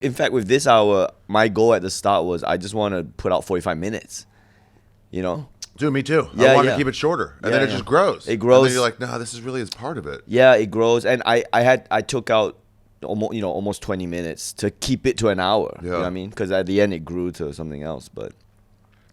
In fact, with this hour, my goal at the start was I just want to put out 45 minutes. You know? Dude, me too. Yeah, I want to keep it shorter, and then it just grows. It grows. And then you're like, no, this is really as part of it. Yeah, it grows, and I took out almost 20 minutes to keep it to an hour. Yeah. You know what I mean? Because at the end it grew to something else. But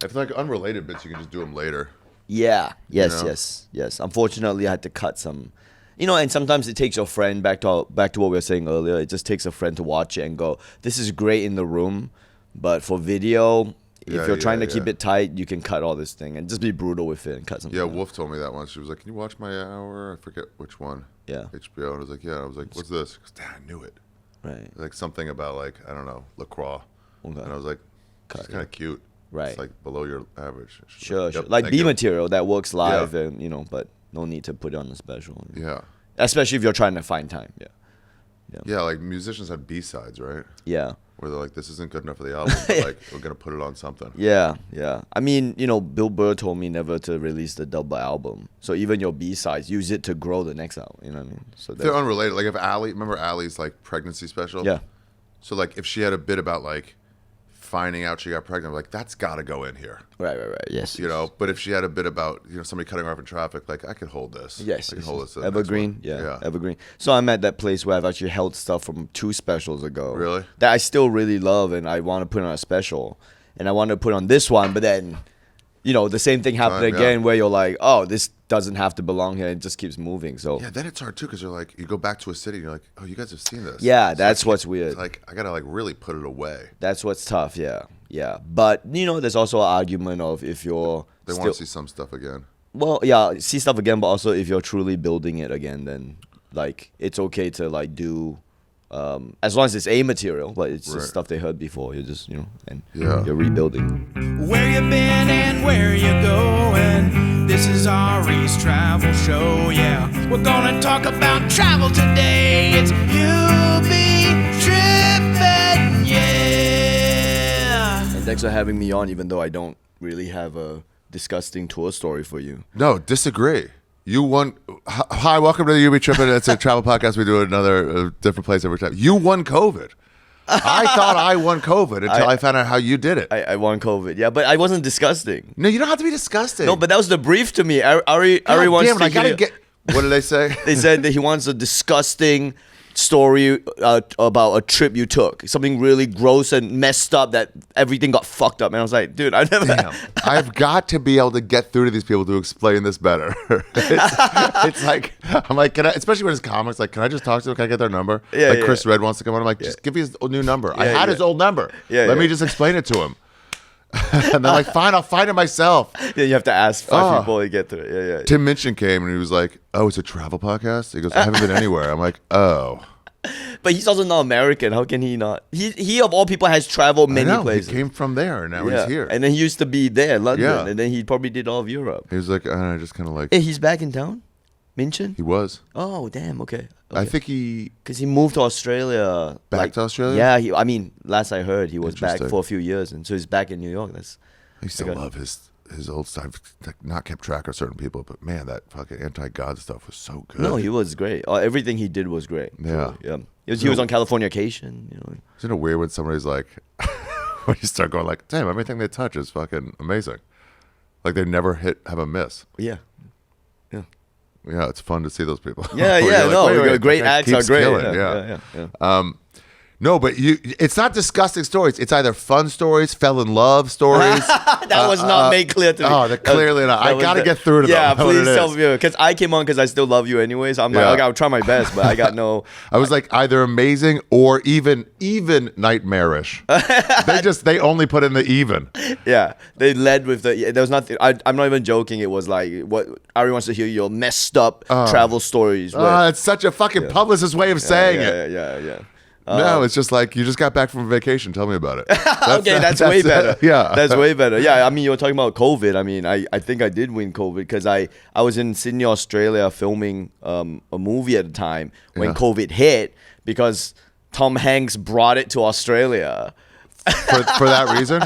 if like unrelated bits, you can just do them later. Yeah. Yes. You know? Yes. Unfortunately, I had to cut some. And sometimes it takes your friend back to what we were saying earlier. It just takes a friend to watch it and go, "This is great in the room, but for video, if you're trying to keep it tight, you can cut all this thing and just be brutal with it and cut something." Yeah, out. Wolf told me that once. She was like, "Can you watch my hour?" I forget which one. Yeah. HBO. And I was like, "Yeah." And I was like, "What's this?" She goes, "Dad, I knew it." Right. Like something about like I don't know LaCroix, Okay. and I was like, "It's kind of cute." Right. It's like below your average. Sure. Yep, Like B you. material that works live, and but no need to put it on the special. Yeah. Especially if you're trying to find time. Yeah. Yeah, like musicians have B-sides, right? Yeah. Where they're like, this isn't good enough for the album, but like we're gonna put it on something. Yeah. I mean, Bill Burr told me never to release the double album. So even your B-sides, use it to grow the next album. You know what I mean? So They're unrelated. Like if remember Allie's like pregnancy special? Yeah. So like if she had a bit about like finding out she got pregnant, like that's gotta go in here. Right. Yes. But if she had a bit about somebody cutting her off in traffic, like I could hold this. Yes. I can hold this. to the Evergreen. next one. Yeah. Evergreen. So I'm at that place where I've actually held stuff from 2 specials ago. Really? That I still really love, and I want to put on a special, and I want to put on this one, but then, the same thing happened again where you're like, oh, this doesn't have to belong here. It just keeps moving. So yeah, then it's hard too because you're like, you go back to a city and you're like, oh, you guys have seen this. Yeah, that's what's weird. It's like I gotta like really put it away. That's what's tough. Yeah. But there's also an argument of if you're They want to see some stuff again. Well, yeah, see stuff again, but also if you're truly building it again, then like it's okay to like do, as long as it's A material, but it's just stuff they heard before. You're just and you're rebuilding. Where you been and where you going? This is Ari's travel show. Yeah, we're gonna talk about travel today. It's You Be Trippin. Yeah. And thanks for having me on, even though I don't really have a disgusting tour story for you. No, disagree. You won. Hi, welcome to the You Be Trippin. It's a travel podcast. We do another different place every time. You won COVID. I thought I won COVID until I found out how you did it. I won COVID, yeah, but I wasn't disgusting. No, you don't have to be disgusting. No, but that was the brief to me. Ari wants to I gotta get. What did they say? They said that he wants a disgusting story about a trip you took, something really gross and messed up that everything got fucked up. And I was like, dude, I've never. Damn. I've got to be able to get through to these people to explain this better. it's like I'm like, can I? Especially when it's comics, like, can I just talk to them? Can I get their number? Yeah, like Chris Red wants to come on. I'm like, just give me his new number. I had his old number. Let me just explain it to him. And they're like, fine, I'll find it myself. Yeah, you have to ask 5 people to get to it. Yeah. Tim Minchin came and he was like, oh, it's a travel podcast? He goes, I haven't been anywhere. I'm like, oh. But he's also not American. How can he not? He of all people has traveled many places. He came from there and now he's here. And then he used to be there, London. Yeah. And then he probably did all of Europe. He was like, I just kind of like. Hey, he's back in town? Minchin? He was. Oh, damn. Okay. I think he. Because he moved to Australia. Back to Australia? Yeah. Last I heard, he was back for a few years. And so he's back in New York. I used to love his old stuff. I've not kept track of certain people, but man, that fucking anti-God stuff was so good. No, he was great. Everything he did was great. Yeah. He was on Californication. Isn't it weird when somebody's like, when you start going like, damn, everything they touch is fucking amazing. Like they never have a miss. Yeah. Yeah, it's fun to see those people. Yeah, like, great acts are great. Yeah. No, but it's not disgusting stories. It's either fun stories, fell in love stories. That was not made clear to me. Oh, they're clearly not. I got to get through to them. Yeah, please tell me. Because I came on because I still love you anyways. I'm like, okay, I'll try my best, but I got no. I was like either amazing or even nightmarish. They only put in the even. Yeah, they led with there was nothing. I'm not even joking. It was like what Ari wants to hear your messed up travel stories. It's such a fucking publicist way of saying it. Yeah. No, it's just like you just got back from vacation. Tell me about it. That's way better. Yeah, that's way better. Yeah, I mean, you were talking about COVID. I mean, I think I did win COVID because I was in Sydney, Australia, filming a movie at the time when COVID hit because Tom Hanks brought it to Australia. for that reason?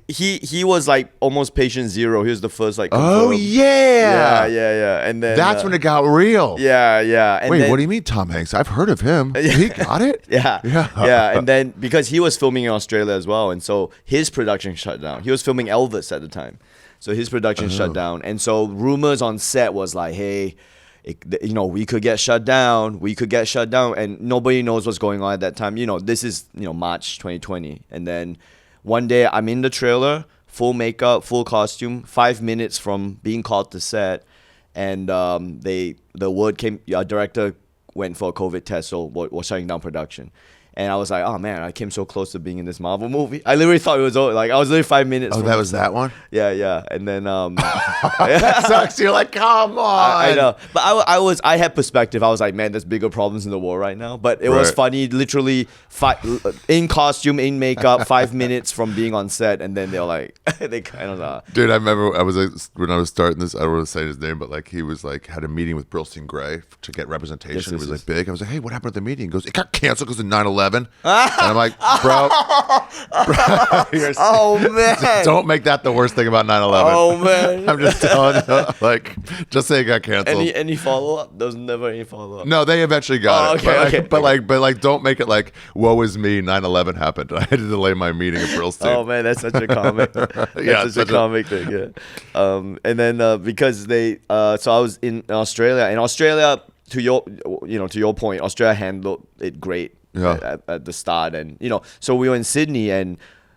He was like almost patient zero. He was the first like. Oh confirmed. yeah. And then that's when it got real. Yeah. And Wait, then, what do you mean, Tom Hanks? I've heard of him. He got it. Yeah. And then because he was filming in Australia as well, and so his production shut down. He was filming Elvis at the time, so his production shut down. And so rumors on set was like, hey. We could get shut down. And nobody knows what's going on at that time. This is March 2020, and then one day I'm in the trailer, full makeup, full costume, 5 minutes from being called to set, and the word came. Our director went for a COVID test, so we're shutting down production. And I was like, oh man, I came so close to being in this Marvel movie. I literally thought it was over. Like I was literally 5 minutes. Oh, that was that one? Yeah. And then that sucks. You're like, come on. I know, but I had perspective. I was like, man, there's bigger problems in the world right now. But it was funny, literally in costume, in makeup, 5 minutes from being on set, and then they're like, they kind of. Dude, I remember when I was starting this. I don't want to say his name, but like he was like had a meeting with Brillstein Gray to get representation. It was like big. I was like, hey, what happened at the meeting? He goes, it got canceled because of 9/11. And I'm like, bro, oh man, don't make that the worst thing about 9/11. Oh man, I'm just telling you, like, just say it got canceled. Any follow up? There was never any follow up. No, they eventually got it. Okay, but don't make it like, woe is me, 9/11 happened. I had to delay my meeting at Brillstein. Oh man, that's such a comic. That's such a comic thing. Yeah. And then because they, so I was in Australia. In Australia, to your point, Australia handled it great. At the start, and so we were in Sydney, and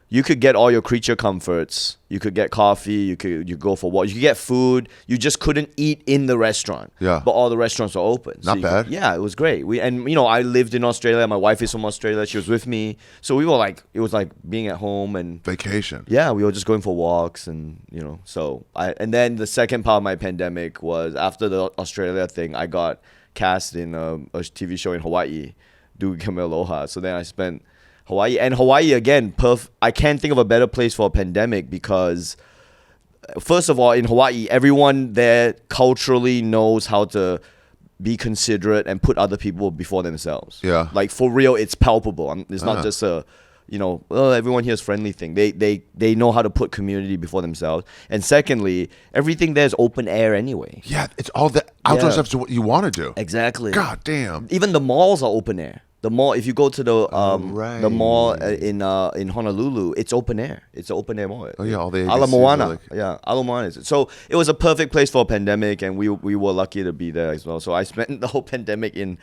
you could get all your creature comforts. You could get coffee. You go for walk. You could get food. You just couldn't eat in the restaurant. Yeah, but all the restaurants are open. Not bad. It was great. I lived in Australia. My wife is from Australia. She was with me, so we were like, it was like being at home and vacation. Yeah, we were just going for walks, and so and then the second part of my pandemic was after the Australia thing. I got cast in a TV show in Hawaii. Do Aloha. So then I spent Hawaii, and Hawaii again. I can't think of a better place for a pandemic because, first of all, in Hawaii, everyone there culturally knows how to be considerate and put other people before themselves. Yeah, like for real, it's palpable. It's not just a everyone here is friendly thing. They know how to put community before themselves. And secondly, everything there is open air anyway. Yeah, it's all the outdoor stuff to what you want to do. Exactly. God damn. Even the malls are open air. The mall, if you go to the mall in Honolulu, it's open air. It's an open air mall. Oh yeah, all the Ala Moana. Ala Moana is. So it was a perfect place for a pandemic, and we were lucky to be there as well. So I spent the whole pandemic in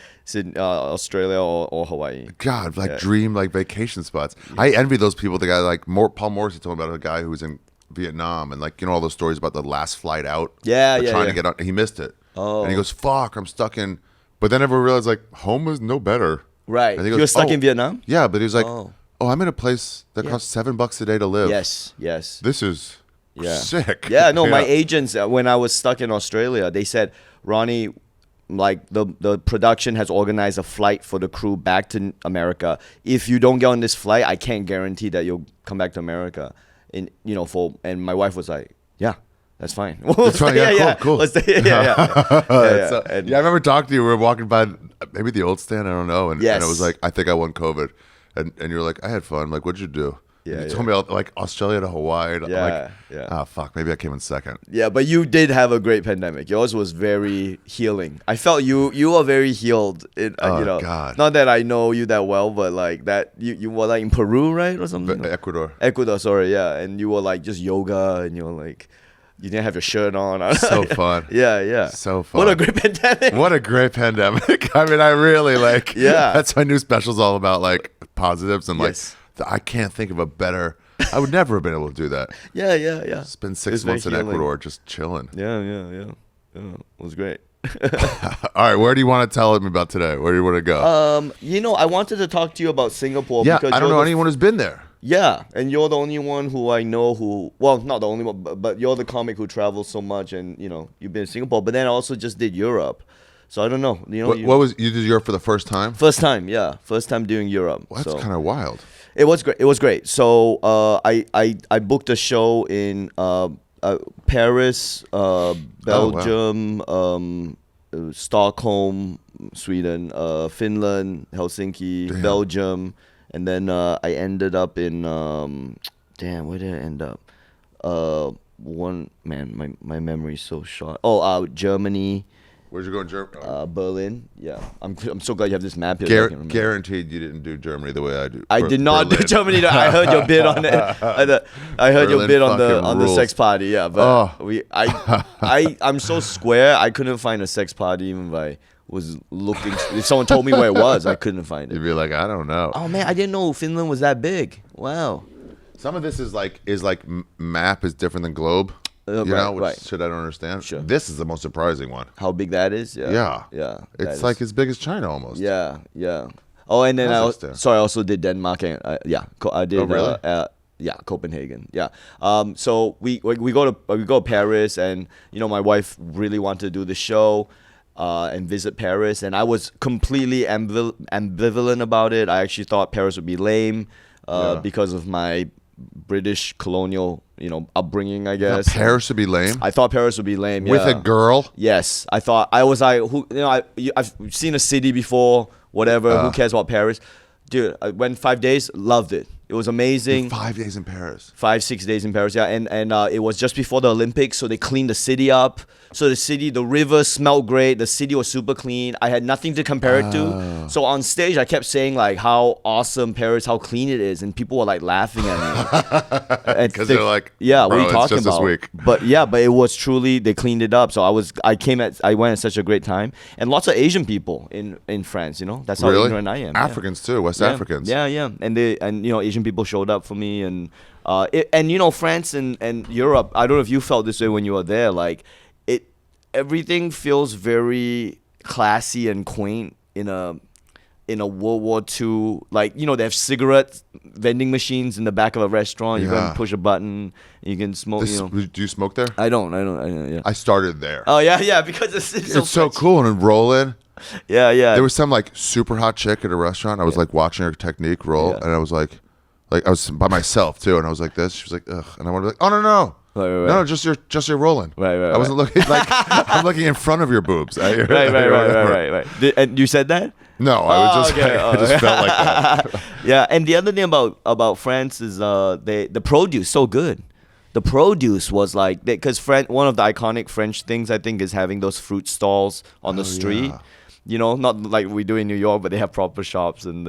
Australia or Hawaii. God, dream vacation spots. I envy those people. The guy like Paul Morrissey told me about a guy who was in Vietnam, and all those stories about the last flight out. Trying to get out, he missed it. Oh, and he goes, "Fuck, I'm stuck in." But then everyone realized home is no better. Right. And he goes, you were stuck in Vietnam? Yeah, but he was like, I'm in a place that costs $7 a day to live. Yes. This is sick. Yeah, no, my agents, when I was stuck in Australia, they said, Ronnie, like the production has organized a flight for the crew back to America. If you don't get on this flight, I can't guarantee that you'll come back to America. And my wife was like, yeah. That's fine. That's fine. Yeah, cool. Let's stay. I remember talking to you. We were walking by maybe the old stand. I don't know. And it was like, I think I won COVID. And you were like, I had fun. I'm like, what'd you do? Yeah, you told me like Australia to Hawaii. And I'm like, oh, fuck. Maybe I came in second. Yeah, but you did have a great pandemic. Yours was very healing. I felt you were very healed. God. Not that I know you that well, but like that you were like in Peru, right? Or something? Ecuador, sorry. Yeah. And you were like just yoga, and you were like, you didn't have your shirt on. So fun. Yeah. So fun. What a great pandemic. What a great pandemic. I mean, I really that's my new special's all about positives and I can't think of a better. I would never have been able to do that. Yeah. Spend 6 months in Ecuador just chilling. Yeah. It was great. All right, where do you want to tell me about today? Where do you want to go? I wanted to talk to you about Singapore. Yeah, because I don't know anyone who's been there. Yeah, and you're the only one who I know not the only one, but you're the comic who travels so much, and you've been in Singapore, but then I also just did Europe. So I don't know. You did Europe for the first time? First time doing Europe. Well, that's kind of wild. It was great. So I booked a show in Paris, Belgium, Stockholm, Sweden, Finland, Helsinki, Belgium, And then I ended up in where did I end up? My memory's so short. Germany. Where'd you go in Germany? Berlin. Yeah, I'm so glad you have this map here. Guaranteed you didn't do Germany the way I do. I did not do Germany. I heard your bid on it. I heard your bid on the sex party. Yeah, but I'm so square. I couldn't find a sex party even if I was looking. If someone told me where it was, I couldn't find it. You'd be like, I don't know. Oh man, I didn't know Finland was that big. Wow. Some of this is like map is different than globe. Which shit I don't understand. Sure. This is the most surprising one. How big that is? Yeah. It's like as big as China almost. Yeah. Oh, and then I also did Denmark and I did. Oh, really? Copenhagen. Yeah. So we go to Paris, and my wife really wanted to do the show. And visit Paris, and I was completely ambivalent about it. I actually thought Paris would be lame because of my British colonial, upbringing, I guess. Paris would be lame? I thought Paris would be lame, With a girl? Yes. I was like, I've seen a city before, whatever, who cares about Paris? Dude, I went 5 days, loved it. It was amazing. 5 days in Paris. 5-6 days in Paris, yeah. And it was just before the Olympics, so they cleaned the city up. So the river smelled great. The city was super clean. I had nothing to compare it to. So on stage, I kept saying like how awesome Paris, how clean it is, and people were like laughing at me. Because they're like, yeah, what are you talking just about? This week. But it was truly, they cleaned it up. So I went at such a great time, and lots of Asian people in France. That's how ignorant I am. Africans too, West Africans. Yeah, and Asian people showed up for me, and France and Europe. I don't know if you felt this way when you were there. Like everything feels very classy and quaint in a World War II. Like they have cigarette vending machines in the back of a restaurant. You can push a button, you can smoke. Do you smoke there? I don't. Yeah. I started there. Oh yeah, because it's so cool and roll in. Yeah. There was some like super hot chick at a restaurant. I was like watching her technique roll, and I was like I was by myself too, and I was like this. She was like, ugh, and I wanted to be like, oh no. Right. No, just your rolling. Right. I wasn't looking like I'm looking in front of your boobs. Right. And you said that? No, I just felt like that. Yeah, and the other thing about France is the produce so good. The produce was like because one of the iconic French things I think is having those fruit stalls on the street. Yeah. Not like we do in New York, but they have proper shops and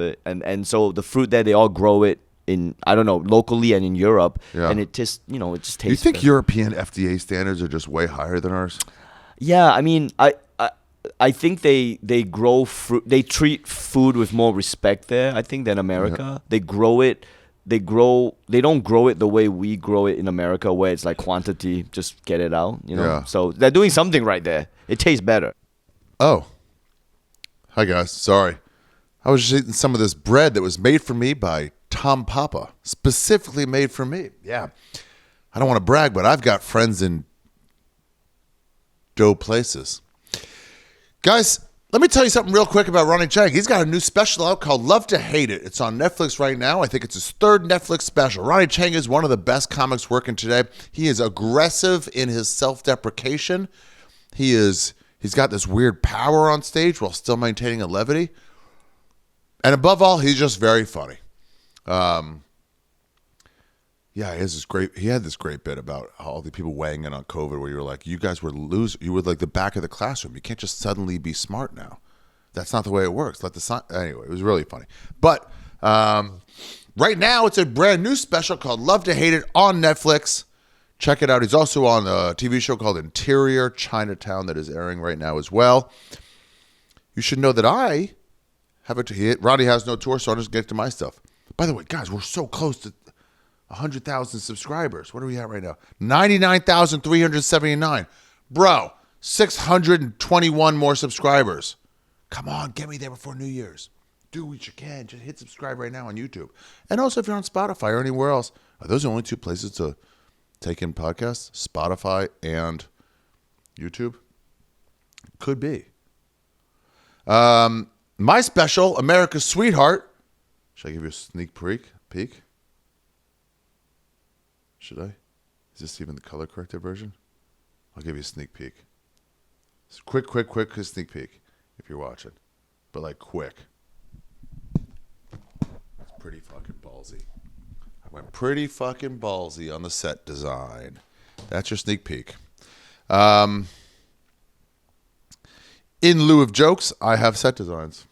so the fruit there they all grow it in locally and in Europe, and it just it just tastes. You think better. European FDA standards are just way higher than ours? Yeah, I mean, I think they grow fruit. They treat food with more respect there, I think, than America. Yeah. They grow it. They don't grow it the way we grow it in America, where it's like quantity, just get it out. Yeah. So they're doing something right there. It tastes better. Oh, hi guys. Sorry, I was just eating some of this bread that was made for me by Tom Papa, specifically made for me. Yeah. I don't want to brag, but I've got friends in dope places. Guys, let me tell you something real quick about Ronny Chieng. He's got a new special out called Love to Hate It. It's on Netflix right now. I think it's his third Netflix special. Ronny Chieng is one of the best comics working today. He is aggressive in his self-deprecation. He's got this weird power on stage while still maintaining a levity. And above all, he's just very funny. He had this great bit about all the people weighing in on COVID where you were like, you guys were you were like the back of the classroom. You can't just suddenly be smart now. That's not the way it works. Anyway, it was really funny. But right now it's a brand new special called Love to Hate It on Netflix. Check it out. He's also on a TV show called Interior Chinatown that is airing right now as well. You should know that I have Ronnie has no tour, so I'll just get to my stuff. By the way, guys, we're so close to 100,000 subscribers. What are we at right now? 99,379. Bro, 621 more subscribers. Come on, get me there before New Year's. Do what you can. Just hit subscribe right now on YouTube. And also, if you're on Spotify or anywhere else, are those the only two places to take in podcasts? Spotify and YouTube? Could be. My special, America's Sweetheart. Should I give you a sneak peek? Should I? Is this even the color corrected version? I'll give you a sneak peek. Quick sneak peek if you're watching. But like quick. It's pretty fucking ballsy. I went pretty fucking ballsy on the set design. That's your sneak peek. In lieu of jokes, I have set designs.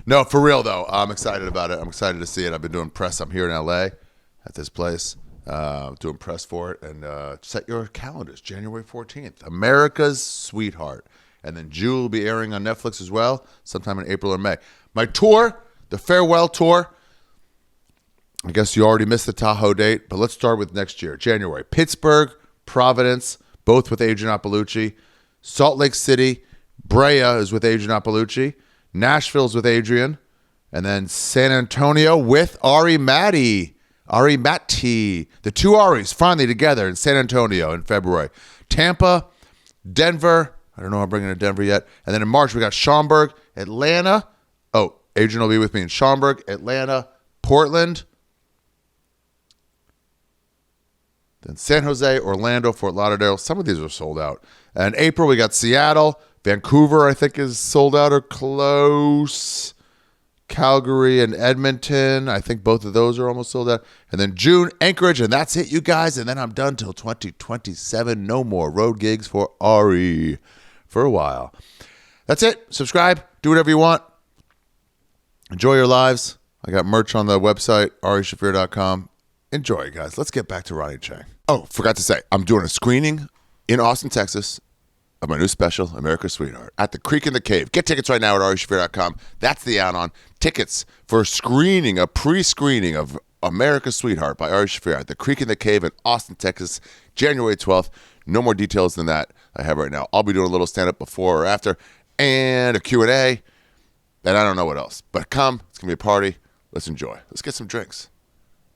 No, for real though, I'm excited about it. I'm excited to see it. I've been doing press. I'm here in LA at this place, doing press for it. And set your calendars, January 14th, America's Sweetheart. And then Jewel will be airing on Netflix as well, sometime in April or May. My tour, the farewell tour, I guess you already missed the Tahoe date, but let's start with next year, January. Pittsburgh, Providence, both with Adrian Appalucci. Salt Lake City, Brea is with Adrian Appalucci. Nashville's with Adrian. And then San Antonio with Ari Matti. The two Aris finally together in San Antonio in February. Tampa, Denver. I don't know if I'm bringing to Denver yet. And then in March, we got Schaumburg, Atlanta. Oh, Adrian will be with me in Schaumburg, Atlanta, Portland. Then San Jose, Orlando, Fort Lauderdale. Some of these are sold out. And April, we got Seattle. Vancouver, I think, is sold out or close. Calgary and Edmonton. I think both of those are almost sold out. And then June, Anchorage, and that's it, you guys. And then I'm done till 2027. No more road gigs for Ari for a while. That's it. Subscribe. Do whatever you want. Enjoy your lives. I got merch on the website, arishaffir.com. Enjoy, guys. Let's get back to Ronny Chieng. Oh, forgot to say, I'm doing a screening in Austin, Texas, of my new special, America's Sweetheart, at the Creek in the Cave. Get tickets right now at arishaffir.com. That's the add-on. Tickets for a pre-screening of America's Sweetheart by Ari Shaffir at the Creek in the Cave in Austin, Texas, January 12th. No more details than that I have right now. I'll be doing a little stand-up before or after and a Q&A, and I don't know what else. But come. It's going to be a party. Let's enjoy. Let's get some drinks.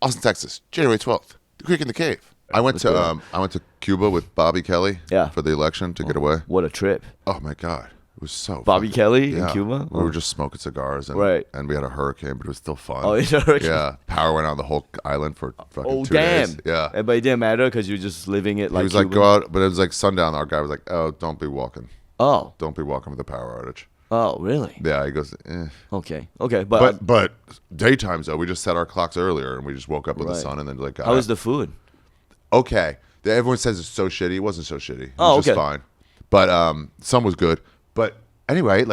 Austin, Texas, January 12th, the Creek in the Cave. I went to Cuba with Bobby Kelly for the election to get away. What a trip. Oh, my God. It was so Bobby Kelly in Cuba? We were just smoking cigars. And, and we had a hurricane, but it was still fun. Oh, it's a hurricane? Yeah. Power went out on the whole island for fucking 2 days. Yeah. But it didn't matter because you were just living it like He was Cuban. like, go out. But it was like sundown. Our guy was like, oh, don't be walking. Oh. Don't be walking with the power outage. Oh, really? Yeah, he goes, Okay. But daytimes, though, we just set our clocks earlier and we just woke up with the sun and then like got How was the food? Okay. Everyone says it's so shitty. It wasn't so shitty. It was just fine. But some was good. But anyway,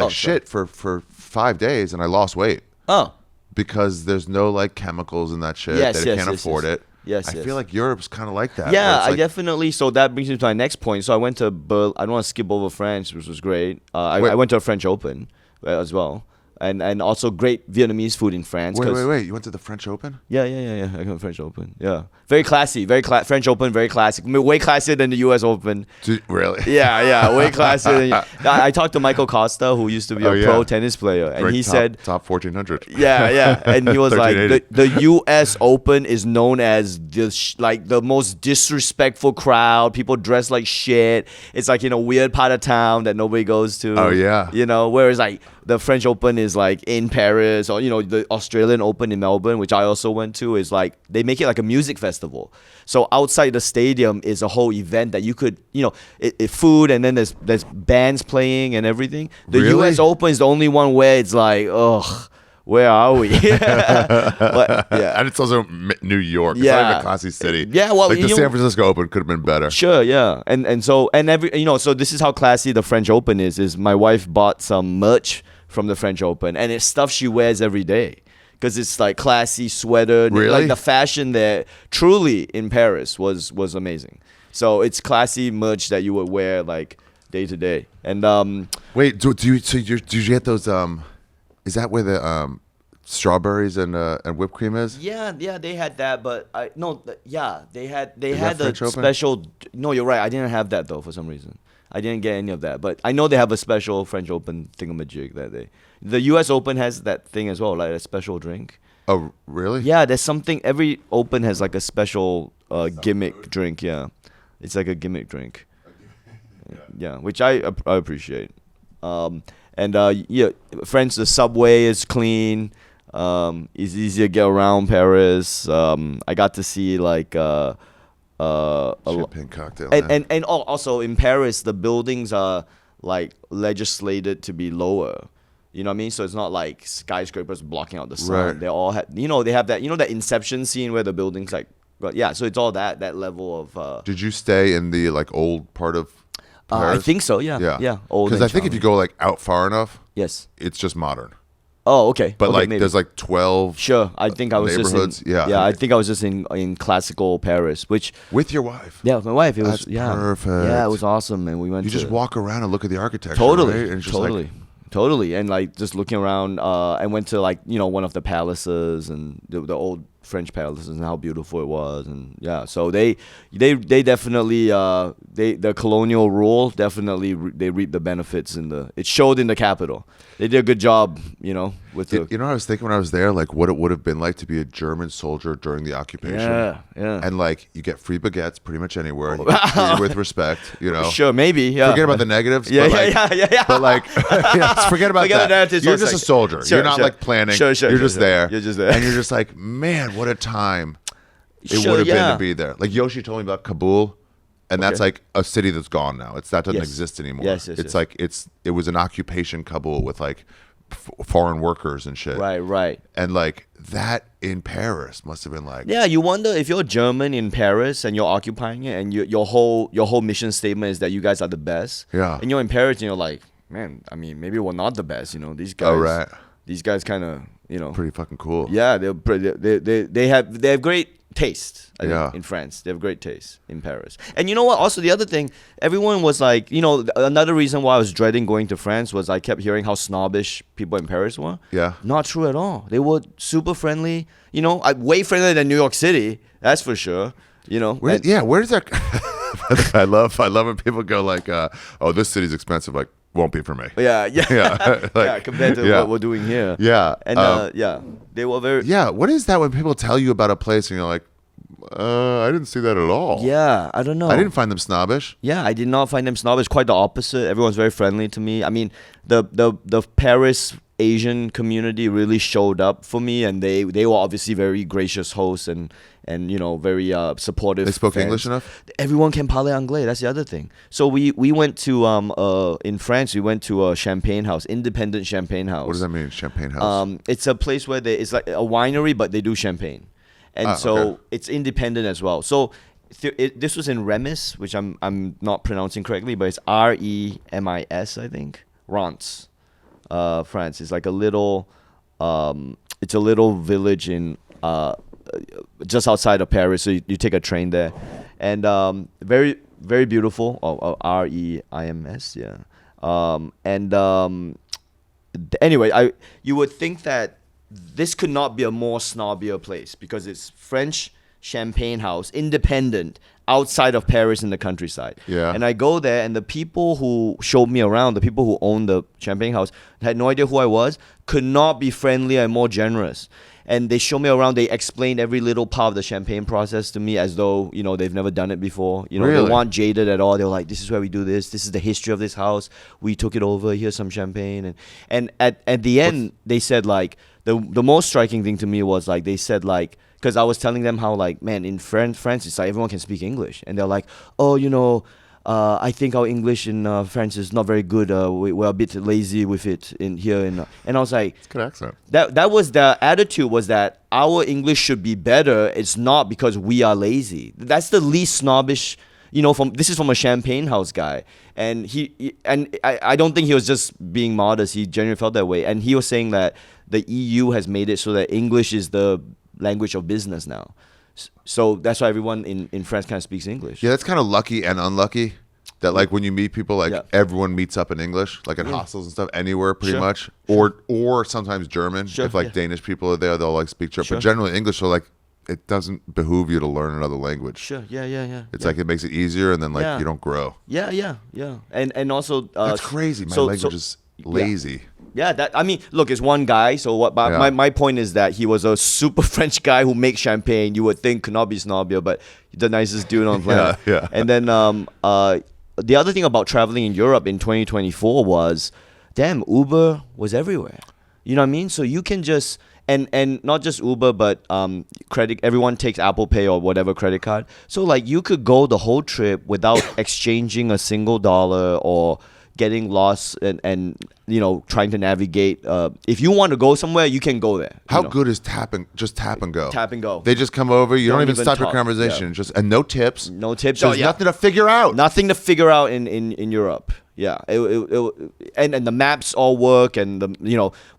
for 5 days and I lost weight. Oh. Because there's no like chemicals in that shit. They can't afford it. Yes, I feel like Europe's kind of like that. Yeah, I definitely. So that brings me to my next point. So I went to I don't want to skip over France, which was great. I went to a French Open as well. And also great Vietnamese food in France. Wait. You went to the French Open? Yeah. I went to the French Open. Yeah. Very classy. French Open, very classic. Way classier than the U.S. Open. Really? Yeah. Way classier. I talked to Michael Costa, who used to be a pro tennis player. And he said... Top 1400. Yeah. And he was like, the U.S. Open is known as the most disrespectful crowd. People dress like shit. It's like in a weird part of town that nobody goes to. Oh, yeah. Whereas like the French Open is like in Paris, or the Australian Open in Melbourne, which I also went to, is like they make it like a music festival. So outside the stadium is a whole event that you could, food, and then there's bands playing and everything. The U.S. Open is the only one where it's like, ugh, where are we? But, yeah. And it's also New York. It's not even a classy city. Yeah, well, like the San Francisco Open could have been better. Sure, yeah, so this is how classy the French Open is my wife bought some merch from the French Open, and it's stuff she wears every day because it's like classy sweater. Really? Like the fashion there, truly in Paris was amazing. So it's classy merch that you would wear like day to day. And wait, did you get those? Is that where the strawberries and whipped cream is? Yeah, they had that, but they had the French Open? special. No, you're right. I didn't have that though for some reason. I didn't get any of that, but I know they have a special French Open thingamajig that day. The U.S. Open has that thing as well, like a special drink. Oh, really? Yeah, there's something. Every Open has like a special gimmick drink. Yeah, it's like a gimmick drink. Yeah, which I appreciate. France, the subway is clean. It's easy to get around Paris. I got to see like. Champagne cocktail. And also in Paris, the buildings are like legislated to be lower. You know what I mean? So it's not like skyscrapers blocking out the sun. Right. They all have, they have that, that Inception scene where the buildings like, yeah. So it's all that level of. Did you stay in the like old part of Paris? I think so. Yeah. Old. Because I think if you go like out far enough, yes, it's just modern. Oh, okay. But okay, like, maybe. there's like 12. Sure, I think I was neighborhoods. Just in. Yeah, I think I was just in classical Paris, which. With your wife. Yeah, with my wife. It was perfect. Yeah, it was awesome, and we went. You just walk around and look at the architecture. Totally, right? And just totally, and like just looking around. I went to like one of the palaces and the old French palaces and how beautiful it was, and yeah. So they definitely the colonial rule definitely they reaped the benefits it showed in the capital. They did a good job, with the. I was thinking when I was there, like what it would have been like to be a German soldier during the occupation. Yeah. And like you get free baguettes pretty much anywhere. You treated with respect, Sure, maybe. Yeah. Forget about the negatives. Yeah. But like, forget about that. You're just a soldier. Sure, you're not like planning. Sure. You're just there. You're just there. And you're just like, man, what a time it would have been to be there. Like Yoshi told me about Kabul. And that's like a city that's gone now. That doesn't exist anymore. Yes. It's like it was an occupation Kabul with like foreign workers and shit. Right. And like that in Paris must have been like. Yeah, you wonder if you're a German in Paris and you're occupying it, and your whole mission statement is that you guys are the best. Yeah. And you're in Paris and you're like, man, I mean, maybe we're not the best. These guys. Oh right. These guys kind of pretty fucking cool. Yeah, they have great taste. I think, in France, they have great taste in Paris. And you know what? Also, the other thing, everyone was like, another reason why I was dreading going to France was I kept hearing how snobbish people in Paris were. Yeah, not true at all. They were super friendly. Way friendlier than New York City. That's for sure. Where does that? I love when people go like, "Oh, this city's expensive." Like, won't be for me. Yeah. Like, compared to what we're doing here. Yeah, and they were very. Yeah, what is that when people tell you about a place and you're like, I didn't see that at all. Yeah, I don't know. I didn't find them snobbish. Yeah, I did not find them snobbish. Quite the opposite. Everyone's very friendly to me. I mean, the Paris Asian community really showed up for me, and they were obviously very gracious hosts and very supportive. They spoke fans. English enough? Everyone can parler anglais. That's the other thing. So we went to in France. We went to a champagne house, independent champagne house. What does that mean, champagne house? It's a place where it's like a winery, but they do champagne, and it's independent as well. So this was in Remis, which I'm not pronouncing correctly, but it's Remis, I think. Reims, France. It's like a little village in. Just outside of Paris, so you take a train there, and very very beautiful. Reims, yeah. Anyway, you would think that this could not be a more snobbier place because it's French champagne house, independent, outside of Paris in the countryside. Yeah. And I go there, and the people who showed me around, the people who owned the champagne house, had no idea who I was, could not be friendlier and more generous. And they showed me around. They explained every little part of the champagne process to me as though, they've never done it before. Really? They weren't jaded at all. They were like, this is where we do this. This is the history of this house. We took it over. Here's some champagne. And at the end, they said, like, the most striking thing to me was, like, they said, like, because I was telling them how, like, man, in France, it's like everyone can speak English. And they're like, oh, I think our English in France is not very good. We're a bit lazy with it in here. And I was like, it's a good accent. That was the attitude, was that our English should be better. It's not because we are lazy. That's the least snobbish. This is from a champagne house guy, and I don't think he was just being modest. He genuinely felt that way, and he was saying that the EU has made it so that English is the language of business now. So that's why everyone in France kind of speaks English. Yeah, that's kind of lucky and unlucky. That like when you meet people, like everyone meets up in English, like in hostels and stuff, anywhere pretty much, or sometimes German. If like Danish people are there, they'll like speak German. But generally English, so like it doesn't behoove you to learn another language. Sure, yeah. It's like it makes it easier, and then like you don't grow. Yeah. And also that's crazy. My language is lazy. Yeah, look, it's one guy. So what? My point is that he was a super French guy who makes champagne. You would think could not be snobbier, but the nicest dude on planet. Yeah. And then the other thing about traveling in Europe in 2024 was, damn, Uber was everywhere. You know what I mean? So you can just and not just Uber, but credit. Everyone takes Apple Pay or whatever credit card. So like you could go the whole trip without exchanging a single dollar or getting lost and trying to navigate. If you want to go somewhere, you can go there. How good is tap and go? Tap and go. They just come over. You don't even stop talk. your conversation. Yeah. And no tips. No tips. There's nothing to figure out. Nothing to figure out in Europe. Yeah, and the maps all work, and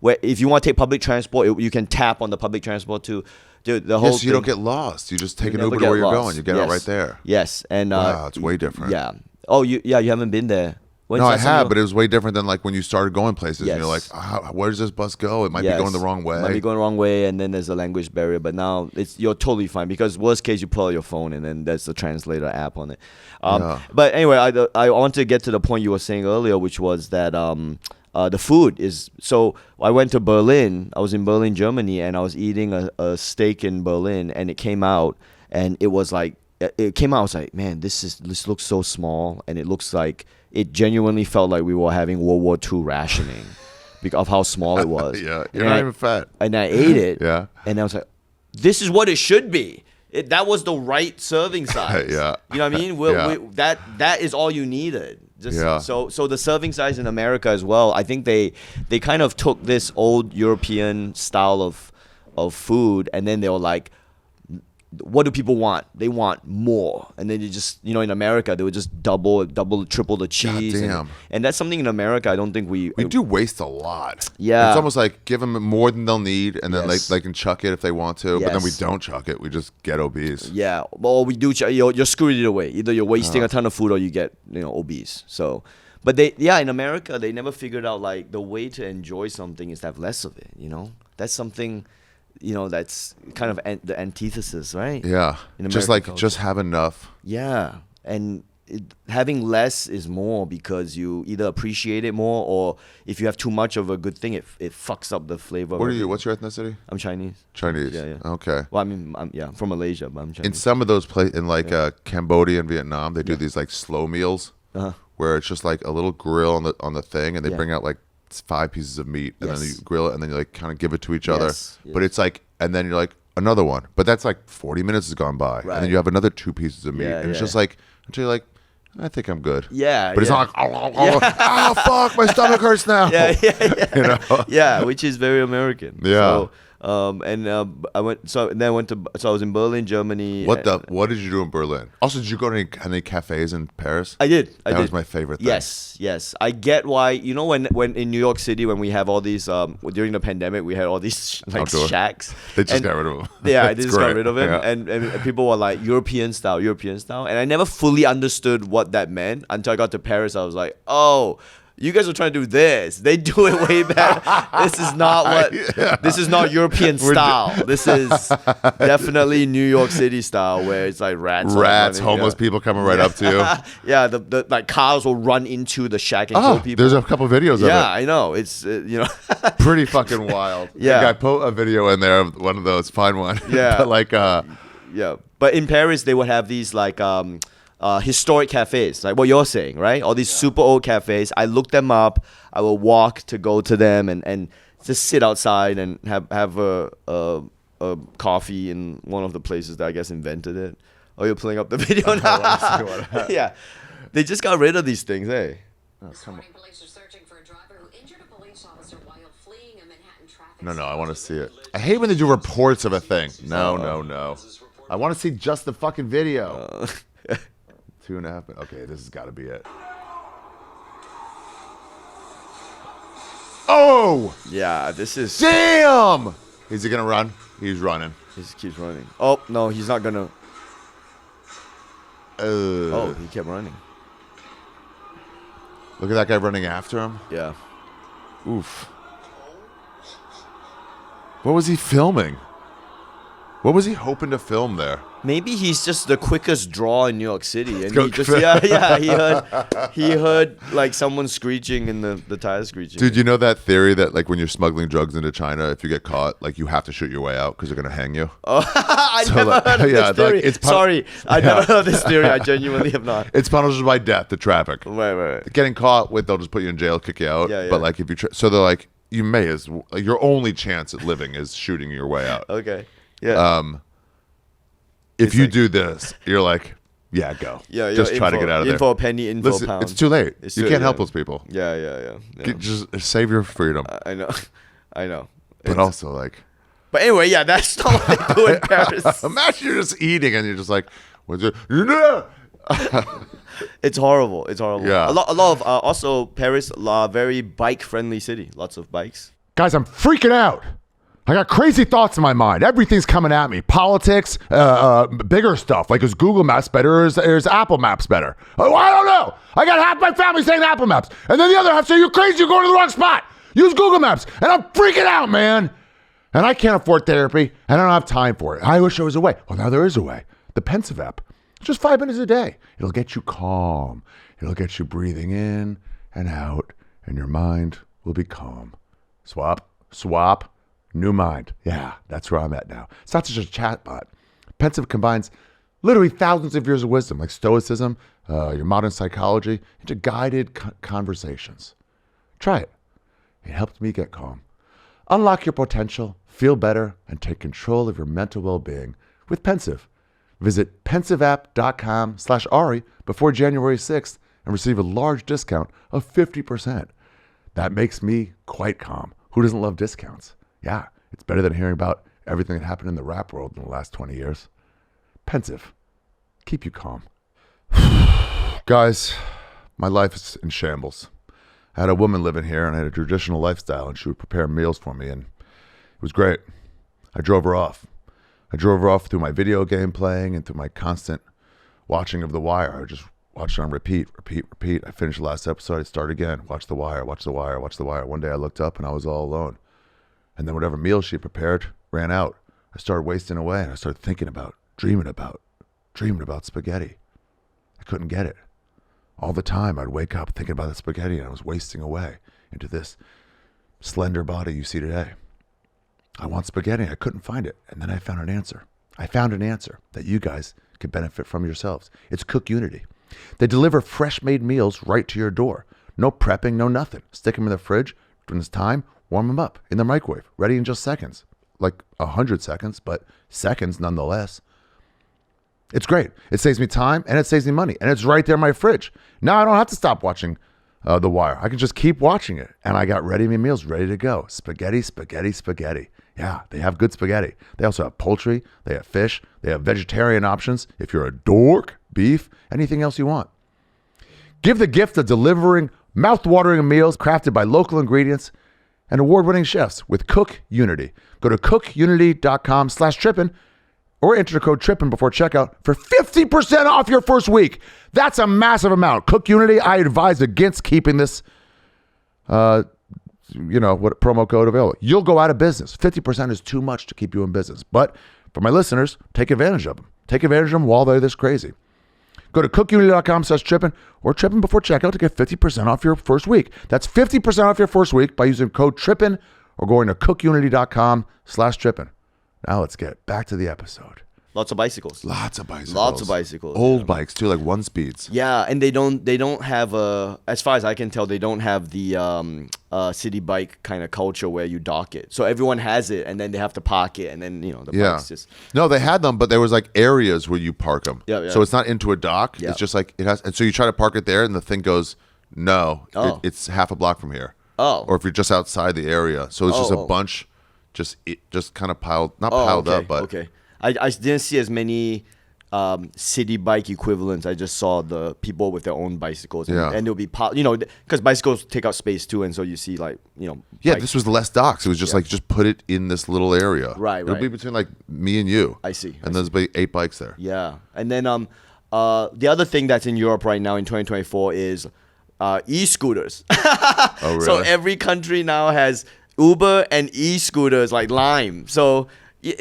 where if you want to take public transport, you can tap on the public transport too. Dude, the whole so you don't get lost. You just take an Uber to where you're going. You get out right there. Yes, and wow, it's way different. Yeah. Oh, you haven't been there. No, I have, but it was way different than like when you started going places. Yes. And you're like, where does this bus go? It might be going the wrong way. Might be going the wrong way, and then there's a language barrier. But now you're totally fine because worst case you pull out your phone and then there's the translator app on it. But anyway, I want to get to the point you were saying earlier, which was that the food is. So I went to Berlin. I was in Berlin, Germany, and I was eating a steak in Berlin, and it came out, and it was like I was like, man, this looks so small, and it looks like. It genuinely felt like we were having World War II rationing because of how small it was. Yeah, you're not even fat. And I ate it. Yeah. And I was like, this is what it should be. That was the right serving size. Yeah. You know what I mean? That is all you needed. So the serving size in America as well, I think they kind of took this old European style of food, and then they were like, what do people want? They want more. And then you just, in America, they would just double, triple the cheese. And that's something in America I don't think we do waste a lot. Yeah. It's almost like give them more than they'll need, and then they can chuck it if they want to, but then we don't chuck it. We just get obese. Yeah. Well, we do, you're screwed either way. Either you're wasting a ton of food or you get, obese. So, but in America, they never figured out like the way to enjoy something is to have less of it, That's something... that's kind of the antithesis, right? Yeah. Just have enough. Yeah. And having less is more because you either appreciate it more, or if you have too much of a good thing, it fucks up the flavor. What are you? What's your ethnicity? I'm Chinese. Chinese. Yeah. Okay. Well, I mean, I'm from Malaysia, but I'm Chinese. In some of those places, in Cambodia and Vietnam, they do these like slow meals where it's just like a little grill on the thing, and they bring out like 5 pieces of meat, and then you grill it, and then you like kind of give it to each other. Yes. But it's like, and then you're like another one, but that's like 40 minutes has gone by, and then you have another 2 pieces of meat, and it's just like until you're like, I think I'm good. Yeah. But it's not like, oh fuck, my stomach hurts now. Yeah. Yeah, which is very American. Yeah. So, I went to I was in Berlin, Germany. What did you do in Berlin? Also, did you go to any cafes in Paris? I did. That was my favorite thing. Yes. I get why. When in New York City, when we have all these during the pandemic, we had all these like outdoor shacks. They just got rid of them. Yeah, they just got rid of it, yeah. and people were like European style, and I never fully understood what that meant until I got to Paris. I was like, oh. You guys are trying to do this. They do it way better. This is not This is not European style. This is definitely New York City style, where it's like rats, homeless people coming right up to you. Yeah, the like cars will run into the shack and kill people. There's a couple videos of it. Yeah, I know. It's pretty fucking wild. Yeah, I put a video in there of one of those. Find one. Yeah, but But in Paris, they would have these like historic cafes, like what you're saying, right? All these super old cafes. I look them up. I will walk to go to them and just sit outside and have a coffee in one of the places that I guess invented it. Oh, you're pulling up the video now? Yeah. They just got rid of these things, eh? This morning, police are searching for a driver who injured a police officer while fleeing a Manhattan traffic. No, I want to see it. I hate when they do reports of a thing. No. I want to see just the fucking video. 2.5. Okay, this has got to be it. Oh! Yeah, this is... Damn! Is he going to run? He's running. He just keeps running. Oh, no, he's not going to... Oh, he kept running. Look at that guy running after him. Yeah. Oof. What was he filming? What was he hoping to film there? Maybe he's just the quickest draw in New York City, and he heard like someone screeching in the tires screeching. Dude, you know that theory that like when you're smuggling drugs into China, if you get caught, like you have to shoot your way out because they're gonna hang you. Oh, I never heard of this theory. Sorry, I never heard of this theory. I genuinely have not. It's punishable by death, the traffic. Right. Getting caught with, they'll just put you in jail, kick you out. Yeah. But like if you, so they're like, you may as like, your only chance at living is shooting your way out. Okay. Yeah. If you do this, you're like, yeah, go. Yeah, just try to get out of there. Info a penny, info a pound. It's too late. You can't help those people. Yeah. Just save your freedom. I know. But also, like... But anyway, yeah, that's not what they do in Paris. Imagine you're just eating and you're just like, what's it? It's horrible. Yeah. A lot of also Paris, very bike friendly city. Lots of bikes. Guys, I'm freaking out. I got crazy thoughts in my mind. Everything's coming at me. Politics, bigger stuff. Like, is Google Maps better or is Apple Maps better? Oh, I don't know. I got half my family saying Apple Maps. And then the other half saying, you're crazy, you're going to the wrong spot. Use Google Maps. And I'm freaking out, man. And I can't afford therapy. And I don't have time for it. I wish there was a way. Well, now there is a way. The Pensive app. Just 5 minutes a day. It'll get you calm. It'll get you breathing in and out. And your mind will be calm. Swap. New mind. Yeah, that's where I'm at now. It's not just a chatbot. Pensive combines literally thousands of years of wisdom, like Stoicism, your modern psychology, into guided conversations. Try it. It helped me get calm. Unlock your potential, feel better, and take control of your mental well-being with Pensive. Visit pensiveapp.com/Ari before January 6th and receive a large discount of 50%. That makes me quite calm. Who doesn't love discounts? Yeah, it's better than hearing about everything that happened in the rap world in the last 20 years. Pensive. Keep you calm. Guys, my life is in shambles. I had a woman living here and I had a traditional lifestyle and she would prepare meals for me and it was great. I drove her off. Through my video game playing and through my constant watching of The Wire. I just watched it on repeat. I finished the last episode, I start again. Watch The Wire. One day I looked up and I was all alone. And then whatever meal she prepared ran out. I started wasting away and I started thinking about, dreaming about spaghetti. I couldn't get it. All the time I'd wake up thinking about the spaghetti and I was wasting away into this slender body you see today. I want spaghetti. I couldn't find it. And then I found an answer. That you guys could benefit from yourselves. It's Cook Unity. They deliver fresh-made meals right to your door. No prepping, no nothing. Stick them in the fridge. When it's time, warm them up in the microwave. Ready in just seconds. Like 100 seconds, but seconds nonetheless. It's great. It saves me time and it saves me money. And it's right there in my fridge. Now I don't have to stop watching The Wire. I can just keep watching it. And I got ready-made meals ready to go. Spaghetti. Yeah, they have good spaghetti. They also have poultry. They have fish. They have vegetarian options. If you're a dork, beef, anything else you want. Give the gift of delivering mouth-watering meals crafted by local ingredients and award-winning chefs with Cook Unity. Go to cookunity.com/trippin or enter the code TRIPPIN before checkout for 50% off your first week. That's a massive amount. Cook Unity, I advise against keeping this, what promo code available. You'll go out of business. 50% is too much to keep you in business. But for my listeners, take advantage of them. Take advantage of them while they're this crazy. Go to cookunity.com/trippin or trippin before checkout to get 50% off your first week. That's 50% off your first week by using code TRIPPIN or going to cookunity.com/trippin. Now let's get back to the episode. Lots of bicycles. Old bikes too, like 1-speeds. Yeah, and they don't have as far as I can tell, they don't have the city bike kind of culture where you dock it. So everyone has it, and then they have to park it, and then the bikes just. No, they had them, but there was like areas where you park them. Yeah. So it's not into a dock. Yeah. It's just like it has, and so you try to park it there, and the thing goes, no, it's half a block from here. Oh. Or if you're just outside the area, so it's just a bunch, just kind of piled up, but okay. I didn't see as many city bike equivalents. I just saw the people with their own bicycles, and they'll be because bicycles take up space too, and so you see bikes. This was less docks. It was just just put it in this little area. Right. It'll be between like me and you. I see. And there's 8 bikes there. Yeah, and then the other thing that's in Europe right now in 2024 is e-scooters. Oh, really? So every country now has Uber and e-scooters like Lime. So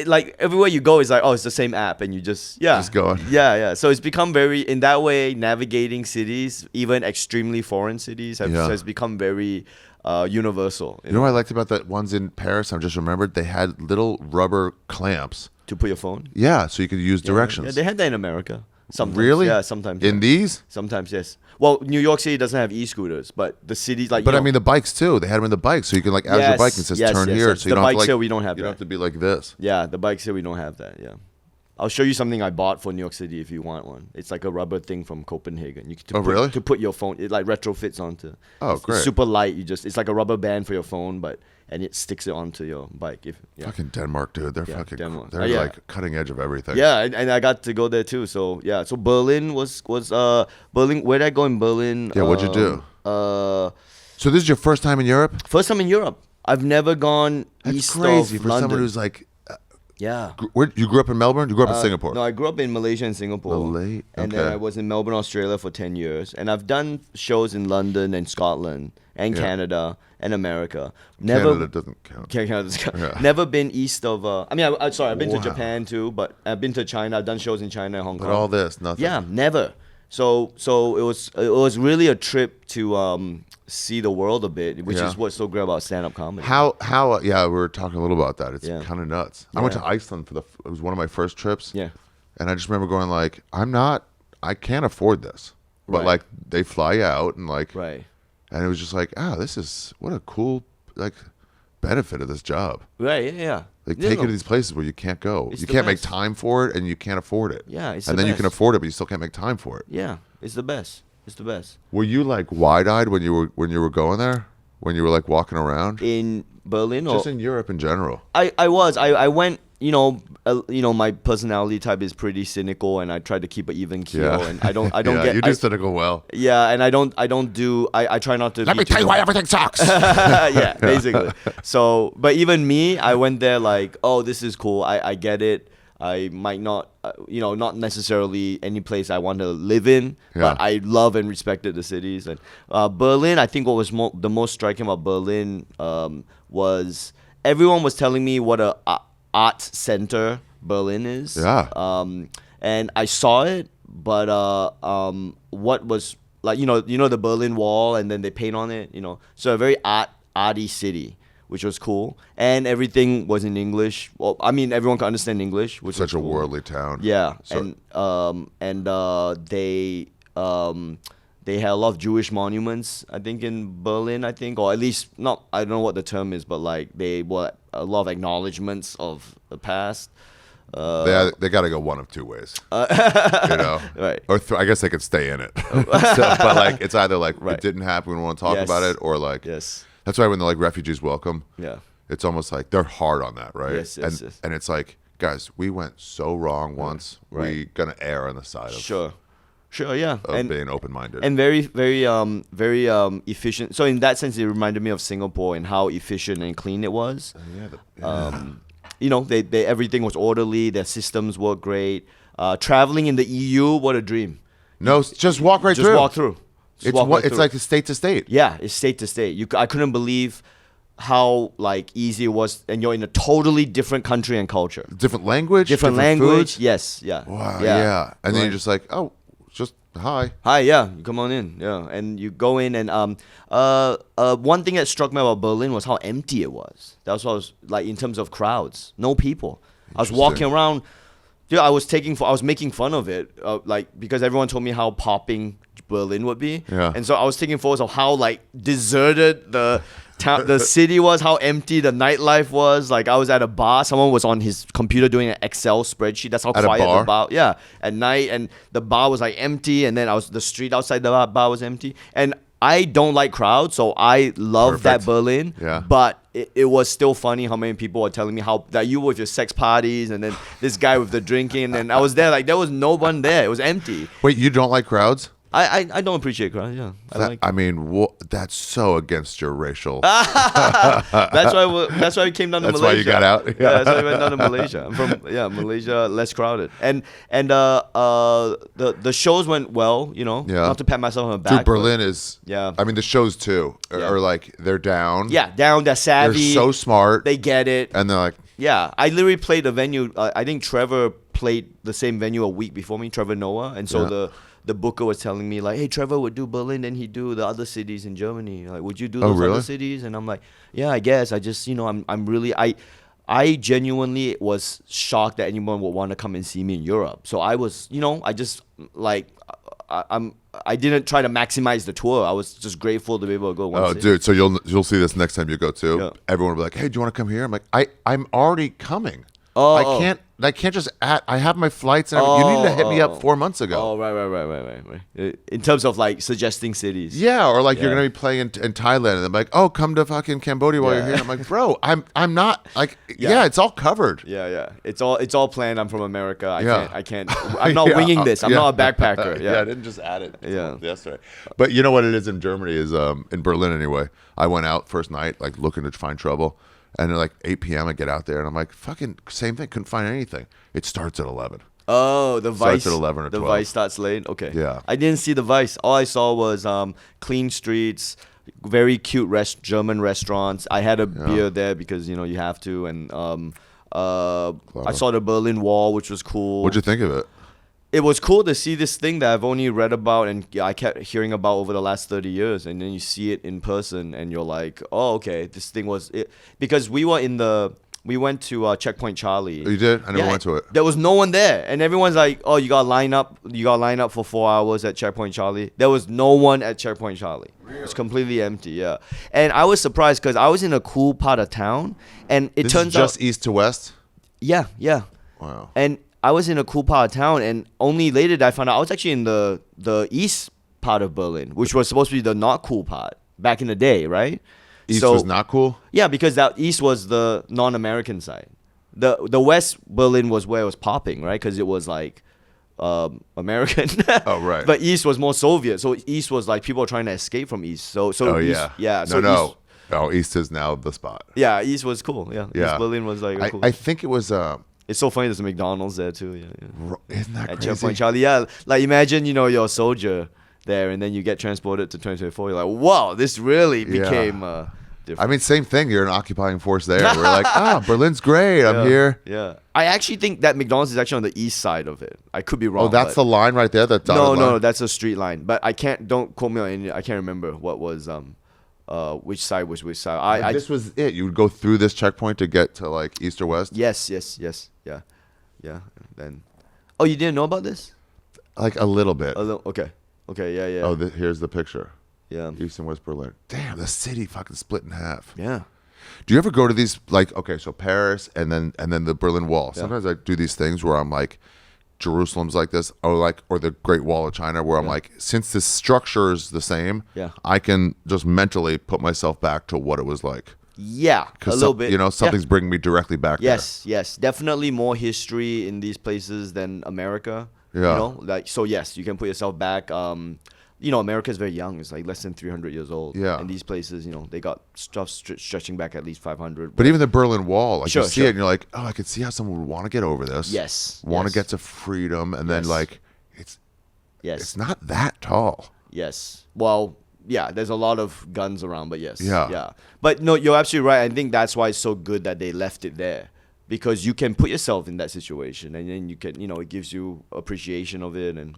like everywhere you go, it's like, it's the same app, and you just going. Yeah. So it's become very, in that way, navigating cities, even extremely foreign cities, has become very universal. You know what I liked about the ones in Paris? I just remembered they had little rubber clamps to put your phone. Yeah, so you could use directions. Yeah, they had that in America. Sometimes. Really? Yeah, sometimes. In these? Sometimes, yes. Well, New York City doesn't have e-scooters, but the cities like. But I mean, the bikes too. They had them in the bikes, so you can as your bike and says turn here. So the bikes here we don't have. You don't have to be like this. Yeah, the bikes here we don't have that. Yeah, I'll show you something I bought for New York City if you want one. It's like a rubber thing from Copenhagen. You can really? To put your phone, it like retrofits onto. Oh, it's great! Super light. It's like a rubber band for your phone, and it sticks it onto your bike. Fucking Denmark, dude. They're fucking. Denmark. They're like cutting edge of everything. Yeah, and I got to go there too. So yeah, so Berlin was Berlin. Where did I go in Berlin? Yeah, what'd you do? So this is your first time in Europe? First time in Europe. I've never gone east crazy of for London. someone who's like. Yeah. Where you grew up in Melbourne? You grew up in Singapore? No, I grew up in Malaysia and Singapore. And then I was in Melbourne, Australia for 10 years. And I've done shows in London and Scotland and Canada and America. Canada doesn't count. Canada doesn't count. Yeah. Never been east of... I've been to Japan too, but I've been to China. I've done shows in China and Hong Kong. But all this, nothing. Yeah, never. So it was really a trip to see the world a bit, which is what's so great about stand-up comedy. How we were talking a little about that. It's kind of nuts. I went to Iceland it was one of my first trips. Yeah. And I just remember going like, I can't afford this. But like they fly you out and like, and it was just like, this is, what a cool like benefit of this job. Right, yeah. Like take you to these places where you can't go. You can't make time for it and you can't afford it. Yeah, it's and then you can afford it, but you still can't make time for it. Yeah, it's the best. It's the best. Were you like wide-eyed when you were going there? When you were like walking around? In Berlin or just in Europe in general? I was. I went, my personality type is pretty cynical and I try to keep an even keel and I don't get you do cynical well. Yeah, and I try not to let me tell you why everything sucks. Yeah, basically. So, but even me, I went there like, oh, this is cool. I get it. I might not, not necessarily any place I want to live in, but I love and respected the cities. And Berlin, I think what was the most striking about Berlin was everyone was telling me what a art center Berlin is. Yeah. And I saw it, but what was like, the Berlin Wall, and then they paint on it, so a very arty city, which was cool, and everything was in English. Well, I mean, everyone can understand English, which such was a cool. worldly town. Yeah, and they had a lot of Jewish monuments, I think, in Berlin. I think, or at least not. I don't know what the term is, but like they were a lot of acknowledgements of the past. They got to go one of two ways, right? Or I guess they could stay in it, but like it's either like it didn't happen, we don't want to talk about it, or like That's why when they're like refugees welcome, it's almost like they're hard on that, right? Yes. And it's like, guys, we went so wrong once. We're gonna err on the side of being open-minded and very, very, very efficient. So in that sense, it reminded me of Singapore and how efficient and clean it was. They everything was orderly. Their systems were great. Traveling in the EU, what a dream. No, just walk right through. Just walk through. It's like state to state. Yeah, it's state to state. I couldn't believe how like easy it was, and you're in a totally different country and culture. Different language. Different language. Foods? Yes. Yeah. Wow. Yeah. And then you're just like, oh, just hi. Hi. Yeah. Come on in. Yeah. And you go in, and one thing that struck me about Berlin was how empty it was. That's what I was like in terms of crowds. No people. I was walking around. Dude, I was making fun of it, because everyone told me how popping Berlin would be, and so I was taking photos of how like deserted the city was, how empty the nightlife was. Like I was at a bar, someone was on his computer doing an Excel spreadsheet. That's how quiet the bar. Yeah, at night, and the bar was like empty, and then the street outside the bar was empty, and I don't like crowds, so I love that Berlin. Yeah. But it was still funny how many people were telling me how that you were with your sex parties, and then this guy with the drinking, and I was there like there was no one there. It was empty. Wait, you don't like crowds? I don't appreciate crowds. Yeah, that's so against your racial. That's why we came down to Malaysia. That's why you got out. Yeah, that's why we went down to Malaysia. I'm from Malaysia, less crowded, and the shows went well. Not to pat myself on the back. Dude, Berlin is. Yeah. I mean, the shows too are like they're down. Yeah, down. They're savvy. They're so smart. They get it. And they're like. Yeah, I literally played a venue. I think Trevor played the same venue a week before me, Trevor Noah, and so the booker was telling me like, hey, Trevor would do Berlin, then he'd do the other cities in Germany. Like, would you do those other cities? And I'm like, yeah, I guess. I just, I'm really, I genuinely was shocked that anyone would want to come and see me in Europe. So I was, I just like, I didn't try to maximize the tour. I was just grateful to be able to go once. Oh, dude, so you'll see this next time you go too. Yeah. Everyone will be like, hey, do you want to come here? I'm like, I'm already coming. I can't just I have my flights and you need to hit me up 4 months ago. Oh, right. In terms of like suggesting cities. Yeah, or like you're gonna be playing in Thailand, and I'm like, oh, come to fucking Cambodia while you're here. I'm like, bro, I'm not like, it's all covered. Yeah. It's all planned. I'm from America. I can't. I'm not winging this. I'm not a backpacker. I didn't just add it. Yesterday. But you know what it is in Germany is in Berlin anyway. I went out first night like looking to find trouble. And at like 8 p.m. I get out there and I'm like, fucking same thing. Couldn't find anything. It starts at 11. Oh, the Vice. Starts at 11 or 12. The Vice starts late. Okay. Yeah. I didn't see the Vice. All I saw was clean streets, very cute German restaurants. I had a beer there because you have to. And I saw the Berlin Wall, which was cool. What'd you think of it? It was cool to see this thing that I've only read about and I kept hearing about over the last 30 years. And then you see it in person and you're like, oh, okay, this thing was it. Because we went to Checkpoint Charlie. Oh, you did? I never went to it. There was no one there. And everyone's like, oh, you got to line up for 4 hours at Checkpoint Charlie. There was no one at Checkpoint Charlie. Really? It's completely empty, yeah. And I was surprised because I was in a cool part of town. And it turns out... just east to west? Yeah. Wow. And I was in a cool part of town, and only later did I found out I was actually in the east part of Berlin, which was supposed to be the not cool part back in the day, right? East was not cool? Yeah, because that east was the non-American side. The west Berlin was where it was popping, right? Because it was like American. Oh, right. But east was more Soviet, so east was like people were trying to escape from east. So oh, east, yeah. So no. Oh, east is now the spot. Yeah, east was cool. Yeah. East Berlin was like cool. I think it was... It's so funny. There's a McDonald's there too. Yeah. Isn't that at crazy? Checkpoint Charlie. Yeah, like imagine you're a soldier there, and then you get transported to 2024. You're like, wow, this really became different. I mean, same thing. You're an occupying force there. We're like, Berlin's great. I'm here. Yeah. I actually think that McDonald's is actually on the east side of it. I could be wrong. Oh, that's the line right there. That no, that's a street line. But I can't. Don't quote me on any. I can't remember what was which side was which side. This was it. You would go through this checkpoint to get to like east or west. Yes. Yeah. Then, oh, you didn't know about this? Like a little bit. Okay. Yeah. Oh, here's the picture. Yeah. East and West Berlin. Damn, the city fucking split in half. Yeah. Do you ever go to these like so Paris and then the Berlin Wall? Yeah. Sometimes I do these things where I'm like, Jerusalem's like this, or the Great Wall of China, where I'm like, since the structure is the same, I can just mentally put myself back to what it was like. Yeah, a little bit. Something's bringing me directly back there. Yes. Definitely more history in these places than America. Yeah. So yes, you can put yourself back. America is very young. It's like less than 300 years old. Yeah. And these places, they got stuff stretching back at least 500. But even the Berlin Wall, like you see it and you're like, oh, I could see how someone would want to get over this. Yes. Want to get to freedom. And then like, it's not that tall. Yes. Well, yeah, there's a lot of guns around, but yes. Yeah. But no, you're absolutely right. I think that's why it's so good that they left it there. Because you can put yourself in that situation, and then you can, it gives you appreciation of it, and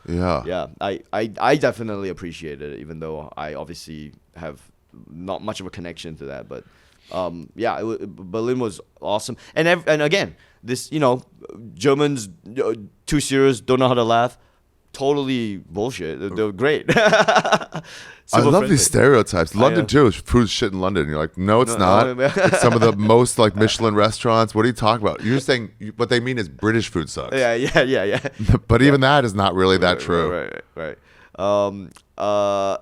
Yeah. I definitely appreciate it, even though I obviously have not much of a connection to that. But Berlin was awesome, and again, this Germans too serious, don't know how to laugh. Totally bullshit. They're great. I love these stereotypes. London too. Food's shit in London. You're like, no, it's not. It's some of the most like Michelin restaurants. What are you talking about? You're saying what they mean is British food sucks. Yeah. But even that is not really that true. Right. I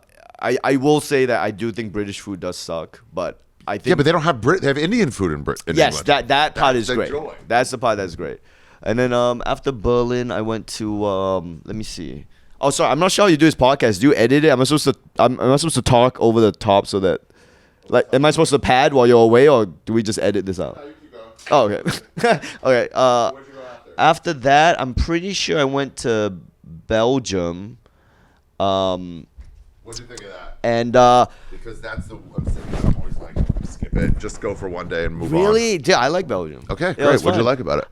will say that I do think British food does suck, but I think but they don't have they have Indian food in England. Yes, that part is great. That's the part that's great. And then after Berlin, I went to let me see. Oh, sorry, I'm not sure how you do this podcast. Do you edit it? Am I supposed to talk over the top so that, like, am I supposed to pad while you're away, or do we just edit this out? No, you keep going. Oh, okay. Okay. Where'd you go after that, I'm pretty sure I went to Belgium. What did you think of that? And because that's the I'm saying, I'm always like, skip it, just go for one day and move on. Really? Yeah, I like Belgium. Okay, great. What did you like about it?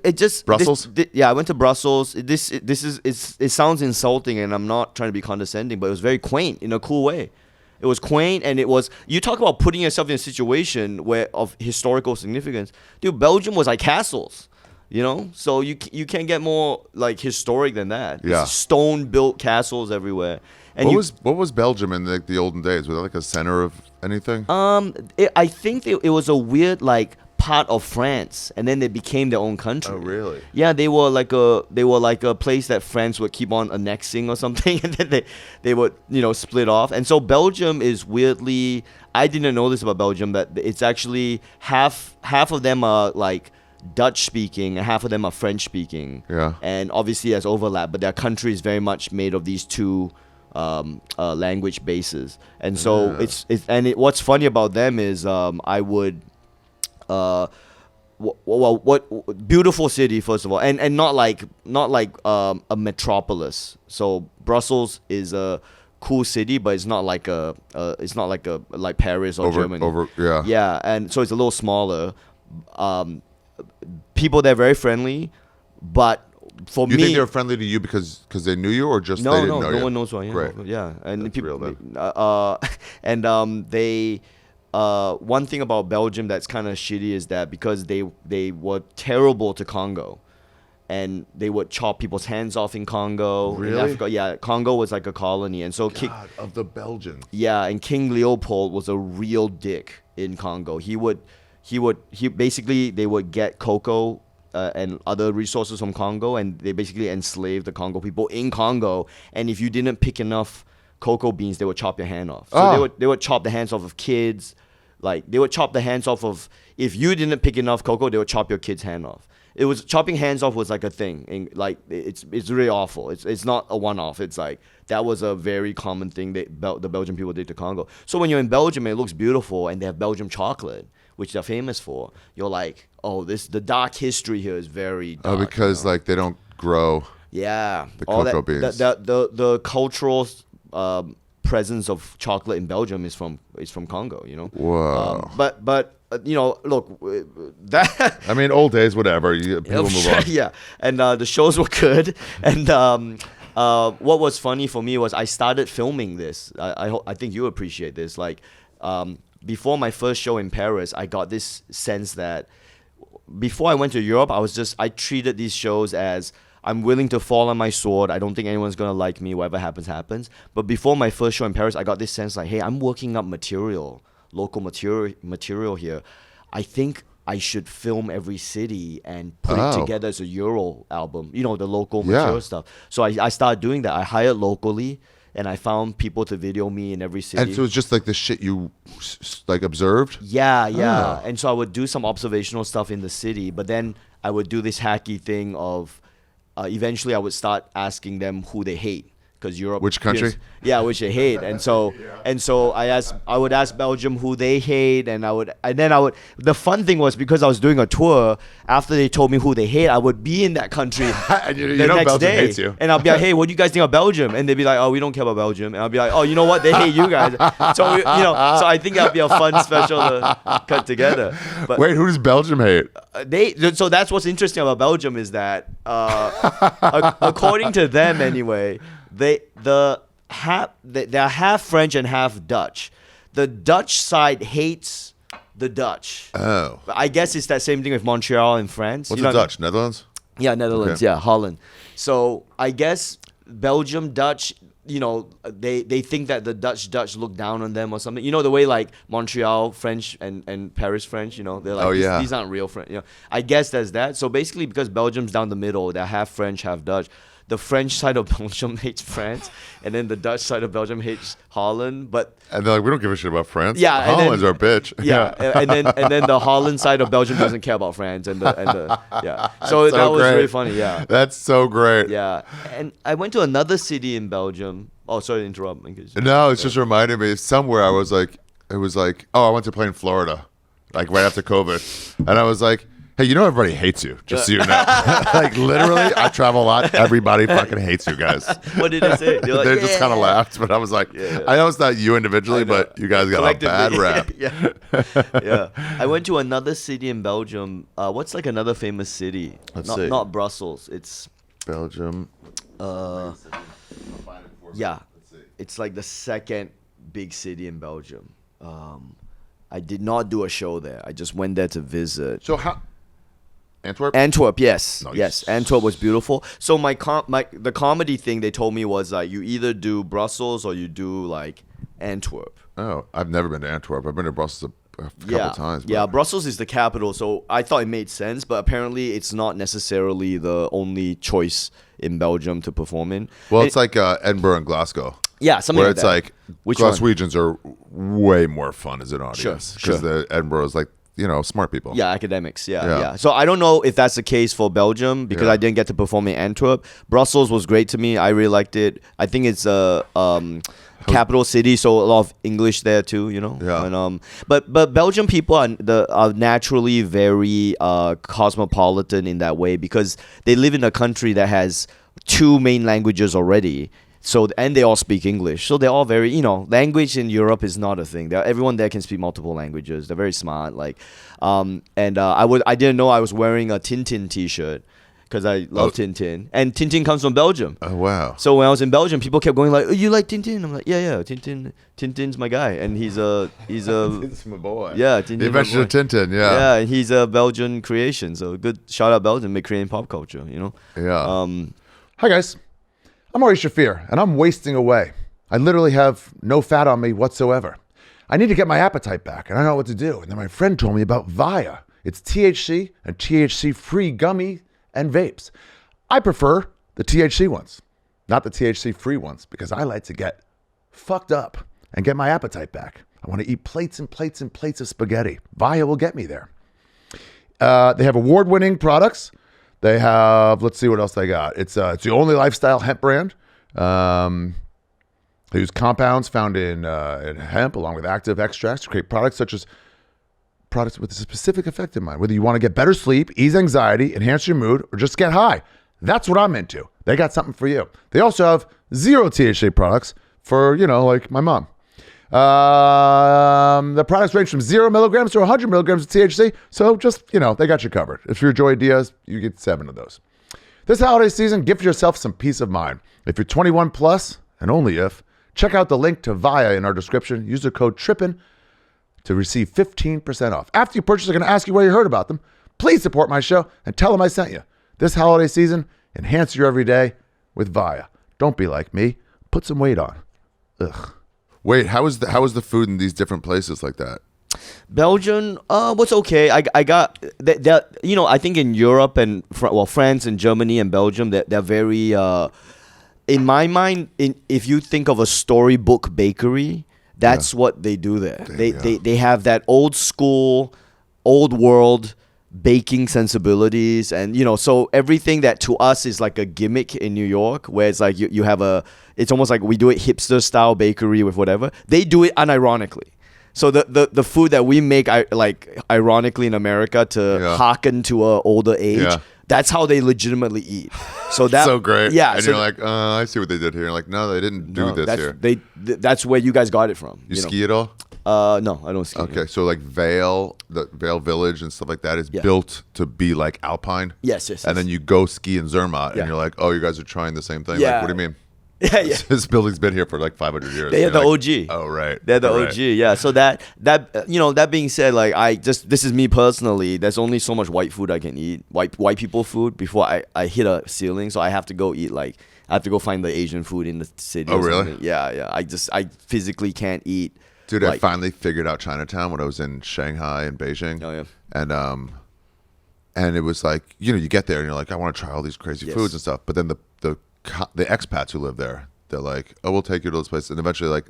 It just Brussels. I went to Brussels. It sounds insulting, and I'm not trying to be condescending, but it was very quaint in a cool way. It was quaint, and it was. You talk about putting yourself in a situation of historical significance. Dude, Belgium was like castles. So you can't get more like historic than that. Yeah. Stone built castles everywhere. And what was Belgium in the olden days? Was it like a center of anything? I think it was a weird like part of France, and then they became their own country. Oh, really? Yeah, they were like a place that France would keep on annexing or something, and then they would split off. And so Belgium is weirdly, I didn't know this about Belgium, that it's actually half of them are like Dutch speaking and half of them are French speaking. Yeah. And obviously there's overlap, but their country is very much made of these two language bases. And so what's funny about them is I would what beautiful city, first of all, and not like a metropolis. So Brussels is a cool city, but it's not like like Paris or Germany. Yeah, and so it's a little smaller. People there are very friendly, but for me, you think they were friendly to you because they knew you, or just they didn't know you? No one knows who I am. Great. Yeah, and That's people, real, they one thing about Belgium that's kind of shitty is that because they were terrible to Congo, and they would chop people's hands off in Congo. Really? In Africa. Yeah, Congo was like a colony, and so of the Belgians. Yeah, and King Leopold was a real dick in Congo. He basically, they would get cocoa and other resources from Congo, and they basically enslaved the Congo people in Congo. And if you didn't pick enough cocoa beans, they would chop your hand off. So they would chop the hands off of kids. Like, they would chop the hands off of, if you didn't pick enough cocoa, they would chop your kid's hand off. It was, chopping hands off was like a thing. And like, it's really awful. It's not a one-off. It's like, that was a very common thing that the Belgian people did to Congo. So when you're in Belgium, it looks beautiful, and they have Belgium chocolate, which they're famous for. You're like, oh, the dark history here is very dark. Oh, because like they don't grow. Yeah, the cocoa beans. The cultural presence of chocolate in Belgium is from Congo. Whoa. But look, that. I mean, old days, whatever. People move on. Yeah, and the shows were good, and what was funny for me was I started filming this. I think you appreciate this. Like, before my first show in Paris, I got this sense that before I went to Europe, I treated these shows as, I'm willing to fall on my sword. I don't think anyone's going to like me. Whatever happens, happens. But before my first show in Paris, I got this sense like, hey, I'm working up local material here. I think I should film every city and put it together as a Euro album, the local material stuff. So I started doing that. I hired locally, and I found people to video me in every city. And so it was just like the shit you like observed? Yeah. And so I would do some observational stuff in the city, but then I would do this hacky thing of, eventually I would start asking them who they hate. Because Europe, which country? Which they hate, and so I would ask Belgium who they hate, and then I would. The fun thing was, because I was doing a tour, after they told me who they hate, I would be in that country and the next Belgium day, hates you. and I'll be like, hey, what do you guys think of Belgium? And they'd be like, oh, we don't care about Belgium, and I'll be like, oh, you know what? They hate you guys. So so I think that'd be a fun special to cut together. But wait, who does Belgium hate? So that's what's interesting about Belgium is that, according to them anyway. They're half French and half Dutch. The Dutch side hates the Dutch. Oh. I guess it's that same thing with Montreal in France. What's the Dutch? Netherlands? Yeah, Netherlands. Okay. Yeah, Holland. So I guess Belgium, Dutch, they think that the Dutch look down on them or something. The way like Montreal French and Paris French, they're like, these aren't real French. I guess there's that. So basically, because Belgium's down the middle, they're half French, half Dutch. The French side of Belgium hates France, and then the Dutch side of Belgium hates Holland. And they're like, we don't give a shit about France. Yeah, Holland's our bitch. Yeah, and then the Holland side of Belgium doesn't care about France, and yeah. So that was really funny. Yeah, that's so great. Yeah, and I went to another city in Belgium. Oh, sorry to interrupt. No, it's just reminded me somewhere. I was like, I went to play in Florida, like right after COVID, and I was like, hey, everybody hates you, just so you know. Like, literally, I travel a lot. Everybody fucking hates you guys. What did they say? They just kind of laughed, but I was like, I know it's not you individually, but you guys got a bad rap. Yeah. I went to another city in Belgium. What's like another famous city? Let's see. Not Brussels. It's Belgium. Yeah. It's like the second big city in Belgium. I did not do a show there. I just went there to visit. So how... Antwerp, yes. Nice. Yes, Antwerp was beautiful. So the comedy thing they told me was like, you either do Brussels or you do like Antwerp. Oh, I've never been to Antwerp. I've been to Brussels couple times. But. Yeah, Brussels is the capital, so I thought it made sense, but apparently it's not necessarily the only choice in Belgium to perform in. Well, it's like Edinburgh and Glasgow. Yeah, something where like it's that. like Which Glaswegians are way more fun as an audience. Sure. Because the Edinburgh is like, smart people. Yeah, academics. Yeah. So I don't know if that's the case for Belgium because I didn't get to perform in Antwerp. Brussels was great to me. I really liked it. I think it's a capital city, so a lot of English there too. Yeah. And, but Belgian people are naturally very cosmopolitan in that way because they live in a country that has 2 main languages already. So and they all speak English, so they're all very language in Europe is not a thing. Everyone there can speak multiple languages. They're very smart. I didn't know I was wearing a Tintin T-shirt because I love Tintin, and Tintin comes from Belgium. Oh wow! So when I was in Belgium, people kept going like, "Oh, you like Tintin?" I'm like, "Yeah, Tintin's my guy," and he's Tintin's my boy. Yeah, Tintin's the invention of Tintin. Yeah, yeah, and he's a Belgian creation. So good shout out Belgium, make creating pop culture. Yeah. Hi guys. I'm Ronny Shaffir, and I'm wasting away. I literally have no fat on me whatsoever. I need to get my appetite back, and I don't know what to do. And then my friend told me about Via. It's THC and THC-free gummy and vapes. I prefer the THC ones, not the THC-free ones, because I like to get fucked up and get my appetite back. I want to eat plates and plates and plates of spaghetti. Via will get me there. They have award-winning products. They have, let's see what else they got. It's the only lifestyle hemp brand. They use compounds found in hemp along with active extracts to create products with a specific effect in mind. Whether you want to get better sleep, ease anxiety, enhance your mood, or just get high. That's what I'm into. They got something for you. They also have 0 THC products for, like my mom. The products range from 0 milligrams to 100 milligrams of THC. So just, they got you covered. If you're Joy Diaz, you get 7 of those. This holiday season, gift yourself some peace of mind. If you're 21 plus, and only if, check out the link to Via in our description. Use the code TRIPPIN to receive 15% off. After you purchase, they're going to ask you where you heard about them. Please support my show and tell them I sent you. This holiday season, enhance your everyday with Via. Don't be like me. Put some weight on. Ugh. Wait, how is the food in these different places like that? Belgium was okay. I got that. I think in Europe and France and Germany and Belgium, they're very. In my mind, if you think of a storybook bakery, that's what they do there. They have that old school, old world baking sensibilities, and so everything that to us is like a gimmick in New York, where it's like you have it's almost like we do it hipster style bakery with whatever. They do it unironically. So the food that we make, ironically in America to hearken to a older age, that's how they legitimately eat. So that's so great. Yeah, and so you're like, I see what they did here. You're like, no, they didn't do this here. That's where you guys got it from. You ski at all? No, I don't ski. Okay, so like the Vale Village and stuff like that is built to be like alpine. Yes. And then you go ski in Zermatt, and you're like, oh, you guys are trying the same thing. Yeah. Like, what do you mean? Yeah. This building's been here for like 500 years. They're the OG. Oh, right. They're the OG. Yeah. So that being said, like this is me personally. There's only so much white food I can eat, white people food before I hit a ceiling. So I have to go eat I have to go find the Asian food in the city. Oh, really? Yeah. I physically can't eat. Dude, I finally figured out Chinatown when I was in Shanghai and Beijing. Oh, yeah. And it was like, you get there and you're like, I want to try all these crazy foods and stuff. But then the expats who live there, they're like, oh, we'll take you to this place. And eventually like,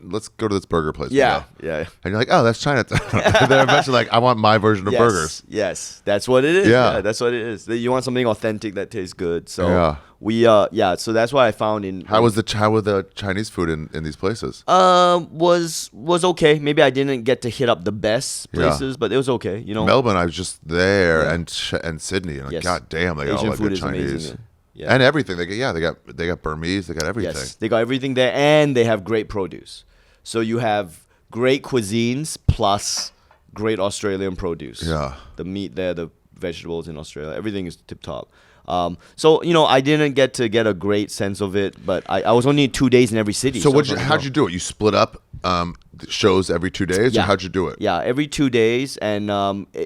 let's go to this burger place. Yeah. And you're like, oh, that's Chinatown. And then eventually like, I want my version of burgers. Yes. That's what it is. Yeah. That's what it is. You want something authentic that tastes good. So so that's what I found in. How was the Chinese food in these places? Was okay. Maybe I didn't get to hit up the best places, but it was okay. Melbourne, I was just there and Sydney, and god damn, they got Asian all that food good is Chinese. amazing. Yeah. And everything they got Burmese, they got everything. Yes, they got everything there, and they have great produce. So you have great cuisines plus great Australian produce. Yeah, the meat there, the vegetables in Australia, everything is tip top. So I didn't get to get a great sense of it, but I was only 2 days in every city. So how'd you do it? You split up shows every 2 days, or how'd you do it? Yeah, every 2 days, and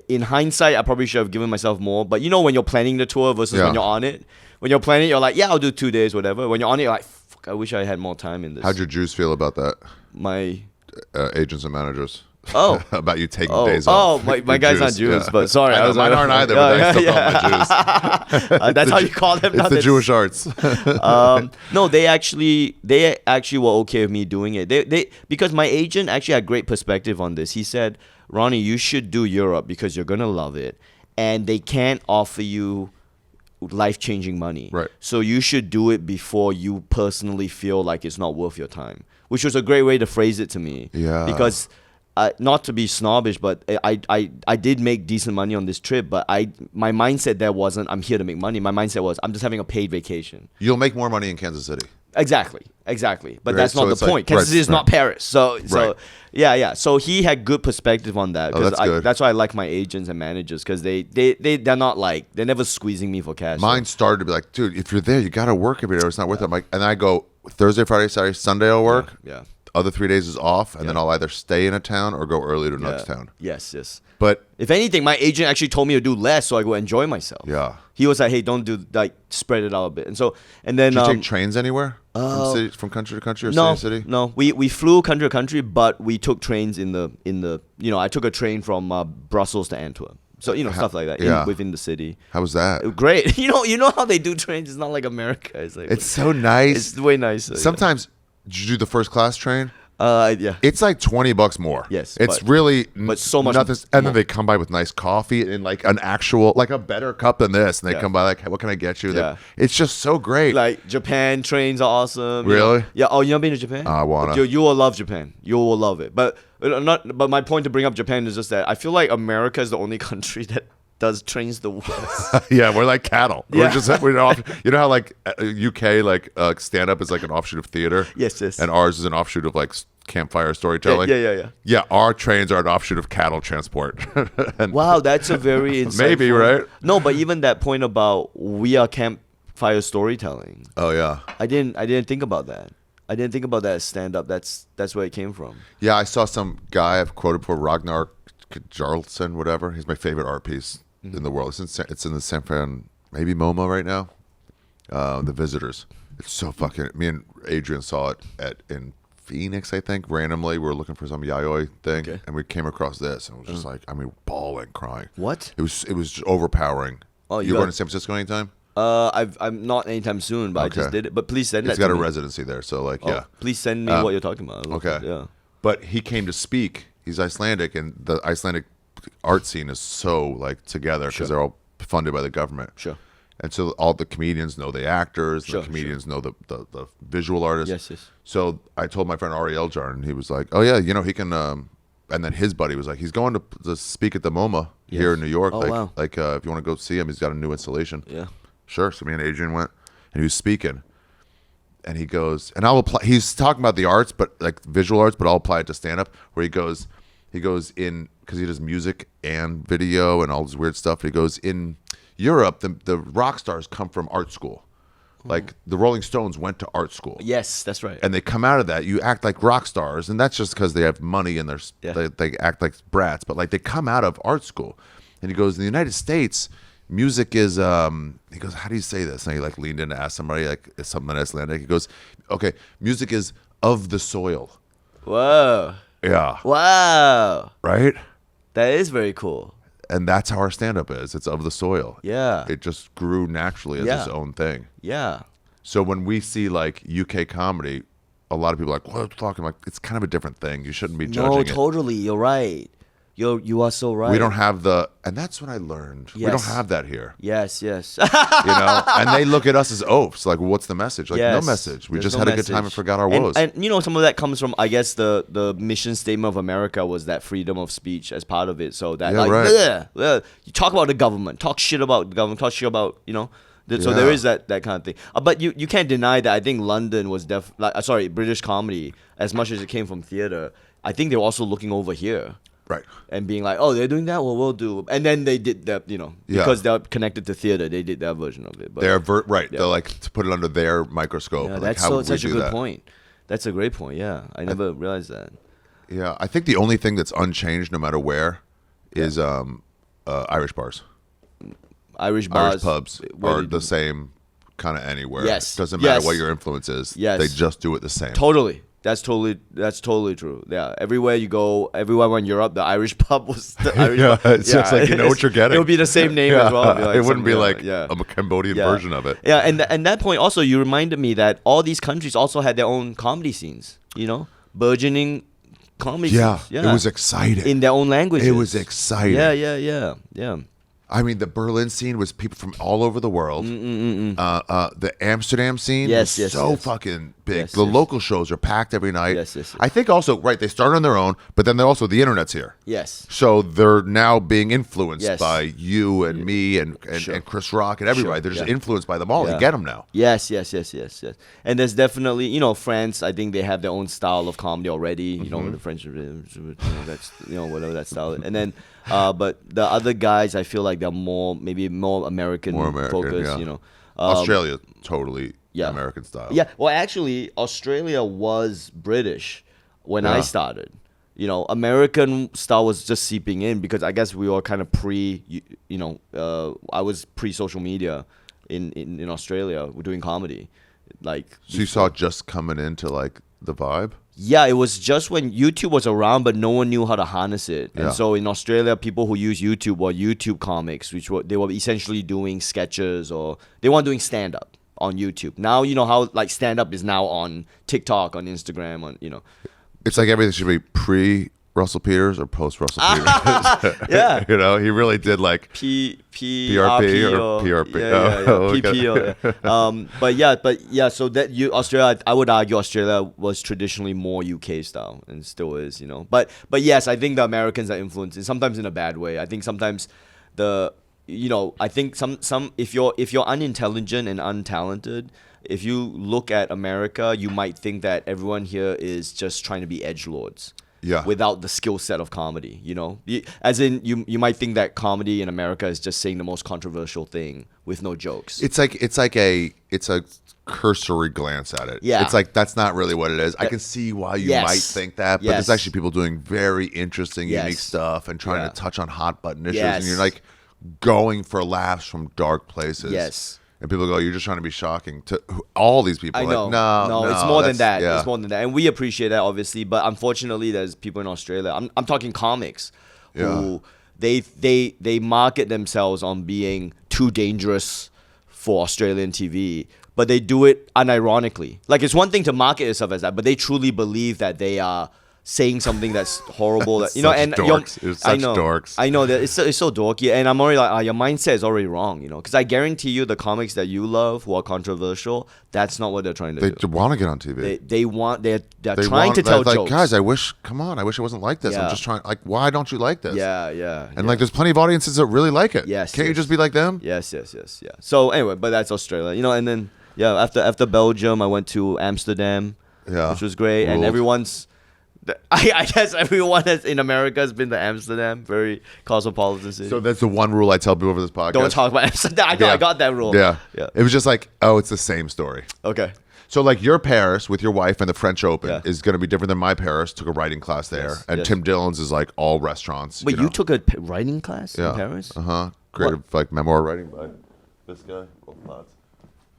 in hindsight, I probably should have given myself more. But when you're planning the tour versus when you're on it. When you're planning, you're like, I'll do 2 days, whatever. When you're on it, you're like, fuck, I wish I had more time in this. How'd your Jews feel about that? My agents and managers. about you taking days off. Oh, my guys aren't Jews, but sorry. Mine aren't either, but I still call them Jews. That's how you call them? It's the Jewish arts. No, they actually were okay with me doing it. They because my agent actually had great perspective on this. He said, Ronny, you should do Europe because you're going to love it. And they can't offer you life-changing money. Right. So you should do it before you personally feel like it's not worth your time, which was a great way to phrase it to me. Yeah. Because not to be snobbish, but I did make decent money on this trip, but my mindset there wasn't I'm here to make money. My mindset was I'm just having a paid vacation. You'll make more money in Kansas City. Exactly. But that's not the point. Kansas City is not Paris. So yeah. So he had good perspective on that. That's why I like my agents and managers, because they're not like, they're never squeezing me for cash. Mine started to be like, dude, if you're there, you got to work every day or it's not worth it. I'm like, and I go Thursday, Friday, Saturday, Sunday I'll work. Yeah. Other 3 days is off, and then I'll either stay in a town or go early to next town. Yes. But if anything, my agent actually told me to do less so I go enjoy myself. Yeah. He was like, hey, don't do, like, spread it out a bit. And then did you take trains anywhere from country to country or city to city? No, we flew country to country, but we took trains in the I took a train from Brussels to Antwerp. So, stuff like that within the city. How was that? Great. You know how they do trains? It's not like America. It's so nice. It's way nicer. Sometimes, did you do the first class train? Yeah. It's like $20 more. Yes. It's really but so much nothing. And then they come by with nice coffee and like an actual, like a better cup than this. And they come by like, hey, what can I get you? Yeah. It's just so great. Like Japan trains are awesome. Really? Yeah. Oh, you never been to Japan? I wanna. You will love Japan. You will love it. But my point to bring up Japan is just that I feel like America is the only country that does trains the worst. Yeah, we're like cattle. Yeah. We're off, you know how like UK like stand up is like an offshoot of theater. Yes. And ours is an offshoot of like campfire storytelling. Yeah. Yeah, our trains are an offshoot of cattle transport. Wow, that's a very insightful. Maybe, right? No, but even that point about we are campfire storytelling. Oh yeah. I didn't think about that. I didn't think about that as stand up. That's where it came from. Yeah, I saw some guy I've quoted for Ragnar Jarlsson, whatever. He's my favorite art piece in the world. It's in the San Fran, maybe MoMA right now. The Visitors. It's so fucking. Me and Adrian saw it in Phoenix, I think. Randomly, we were looking for some yayoi thing, and we came across this, and it was just like, bawling, crying. What? It was overpowering. Oh, you going to San Francisco anytime? I'm not anytime soon, but I just did it. But please send it. He's got a residency there, so like, yeah. Please send me what you're talking about. Okay. Yeah. But he came to speak. He's Icelandic, and the Icelandic art scene is so like together because they're all funded by the government. Sure. And so all the comedians know the actors, the comedians know the visual artists. Yes. So I told my friend Ari Eljar, and he was like, "Oh yeah, he can." And then his buddy was like, "He's going to speak at the MoMA here in New York. Oh, wow. Like if you want to go see him, he's got a new installation." Yeah. Sure. So me and Adrian went, and he was speaking. And he goes, and I'll apply. He's talking about the arts, but like visual arts, but I'll apply it to stand up. Where he goes in because he does music and video and all this weird stuff. He goes in Europe. The rock stars come from art school, like the Rolling Stones went to art school. Yes, that's right. And they come out of that. You act like rock stars, and that's just because they have money and they act like brats. But like they come out of art school. And he goes, in the United States, music is. He goes, how do you say this? And he like leaned in to ask somebody like something Icelandic. He goes, okay, music is of the soil. Whoa. Yeah. Wow. Right? That is very cool. And that's how our stand-up is. It's of the soil. Yeah. It just grew naturally as its own thing. Yeah. So when we see like UK comedy, a lot of people are like, what are you talking about? It's kind of a different thing. You shouldn't be judging it. No, totally. You're right. You are so right. We don't have and that's what I learned. Yes. We don't have that here. Yes. And they look at us as oafs. Like, well, what's the message? Like, no message. We just had a good time and forgot our woes. And some of that comes from, I guess, the mission statement of America was that freedom of speech as part of it. So that, you talk about the government, talk shit about the government, talk shit about, So there is that kind of thing. But you can't deny that I think London was British comedy, as much as it came from theater, I think they were also looking over here. Right. And being like, oh, they're doing that? Well, we'll do. And then they did that, because they're connected to theater, they did their version of it. But they're They're like to put it under their microscope. Yeah, like, that's such a good point. That's a great point. Yeah. I never realized that. Yeah. I think the only thing that's unchanged no matter where is Irish bars. Irish bars. Irish pubs are the same kind of anywhere. Yes. Doesn't matter what your influence is. Yes. They just do it the same. Totally. That's totally true. Yeah, everywhere you go, everywhere in Europe, the Irish pub was the Irish pub. It's just like you know what you're getting. It would be the same name as well. It wouldn't be like a Cambodian version of it. Yeah, and that point also, you reminded me that all these countries also had their own comedy scenes. You know, burgeoning comedy scenes. Yeah, it was exciting in their own languages. It was exciting. Yeah. I mean, the Berlin scene was people from all over the world. The Amsterdam scene was so fucking big. The local shows are packed every night. Yes. I think also, right, they started on their own, but then also the internet's here. Yes. So they're now being influenced by you and me and Chris Rock and everybody. They're just influenced by them all. They get them now. Yes. And there's definitely, you know, France, I think they have their own style of comedy already. You know, the French, that's, you know, whatever that style is. And then, but the other guys, I feel like they're maybe more American focused, you know. Australia, totally American style. Yeah, well, actually, Australia was British when I started. You know, American style was just seeping in because I guess we were kind of I was pre-social media in Australia. We're doing comedy. Like, so you saw it just coming into like the vibe? Yeah, it was just when YouTube was around, but no one knew how to harness it. And so in Australia, people who use YouTube were YouTube comics, they were essentially doing sketches or they weren't doing stand-up on YouTube. Now, you know how like stand-up is now on TikTok, on Instagram, on, you know. It's like everything should be pre-Russell Peters or post-Russell Peters. Yeah. You know, he really did like PRP or PRP. PP. So that Australia, I would argue Australia was traditionally more UK style and still is, you know. But yes, I think the Americans are influenced, sometimes in a bad way. I think sometimes I think some if you're unintelligent and untalented, if you look at America, you might think that everyone here is just trying to be edgelords. Yeah. Without the skill set of comedy, you know, as in you might think that comedy in America is just saying the most controversial thing with no jokes. It's a cursory glance at it. Yeah. It's like that's not really what it is. I can see why you might think that, but there's actually people doing very interesting, unique stuff and trying to touch on hot button issues, and you're like going for laughs from dark places. Yes. And people go, you're just trying to be shocking to all these people. I know. Like, no, it's more than that. Yeah. It's more than that. And we appreciate that, obviously. But unfortunately, there's people in Australia. I'm talking comics who they market themselves on being too dangerous for Australian TV. But they do it unironically. Like, it's one thing to market yourself as that, but they truly believe that they are saying something that's horrible, that, you know, and dorks. I know that it's so dorky, and I'm already like, your mindset is already wrong, you know, because I guarantee you the comics that you love who are controversial, that's not what they're trying to do. They want to get on TV. They're trying to tell jokes. Guys, I wish it wasn't like this. I'm just trying. Like, why don't you like this? And like, there's plenty of audiences that really like it. Can't you just be like them? Yes. So anyway, but that's Australia, you know, and then after Belgium, I went to Amsterdam, which was great, and everyone's. I guess everyone in America has been to Amsterdam, very cosmopolitan city. So that's the one rule I tell people over this podcast. Don't talk about Amsterdam. I know, I got that rule. Yeah. It was just like, it's the same story. Okay. So like your Paris with your wife and the French Open is going to be different than my Paris. Took a writing class there. And Tim Dillon's is like all restaurants. Wait, you took a writing class in Paris? Creative like memoir writing by this guy.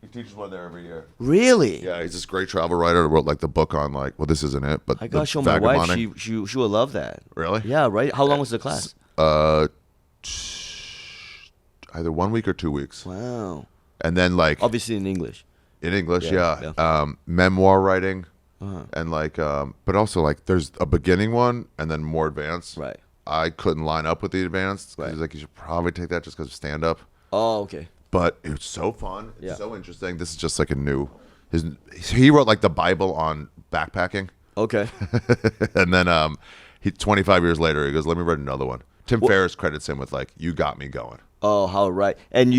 He teaches one there every year. Really? Yeah, he's this great travel writer. Wrote like the book on like, well, this isn't it, but I gotta show my wife. She will love that. Really? Yeah. Right. How long was the class? Either 1 week or 2 weeks. Wow. And then like obviously in English. In English, memoir writing, and like, but also like there's a beginning one and then more advanced. Right. I couldn't line up with the advanced. He's like, you should probably take that just because of stand up. Oh, okay. But it was so fun. It's so interesting. This is just like he wrote like the Bible on backpacking. Okay. And then he 25 years later, he goes, let me write another one. Tim Ferriss credits him with like, you got me going. Oh, how right. And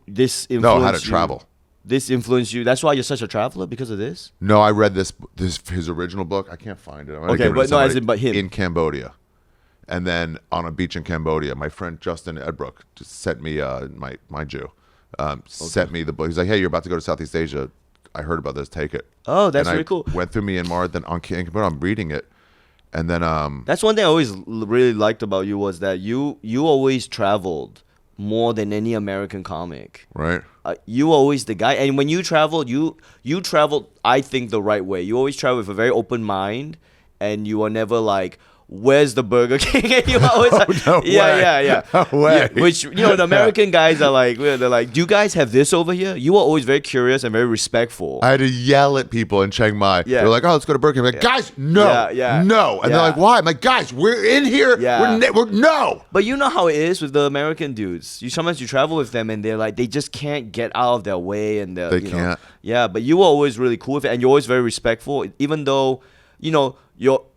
this influenced how to travel. This influenced you. That's why you're such a traveler, because of this? No, I read his original book. I can't find it. Okay, but him. In Cambodia. And then on a beach in Cambodia, my friend Justin Edbrook just sent me, my Jew, sent me the book. He's like, hey, you're about to go to Southeast Asia. I heard about this. Take it. Oh, that's really cool. Went through Myanmar, then on Cambodia, I'm reading it. And then... that's one thing I always really liked about you was that you always traveled more than any American comic. Right. You were always the guy, and when you traveled, you traveled, I think, the right way. You always travel with a very open mind, and you were never like, where's the Burger King? And you were always like, No yeah. No way. Yeah, which, the American guys are like, they're like, do you guys have this over here? You were always very curious and very respectful. I had to yell at people in Chiang Mai. Yeah. They're like, oh, let's go to Burger King. I'm like, guys, no, Yeah. no. And they're like, why? I'm like, guys, we're in here. Yeah. We're no. But you know how it is with the American dudes. Sometimes you travel with them and they're like, they just can't get out of their way, and They can't. Yeah, but you were always really cool with it, and you're always very respectful, even though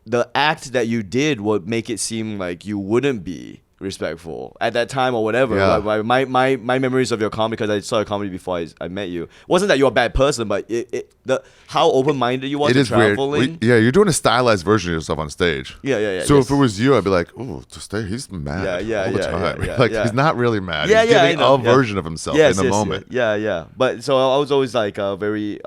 the act that you did would make it seem like you wouldn't be respectful at that time or whatever. Yeah. Like, my memories of your comedy, because I saw your comedy before I met you, wasn't that you're a bad person, but how open-minded you was It is traveling. weird. You're doing a stylized version of yourself on stage. Yeah. So if it was you, I'd be like, oh, he's mad Yeah, all the time. yeah, Like, yeah. he's not really mad. Yeah, he's yeah, giving I know. a version of himself in the moment. Yeah. But so I was always like very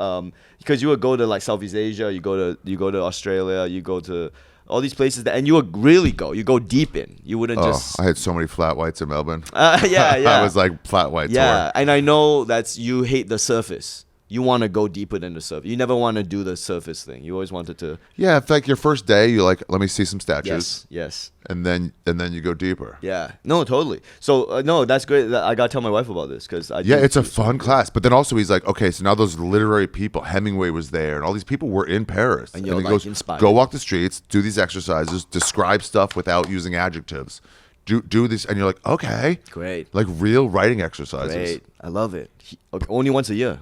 because you would go to like Southeast Asia, you go to Australia, you go to all these places and you would really you go deep in. You wouldn't just. I had so many flat whites in Melbourne. Yeah. I was like flat white Yeah, tour. and I know you hate the surface. You want to go deeper than the surface. You never want to do the surface thing. You always wanted to. Yeah, in fact, your first day, you're like, let me see some statues. Yes. And then you go deeper. Yeah. No, totally. So no, that's great. I gotta tell my wife about this because it's a fun class. But then also he's like, okay, so now those literary people, Hemingway was there, and all these people were in Paris. And you're he like goes, inspired. go walk the streets, do these exercises, describe stuff without using adjectives. Do this, and you're like, okay, Great. like real writing exercises. Great. I love it. Okay, only once a year.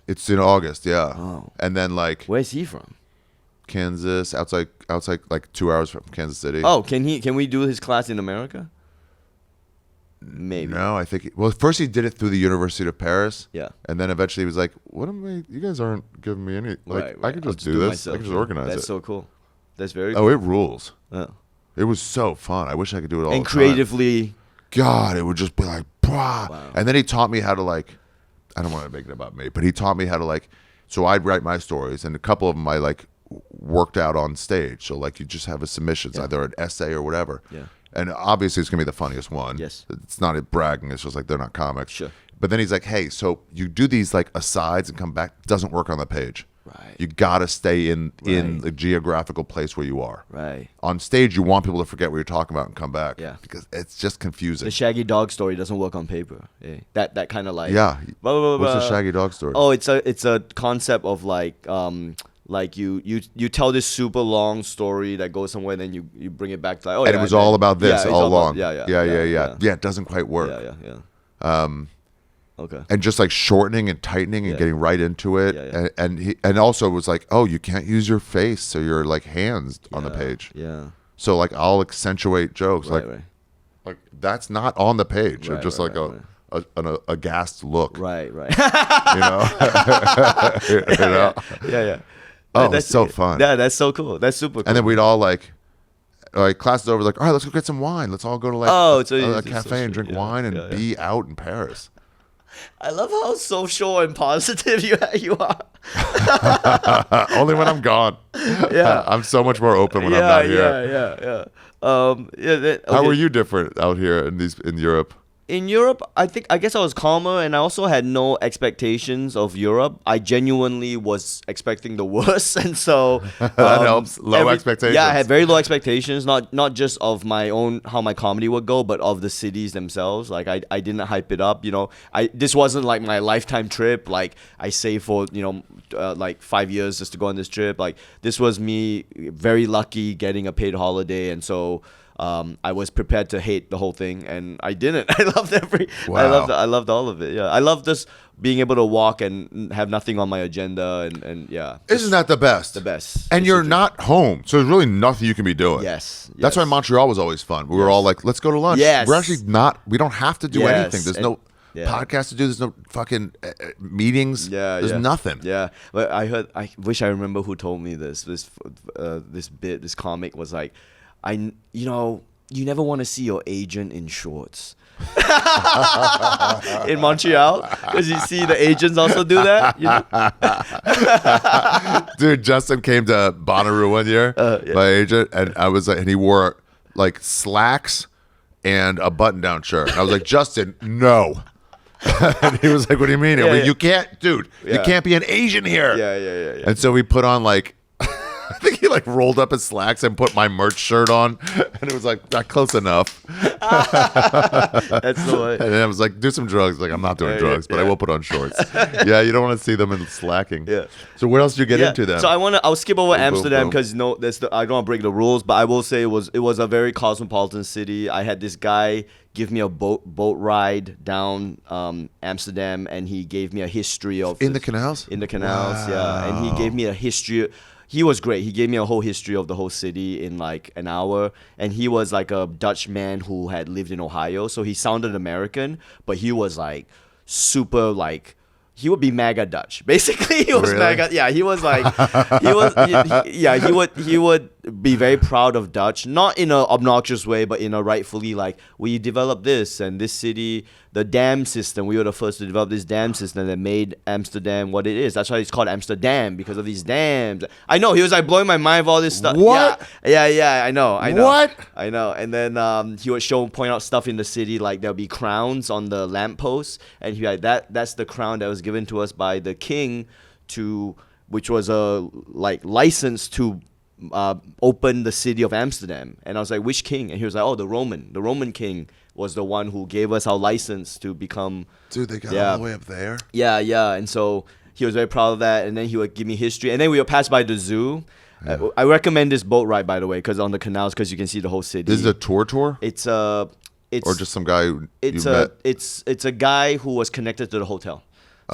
It's in August, yeah. Oh. And then like Where's he from? Kansas, outside like 2 hours from Kansas City. Oh, can we do his class in America? Maybe. No, I think. First he did it through the University of Paris. Yeah. And then eventually he was like, "What am I? You guys aren't giving me any. Like, Right. I can I'll just do this. I can just organize That's it." so cool. That's very Oh, cool. it rules. Oh. It was so fun. I wish I could do it all. And the creatively. time. God, it would just be like, "Brah." Wow. And then he taught me how to like. I don't want to make it about me, but he taught me how to like. So I'd write my stories, and a couple of them I like worked out on stage. So like you just have a submission, it's either an essay or whatever. Yeah. And obviously it's gonna be the funniest one. Yes. It's not a bragging. It's just like they're not comics. Sure. But then he's like, hey, so you do these like asides and come back. It doesn't work on the page. Right. You gotta stay in Right. the geographical place where you are. Right. On stage, you want people to forget what you're talking about and come back. Yeah. Because it's just confusing. The Shaggy Dog story doesn't work on paper. Yeah. That kind of like. Yeah. Blah, blah, blah, What's the blah. Shaggy Dog story? Oh, it's a concept of like you tell this super long story that goes somewhere, then you bring it back to like and it was all about this all along. Yeah. Yeah, it doesn't quite work. Yeah. Okay. And just like shortening and tightening and Yeah. getting right into it. Yeah. And also it was like, oh, you can't use your face or your like hands on the page. Yeah. So like I'll accentuate jokes Right. like that's not on the page. Or Right, just right, like right, an aghast look. Right. You know? You know? Yeah. Oh, it's so fun. Yeah, that's so cool. That's super cool. And then we'd all like class is over, like, all right, let's go get some wine. Let's all go to like a it's cafe so and drink sweet. wine and be out in Paris. I love how social and positive you are. Only when I'm gone. Yeah. I'm so much more open when I'm not here. Yeah. How were you different out here in Europe? In Europe, I guess I was calmer, and I also had no expectations of Europe. I genuinely was expecting the worst, and so that helps. Low expectations. Yeah, I had very low expectations, not just of my own how my comedy would go, but of the cities themselves. Like I didn't hype it up. This wasn't like my lifetime trip. Like I saved for like 5 years just to go on this trip. Like this was me very lucky getting a paid holiday, and so. I was prepared to hate the whole thing, and I didn't. I loved Wow. I loved all of it. Yeah, I loved just being able to walk and have nothing on my agenda, and yeah. Isn't that the best? The best. And It's you're the not home, so there's really nothing you can be doing. Yes. That's why Montreal was always fun. We were all like, let's go to lunch. Yes. We're actually not, we don't have to do Yes. anything. There's no Yeah. podcast to do. There's no fucking meetings. Yeah, There's nothing. Yeah, but I wish I remember who told me this comic was like, you never want to see your agent in shorts. In Montreal, because you see the agents also do that. Dude, Justin came to Bonnaroo one year, my agent, and I was like, and he wore like slacks and a button-down shirt. And I was like, Justin, no. And he was like, what do you mean? I'm like, you can't, dude, you can't be an Asian here. Yeah. And so we put on like, I think he like rolled up his slacks and put my merch shirt on, and it was like not close enough. That's the way. And then I was like, do some drugs. Like, I'm not doing drugs, but I will put on shorts. Yeah, you don't want to see them in slacking. Yeah. So what else did you get into then? So I'll skip over Amsterdam because I don't want to break the rules, but I will say it was a very cosmopolitan city. I had this guy give me a boat ride down Amsterdam, and he gave me a history of in the canals. In the canals, yeah, and he gave me a history. He was great. He gave me a whole history of the whole city in like an hour. And he was like a Dutch man who had lived in Ohio. So he sounded American, but he was like super like, he would be mega Dutch. Basically, he was mega. Yeah, he was like, he would be very proud of Dutch, not in an obnoxious way, but in a rightfully like, we developed this and this city, the dam system. We were the first to develop this dam system that made Amsterdam what it is. That's why it's called Amsterdam, because of these dams. I know, he was like blowing my mind with all this stuff. What? Yeah, I know. What? I know. And then he would point out stuff in the city, like there'll be crowns on the lampposts, and he'd be like, that's the crown that was given to us by the king which was a like license to open the city of Amsterdam. And I was like, which king? And he was like, oh, the Roman king was the one who gave us our license to become. Dude, they got all the way up there. Yeah. And so he was very proud of that. And then he would give me history. And then we would pass by the zoo. Yeah. I recommend this boat ride, by the way, because on the canals, because you can see the whole city. This is a tour. It's or just some guy you met. It's a guy who was connected to the hotel.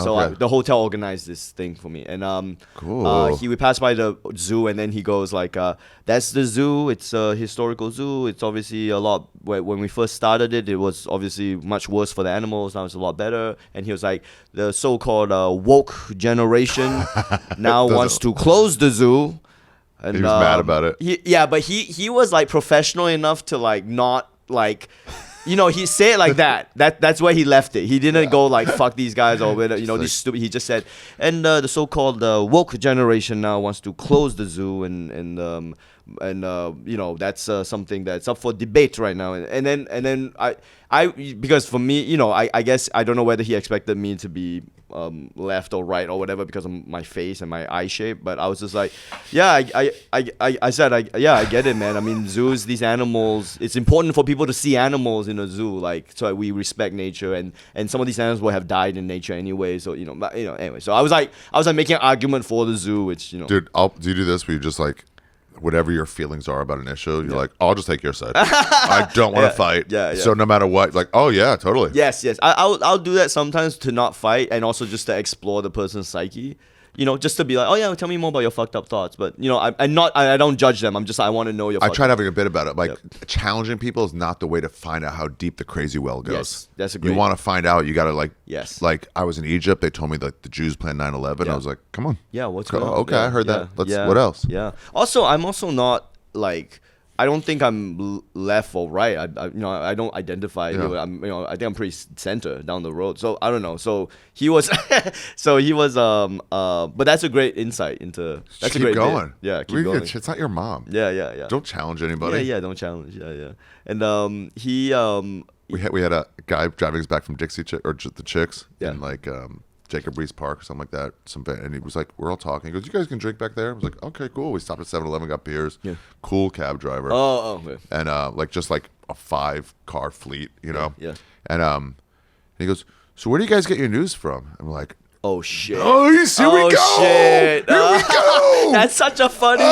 So the hotel organized this thing for me, and cool. We passed by the zoo, and then he goes like, "That's the zoo. It's a historical zoo. It's obviously a lot. When we first started it, it was obviously much worse for the animals. Now it's a lot better." And he was like, "The so-called woke generation now wants to close the zoo." And he was mad about it. But he was like professional enough to like not like. You know, he said it like that. That's where he left it. He didn't go like, fuck these guys or whatever, these stupid. He just said, and the so-called woke generation now wants to close the zoo, and that's something that's up for debate right now. And then I because for me, I guess I don't know whether he expected me to be left or right or whatever because of my face and my eye shape, but I was just like, I said, I get it, man. I mean, zoos, these animals, it's important for people to see animals in a zoo, like, so we respect nature, and some of these animals will have died in nature anyway, so anyway, so I was like making an argument for the zoo, which dude, do you do this where you just like, whatever your feelings are about an issue, you're like, I'll just take your side. I don't want to fight. Yeah. So no matter what, like, oh yeah, totally. Yes. I'll do that sometimes to not fight, and also just to explore the person's psyche. Just to be like, oh yeah, tell me more about your fucked up thoughts. But I don't judge them. I want to know your. I tried having a bit about it. Like challenging people is not the way to find out how deep the crazy well goes. Yes, that's a great. You want to find out, you got to like. Yes. Like I was in Egypt, they told me that the Jews planned 9/11. I was like, come on. Yeah, what's going on? Okay, I heard that. What else? Yeah. Also, I'm also not like. I don't think I'm left or right. I don't identify. I think I'm pretty center down the road. So I don't know. So he was, but that's a great insight into. That's keep a great going. Bit. Yeah, keep going. It's not your mom. Yeah. Don't challenge anybody. Yeah, don't challenge. Yeah. And we had a guy driving us back from Dixie or the Chicks in like Jacob Reese Park or something like that. And he was like, we're all talking. He goes, you guys can drink back there? I was like, okay, cool. We stopped at 7-Eleven, got beers. Yeah. Cool cab driver. Oh. And just like a 5-car fleet, Yeah. And he goes, so where do you guys get your news from? I'm like, oh shit! Oh, here we go! Shit. Here we go! That's such a funny,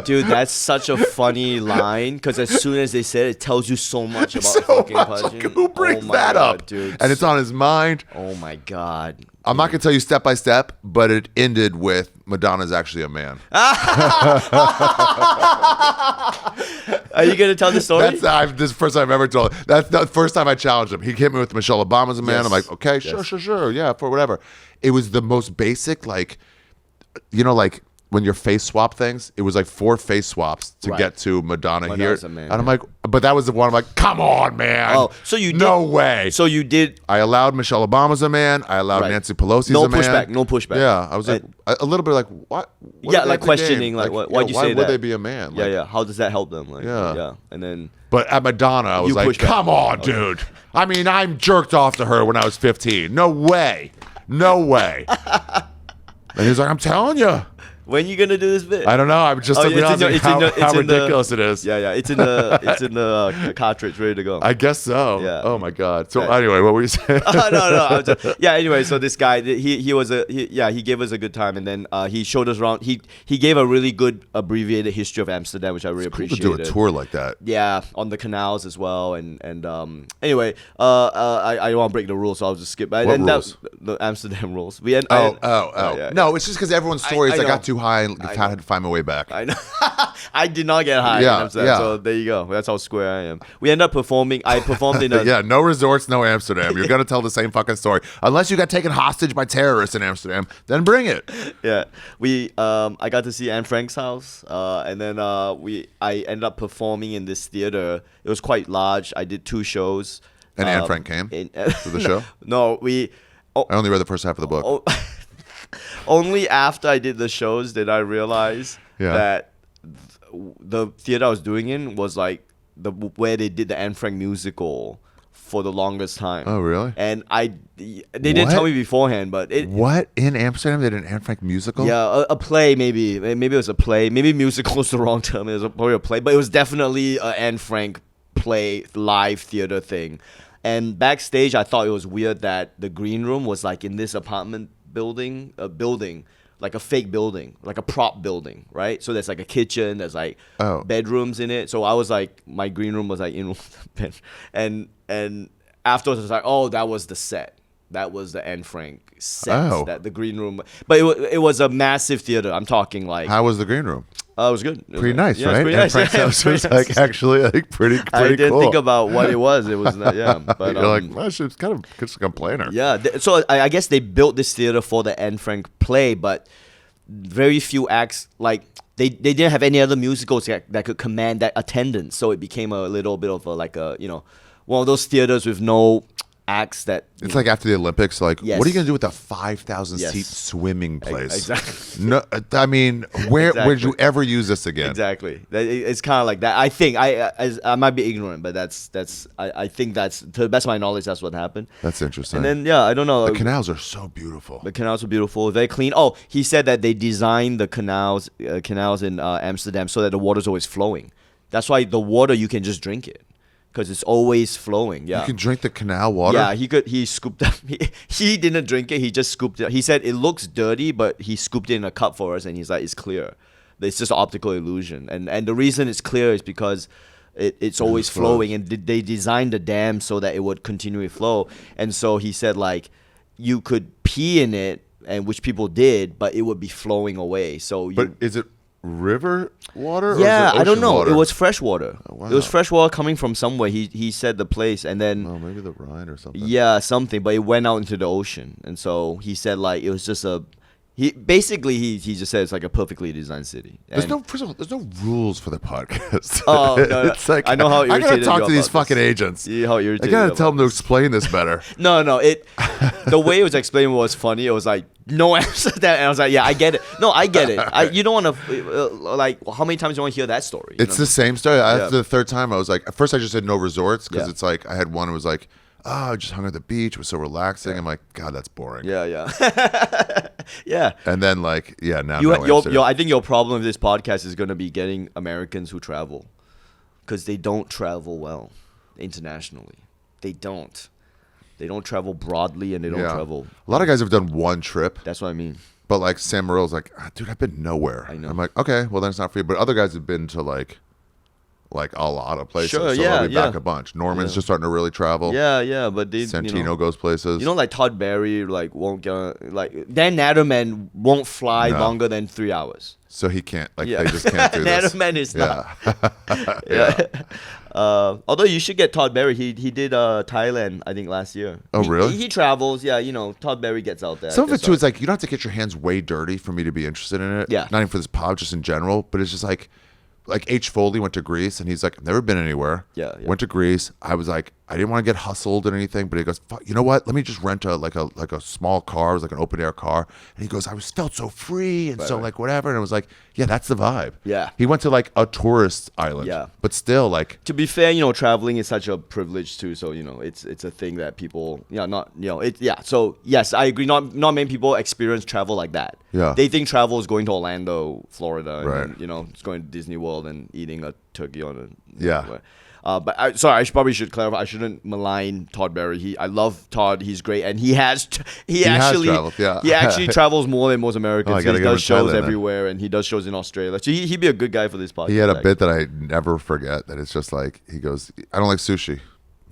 dude. That's such a funny line because as soon as they said it, it tells you so much about fucking punching. Who brings that up, dude? And it's on his mind. Oh my god! I'm not gonna tell you step by step, but it ended with Madonna's actually a man. Are you gonna tell the story? This is the first time I've ever told. That's the first time I challenged him. He hit me with Michelle Obama's a man. Yes. I'm like, okay, sure, yeah, for whatever. It was the most basic, like, like when you're face swap things, it was like 4 face swaps to get to Madonna here. And I'm like, but that was the one. I'm like, come on, man. Oh, so you did, no way. So you did. I allowed Michelle Obama's a man. I allowed Nancy Pelosi's a man. No pushback. Yeah, I was like a little bit like, what? Yeah, like questioning, like why'd you say that? Why would they be a man? Like, yeah. How does that help them? Like, yeah. And then. But at Madonna, I was like, come on, dude. I mean, I'm jerked off to her when I was 15. No way. And he's like, I'm telling you. When you gonna do this bit? I don't know. I'm just how ridiculous it is. Yeah. It's in the cartridge, ready to go. I guess so. Yeah. Oh my God. So anyway, what were you saying? No. Anyway, so this guy, he gave us a good time, and then he showed us around. He gave a really good abbreviated history of Amsterdam, which I really appreciated. Cool to do a tour like that. Yeah, on the canals as well, and anyway, I don't want to break the rules, so I'll just skip. What rules? The Amsterdam rules. No, it's just because everyone's stories I got too high and had to find my way back. I know. I did not get high in Amsterdam, so there you go. That's how square I am. We ended up performing. I performed in a... no resorts, no Amsterdam. You're going to tell the same fucking story. Unless you got taken hostage by terrorists in Amsterdam, then bring it. Yeah. I got to see Anne Frank's house, and then I ended up performing in this theater. It was quite large. I did 2 shows. And Anne Frank came to the show? No, I only read the first half of the book. Only after I did the shows did I realize that the theater I was doing in was like where they did the Anne Frank musical for the longest time. Oh, really? And they didn't tell me beforehand, but what in Amsterdam they did an Anne Frank musical? Yeah, a play maybe it was a play. Maybe musical is the wrong term. It was probably a play, but it was definitely an Anne Frank play live theater thing. And backstage, I thought it was weird that the green room was like in this apartment building, like a fake building, like a prop building, right? So there's like a kitchen, there's like bedrooms in it. So I was like, my green room was like in bed, and afterwards I was like, oh, that was the set. That was the Anne Frank set. That the green room, but it was a massive theater. I'm talking like. How was the green room? It was good. Pretty nice, yeah, right? Pretty nice. Frank house was like actually like pretty cool. I didn't think about what it was. It was but you're like, well, it's kind of just a complainer. Yeah. So I guess they built this theater for the Anne Frank play, but very few acts like they didn't have any other musicals that could command that attendance. So it became a little bit of one of those theaters with no acts that it's like after the Olympics, like what are you gonna do with a 5,000 seat swimming place? Exactly. No, I mean, where would you ever use this again? Exactly. It's kind of like that. I think I might be ignorant, but I think that's to the best of my knowledge that's what happened. That's interesting. And then I don't know. The canals are so beautiful. The canals are beautiful, very clean. Oh, he said that they designed the canals in Amsterdam so that the water's always flowing. That's why the water you can just drink it. Because it's always flowing. Yeah, you can drink the canal water. Yeah, he scooped up. He didn't drink it. He just scooped it. He said it looks dirty, but he scooped it in a cup for us, and he's like, it's clear. It's just an optical illusion, and the reason it's clear is because it's always flowing, and they designed the dam so that it would continually flow. And so he said like you could pee in it, and which people did, but it would be flowing away. So is it river water? Yeah, or is it I don't know. water? It was fresh water. Oh, wow. It was fresh water coming from somewhere. He said the place, and then maybe the Rhine or something. Yeah, something, but it went out into the ocean, and so he said like it was just he just said it's like a perfectly designed city. First of all, there's no rules for the podcast. Oh, no. It's like I know how irritated I gotta talk you to these about fucking this. agents. Yeah, how irritated I gotta tell them to explain this better. No, the way it was explained was funny. It was like no answer to that, and I was like, yeah, I get it. No, I get it. You don't want to like how many times do you want to hear that story? It's the same story. After the third time, I was like, at first I just said no resorts because it's like I had one. It was like, I just hung at the beach. It was so relaxing. Yeah. I'm like, God, that's boring. Yeah. Yeah. And then like, now I think your problem with this podcast is going to be getting Americans who travel because they don't travel well internationally. They don't travel broadly, and they don't travel. A lot of guys have done one trip. That's what I mean. But like Sam Morrill's like, dude, I've been nowhere. I know. I'm like, okay, well then it's not for you. But other guys have been to like a lot of places. Sure, so they'll be back a bunch. Norman's just starting to really travel. Yeah, but Santino goes places. Like Todd Barry won't get like Dan Natterman won't fly longer than 3 hours. So he can't they just can't do this. Natterman is not. Although you should get Todd Berry. He did Thailand, I think, last year. Oh, really? He travels. Yeah, Todd Berry gets out there. Some of it too is like you don't have to get your hands way dirty for me to be interested in it. Yeah. Not even for this pod, just in general. But it's just like H. Foley went to Greece and he's like, I've never been anywhere. Yeah. Went to Greece. I was like, I didn't want to get hustled or anything, but he goes, fuck, you know what? Let me just rent a small car. It was like an open air car. And he goes, felt so free and like whatever. And I was like, yeah, that's the vibe. Yeah. He went to like a tourist island. Yeah. But still like. To be fair, traveling is such a privilege too. So, it's a thing that people, So yes, I agree. Not many people experience travel like that. Yeah. They think travel is going to Orlando, Florida, right. and it's going to Disney World and eating a turkey on a. Yeah. But I probably should clarify. I shouldn't malign Todd Berry. I love Todd. He's great, and he actually traveled, yeah. he actually travels more than most Americans. He does shows Thailand, everywhere, and he does shows in Australia. So he'd be a good guy for this podcast. He had a bit that I never forget. That it's just like he goes, I don't like sushi.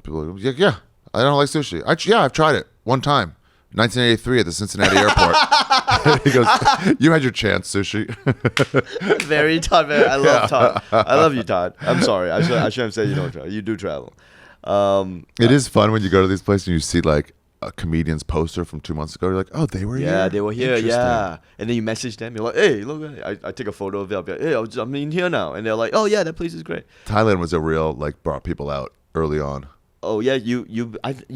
People go, yeah, I don't like sushi. I've tried it one time, 1983 at the Cincinnati airport. He goes, you had your chance, sushi. Very Todd Berry. I love Todd. I love you, Todd. I'm sorry. I shouldn't have said you don't travel. You do travel. It is fun when you go to these places and you see like a comedian's poster from 2 months ago. You're like, oh, they were here. Yeah, they were here. Yeah, and then you message them. You're like, hey, look. I take a photo of it. I'll be like, hey, I'm in here now, and they're like, oh yeah, that place is great. Thailand was a real brought people out early on. Oh yeah, I've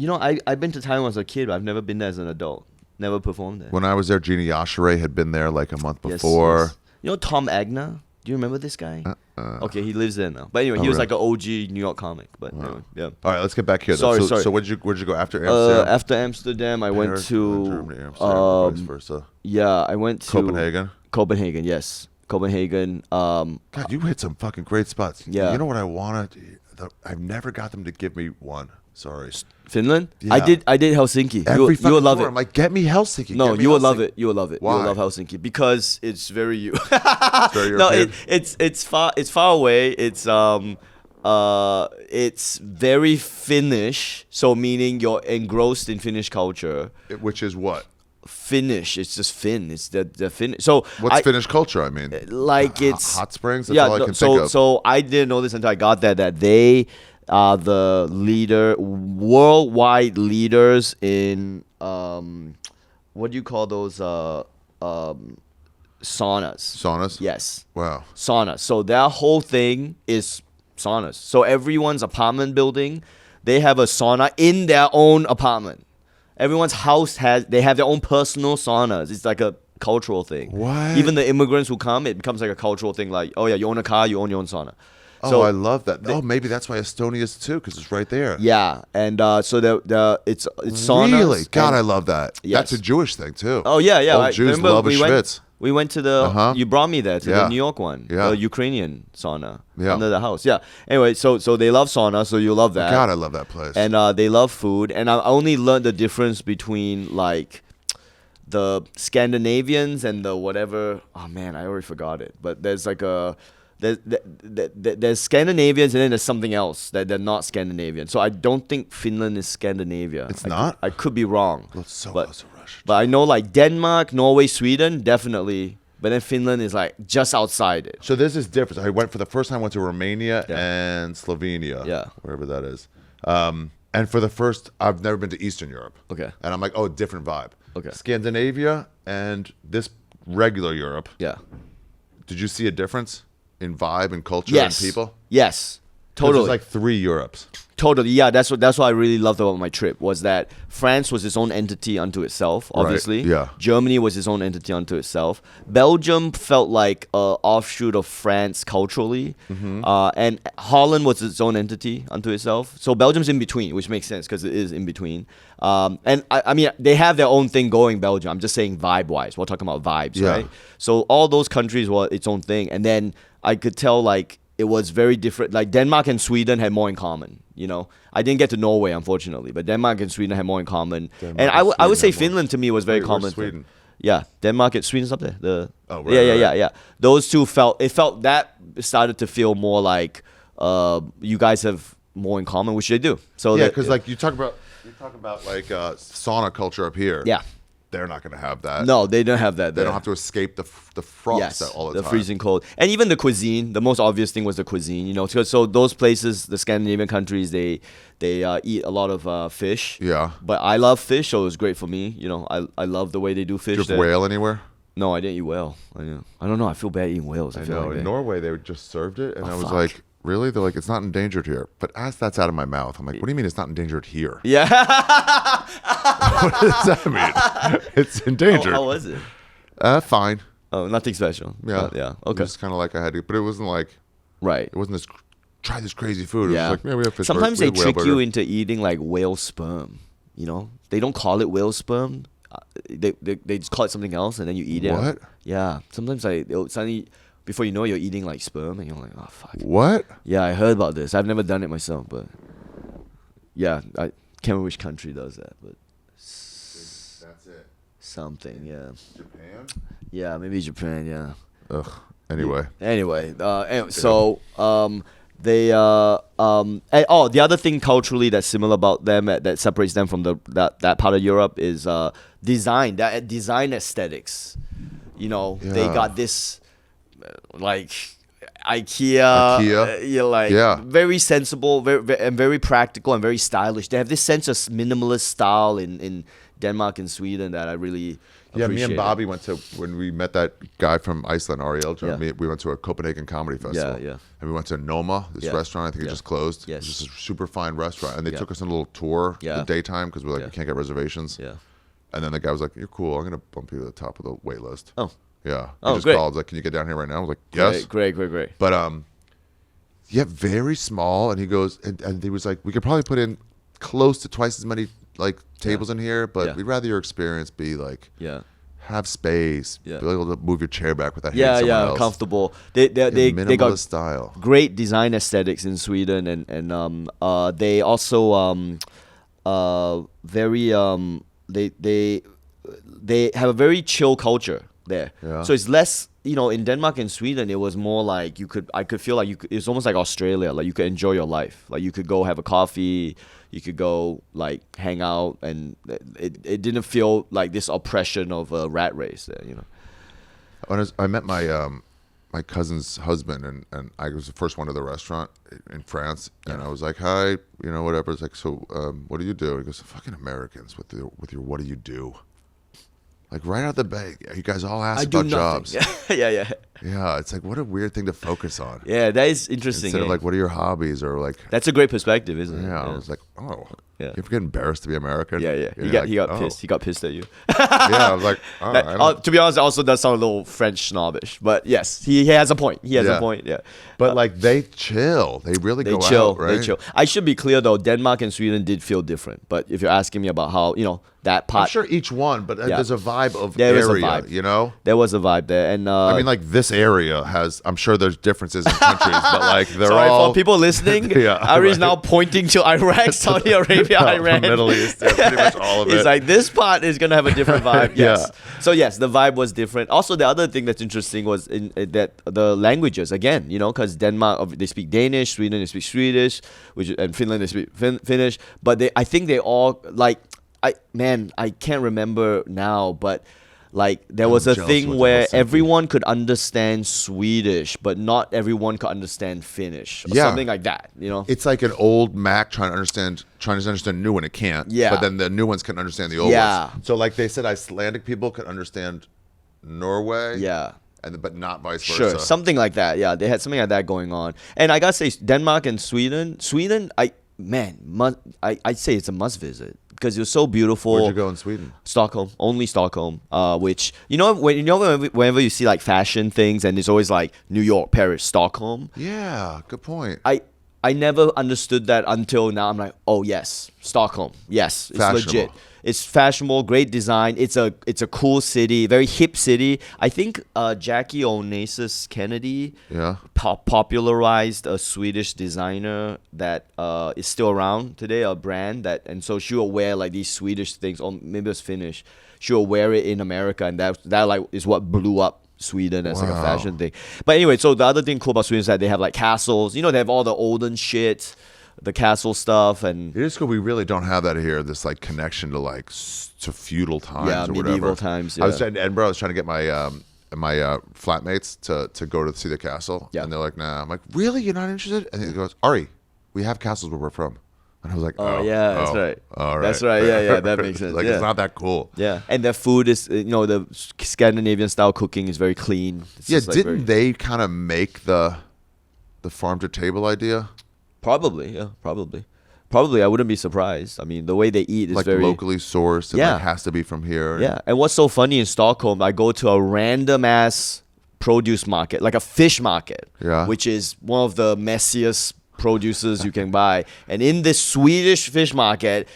been to Thailand as a kid, but I've never been there as an adult. Never performed there. When I was there, Genie Yashere had been there like a month before. Yes. Tom Agner? Do you remember this guy? Okay, he lives there now. But anyway, he was like an OG New York comic. But anyway, yeah. All right, let's get back here. Sorry. So where'd you go after Amsterdam? After Amsterdam, I went to Germany, Amsterdam, vice versa. Yeah, I went to Copenhagen. Copenhagen, yes. Copenhagen. God, you hit some fucking great spots. Yeah. You know what I wanted? I've never got them to give me one. Sorry. Finland? Yeah. I did Helsinki. You would love it. I'm like, get me Helsinki. No, you would love it. You would love it. Why? You would love Helsinki because it's very you. It's very no, it's far away. It's very Finnish. So meaning you're engrossed in Finnish culture. Which is what? Finnish. It's just Finn. It's the Finnish. So what's Finnish culture? I mean, like it's hot springs. That's all I can think of. So I didn't know this until I got there that they are the worldwide leaders in what do you call those saunas? Saunas? Yes. Wow. Saunas. So their whole thing is saunas. So everyone's apartment building, they have a sauna in their own apartment. Everyone's house they have their own personal saunas. It's like a cultural thing. What? Even the immigrants who come, it becomes like a cultural thing. Like, oh yeah, you own a car, you own your own sauna. So, I love that. Maybe that's why Estonia is too, because it's right there. Yeah, and so it's saunas. Really? God, I love that. Yes. That's a Jewish thing too. Oh yeah. Old Jews love a schwitz. We went to the. You brought me there to the New York one, the Ukrainian sauna under the house. Yeah. Anyway, so they love sauna, so you love that. God, I love that place. And they love food, and I only learned the difference between like the Scandinavians and the whatever. Oh man, I already forgot it. But there's like there's Scandinavians and then there's something else that they're not Scandinavian. So I don't think Finland is Scandinavia. It's not? I could be wrong. Well, it's so close to Russia. But I know like Denmark, Norway, Sweden, definitely. But then Finland is like just outside it. So this is different. I went for the first time. Went to Romania and Slovenia. Yeah, wherever that is. And for the first, I've never been to Eastern Europe. Okay. And I'm like, oh, different vibe. Okay. Scandinavia and this regular Europe. Yeah. Did you see a difference in vibe and culture and people? Yes. Totally. There's like 3 Europes. Totally, yeah. That's what I really loved about my trip was that France was its own entity unto itself. Obviously, right. Yeah. Germany was its own entity unto itself. Belgium felt like an offshoot of France culturally, and Holland was its own entity unto itself. So Belgium's in between, which makes sense because it is in between. And I mean, they have their own thing going. Belgium. I'm just saying vibe-wise. We're talking about vibes, right? So all those countries were its own thing, and then I could tell like. It was very different. Like Denmark and Sweden had more in common. You know, I didn't get to Norway unfortunately, but Denmark and Sweden had more in common. And I would say Finland to me was very common. Sweden. Yeah, Denmark and Sweden's up there. Right. Yeah. Those two felt that started to feel more like you guys have more in common, which they do. So yeah, because like you talk about like sauna culture up here. Yeah. they're not going to have that. No, they don't have that. They don't have to escape the frost all the time. The freezing cold. And even the cuisine, the most obvious thing was the cuisine, so those places, the Scandinavian countries, they eat a lot of fish. Yeah. But I love fish, so it was great for me. I love the way they do fish. Did you have whale anywhere? No, I didn't eat whale. I don't know. I feel bad eating whales. I know. In Norway, they just served it, and I was like, really? They're like, it's not endangered here. But as that's out of my mouth, I'm like, what do you mean it's not endangered here? Yeah. What does that mean? It's endangered. How was it? Fine. Oh, nothing special. Yeah. Yeah. It Okay. was kind of like I had to, but it wasn't like, Right. it wasn't this, try this crazy food. It Yeah. was like, we have fish Sometimes burger, they we have trick whale you burger. into eating like whale sperm. They don't call it whale sperm. They just call it something else, and then you eat it. What? Yeah. Sometimes suddenly, before you know, you're eating like sperm, and you're like, oh fuck. What? Yeah, I heard about this. I've never done it myself, but yeah, I can't remember which country does that, but That's it. something. Yeah. Japan? Yeah, maybe Japan. Yeah. Ugh. Anyway. Anyway, so they the other thing culturally that's similar about them that separates them from that part of Europe is design aesthetics. They got this like IKEA. Very sensible, very practical and very stylish. They have this sense of minimalist style in Denmark and Sweden that I really Yeah, me appreciate. and Bobby went to, when we met that guy from Iceland, Ariel, we went to a Copenhagen comedy festival. Yeah. And we went to Noma, this restaurant. I think it just closed. Yes. It was just a super fine restaurant. And they took us on a little tour in the daytime because we're like, we can't get reservations. Yeah. And then the guy was like, you're cool. I'm going to bump you to the top of the wait list. Oh. Yeah. Oh, He just great. called. Like, can you get down here right now? I was like, yes. Great. But, yeah, very small. And he goes, and he was like, we could probably put in close to twice as many like tables in here, but we'd rather your experience be like, have space, be able to move your chair back without hitting someone else. Comfortable. They got style. Great design aesthetics in Sweden, and they also they have a very chill culture there. Yeah. So it's less, in Denmark and Sweden, it was more like I could feel like it's almost like Australia, like you could enjoy your life, like you could go have a coffee, you could go like hang out, and it didn't feel like this oppression of a rat race there. When I met my cousin's husband, and I was the first one to the restaurant in France, and I was like, hi, whatever. It's like, so what do you do? He goes, fucking Americans with your what do you do? Like right out the bag, you guys all ask about jobs. Yeah. Yeah, it's like, what a weird thing to focus on. Yeah, that is interesting. Instead of like, what are your hobbies, or like. That's a great perspective, isn't it? Yeah, I was like, oh. Yeah. You ever get embarrassed to be American? Yeah. He got pissed. He got pissed at you. Yeah, I was like, to be honest, it also does sound a little French snobbish, but yes, he has a point. A point. Yeah. But like they chill. They really go out, right? They chill. I should be clear though. Denmark and Sweden did feel different. But if you're asking me about how that part, I'm sure each one, but there's a vibe of there area. Was a vibe. There was a vibe there, and I mean, like this area has. I'm sure there's differences in countries, but like they're all. For people listening, Ari's now pointing to Iraq, Saudi Arabia, Iran, Middle East, pretty much all of it. It's like this part is gonna have a different vibe. Yes. So yes, the vibe was different. Also, the other thing that's interesting was that the languages again, because Denmark they speak Danish, Sweden they speak Swedish, and Finland they speak Finnish. But I think they all like. I can't remember now, but like there was a thing where everyone could understand Swedish, but not everyone could understand Finnish, or something like that. It's like an old Mac trying to understand a new one. It can't. Yeah. But then the new ones can understand the old ones. So like they said, Icelandic people could understand Norway. Yeah. But not vice versa. Sure, something like that. Yeah, they had something like that going on. And I gotta say, Denmark and Sweden, I'd say it's a must visit. Because it was so beautiful. Where'd you go in Sweden? Stockholm, only Stockholm. Which whenever you see like fashion things, and it's always like New York, Paris, Stockholm. Yeah, good point. I never understood that until now. I'm like, oh yes, Stockholm. Yes, it's legit. It's fashionable, great design. It's a cool city, very hip city. I think Jackie Onassis Kennedy popularized a Swedish designer that is still around today, a brand and so she will wear like these Swedish things, or maybe it's Finnish. She will wear it in America, and that like is what blew up Sweden as like a fashion thing. But anyway, so the other thing cool about Sweden is that they have like castles. They have all the olden shit. the castle stuff. And it is cool. We really don't have that here. This like connection to like to feudal times or medieval whatever. times. I was in Edinburgh. I was trying to get my flatmates to go to see the castle, and they're like, "Nah." I'm like, "Really? You're not interested?" And he goes, "Ari, we have castles where we're from." And I was like, that's right. All right. That's right. Yeah, that makes sense. Like, it's not that cool. Yeah, and the food is, the Scandinavian style cooking is very clean. It's didn't they kind of make the farm to table idea? Probably, yeah, probably. I wouldn't be surprised. I mean, the way they eat is like very locally sourced. And like has to be from here. Yeah, and what's so funny in Stockholm, I go to a random ass produce market, like a fish market, which is one of the messiest produces you can buy. And in this Swedish fish market,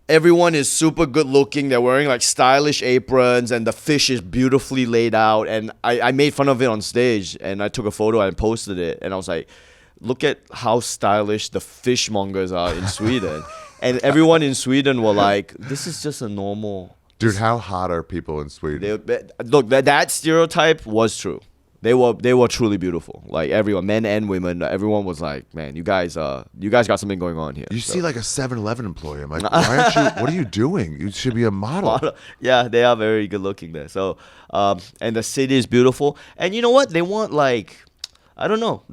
everyone is super good looking. They're wearing like stylish aprons, and the fish is beautifully laid out. And I made fun of it on stage, and I took a photo and posted it. And I was like, look at how stylish the fishmongers are in Sweden. And everyone in Sweden were like, this is just a normal... Dude, how hot are people in Sweden? Look, that stereotype was true. They were truly beautiful. Like everyone, men and women, everyone was like, man, you guys got something going on here. You see like a 7-Eleven employee. I'm like, why aren't you, what are you doing? You should be a model. Yeah, they are very good looking there. So, and the city is beautiful. And you know what? They want like, I don't know.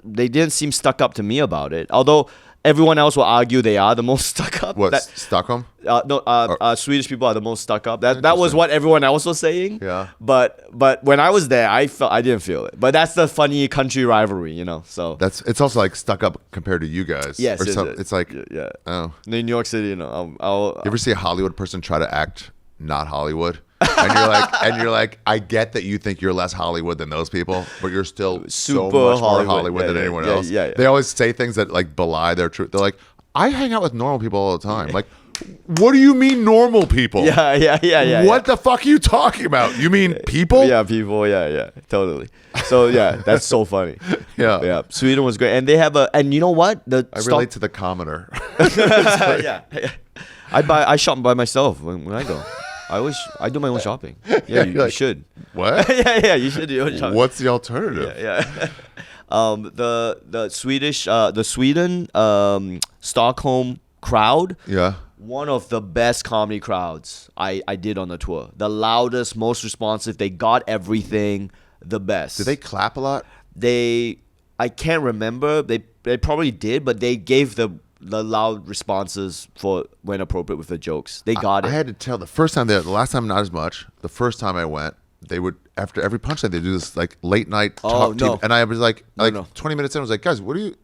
They didn't seem stuck up to me about it. Although everyone else will argue they are the most stuck up. What, Stockholm? Swedish people are the most stuck up. That was what everyone else was saying. Yeah. But when I was there, I didn't feel it. But that's the funny country rivalry, So it's also like stuck up compared to you guys. Yes, it's like oh. In New York City, you ever see a Hollywood person try to act not Hollywood? and you're like, I get that you think you're less Hollywood than those people, but you're still super so much Hollywood. more Hollywood than anyone else. Yeah. They always say things that like belie their truth. They're like, I hang out with normal people all the time. Like, what do you mean normal people? Yeah. What the fuck are you talking about? You mean people? Yeah, people. Yeah, totally. So yeah, that's so funny. Yeah. Sweden was great, and they have and you know what? I relate to the commoner. Yeah. I shop by myself when I go. I do my own shopping. Yeah, you should. What? yeah, you should do your own shopping. What's the alternative? Yeah. The Sweden Stockholm crowd. Yeah. One of the best comedy crowds I did on the tour. The loudest, most responsive. They got everything. The best. Did they clap a lot? I can't remember. They probably did, but they gave the loud responses for when appropriate with the jokes. They got it. I had to tell the last time not as much. The first time I went, they would after every punchline they do this like late night talk team, and I was like 20 minutes in I was like, guys, what are you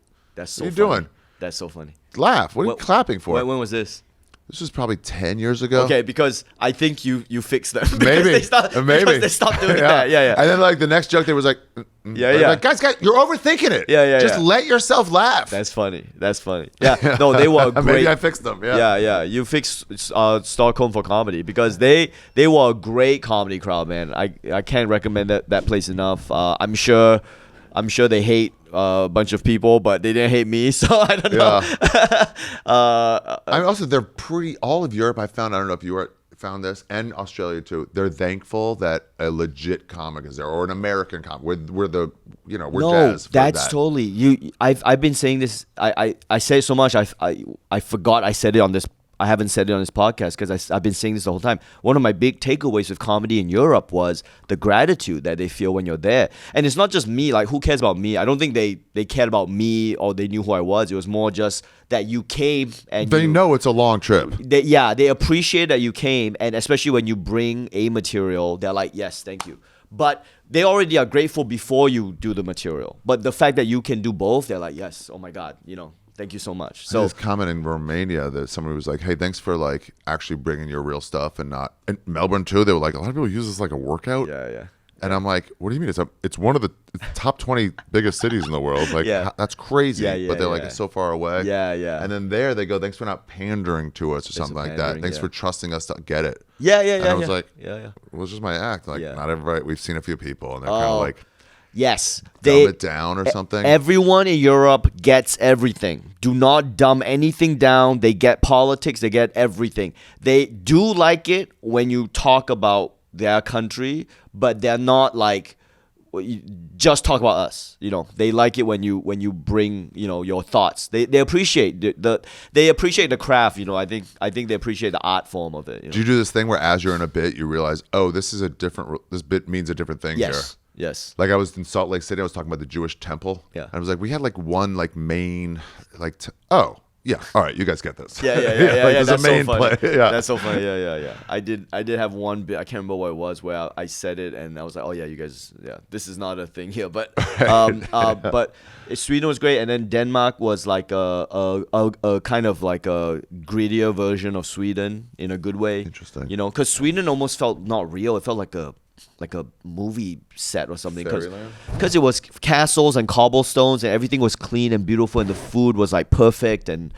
doing? That's so funny. Laugh. What are you clapping for? When was this? This was probably 10 years ago. Okay, because I think you fixed them. Maybe. Because they stopped doing that. Yeah. And then like the next joke, they was like, like, guys, you're overthinking it. Yeah. Just let yourself laugh. That's funny. Yeah. No, they were great. Maybe I fixed them. Yeah. You fixed Stockholm for comedy because they were a great comedy crowd, man. I can't recommend that place enough. I'm sure they hate a bunch of people, but they didn't hate me, so I don't know. They're all of Europe I found, I don't know if you found this, and Australia too, they're thankful that a legit comic is there, or an American comic. We're jazz for that's that. Totally. I've been saying this, I say it so much, I forgot I said it on this. I haven't said it on this podcast because I've been saying this the whole time. One of my big takeaways with comedy in Europe was the gratitude that they feel when you're there. And it's not just me. Like, who cares about me? I don't think they cared about me or they knew who I was. It was more just that you came and they know it's a long trip. They appreciate that you came. And especially when you bring a material, they're like, yes, thank you. But they already are grateful before you do the material. But the fact that you can do both, they're like, yes, oh my God, thank you so much. So this comment in Romania that somebody was like, hey, thanks for like actually bringing your real stuff and not in Melbourne too. They were like, a lot of people use this like a workout. Yeah. And I'm like, what do you mean? It's one of the top 20 biggest cities in the world. Like, that's crazy. But they're like, it's so far away. Yeah. And then there they go, thanks for not pandering to us or something like that. Thanks for trusting us to get it. Yeah. And I was like, yeah. Well, it's just my act. Like, not everybody. We've seen a few people, and they're kind of like, yes, dumb it down or something. Everyone in Europe gets everything. Do not dumb anything down. They get politics. They get everything. They do like it when you talk about their country, but they're not like, just talk about us. They like it when you bring your thoughts. They appreciate they appreciate the craft. I think they appreciate the art form of it. Do you do this thing where as you're in a bit you realize, oh, this bit means a different thing here? Yes. Like I was in Salt Lake City, I was talking about the Jewish temple. Yeah. And I was like, we had like one like main like oh. Yeah. All right. You guys get this. Yeah. There's That's a main so funny. play. Yeah. That's so funny. Yeah. I did have one bit. I can't remember what it was where I said it and I was like, oh yeah, you guys. Yeah, this is not a thing here. But but Sweden was great, and then Denmark was like a kind of like a grittier version of Sweden in a good way. Interesting. Because Sweden almost felt not real. It felt like a movie set or something, because it was castles and cobblestones and everything was clean and beautiful and the food was like perfect and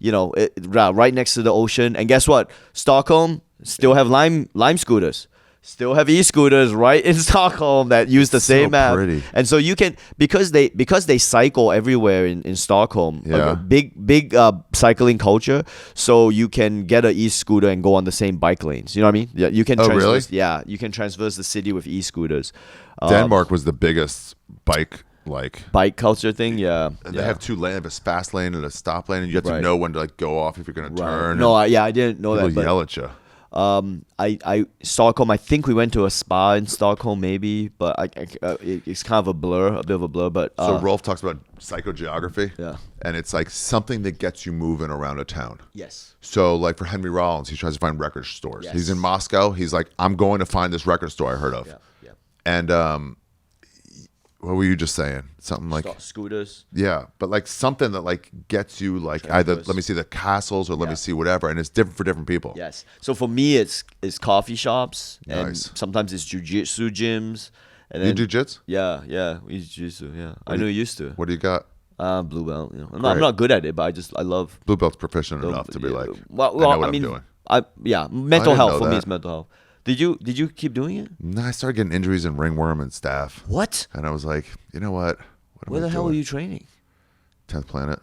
right next to the ocean. And guess what? Stockholm still have lime scooters, still have e-scooters right in Stockholm that use the same app. Pretty. And so you can, because they cycle everywhere in Stockholm, like a big cycling culture, so you can get an e-scooter and go on the same bike lanes. You know what I mean? Yeah, you can really? Yeah, you can transverse the city with e-scooters. Denmark was the biggest bike culture thing. Yeah. And they have 2 lanes, a fast lane and a stop lane, and you have to know when to like go off if you're going to turn. No, I didn't know that. People yell at you. Stockholm, I think we went to a spa in Stockholm maybe, but it's kind of a bit of a blur. But so Rolf talks about psychogeography. Yeah. And it's like something that gets you moving around a town. Yes. So like for Henry Rollins, he tries to find record stores. Yes. He's in Moscow. He's like, I'm going to find this record store I heard of. Yeah. And what were you just saying? Something like scooters. Yeah, but like something that like gets you like either let me see the castles or let me see whatever, and it's different for different people. Yes. So for me, it's coffee shops, and Nice. sometimes it's jiu-jitsu gyms. And You then, do jits? Yeah, we use jiu-jitsu. Yeah, I know you used to. What do you got? Blue belt. I'm not good at it, but I love. Blue belt's proficient enough to be like, Well, I know what I mean, I'm doing. mental I didn't health know for me that. is mental health. Did you keep doing it? No, I started getting injuries in ringworm and staph. What? And I was like, you know what? Where the hell are you training? 10th Planet.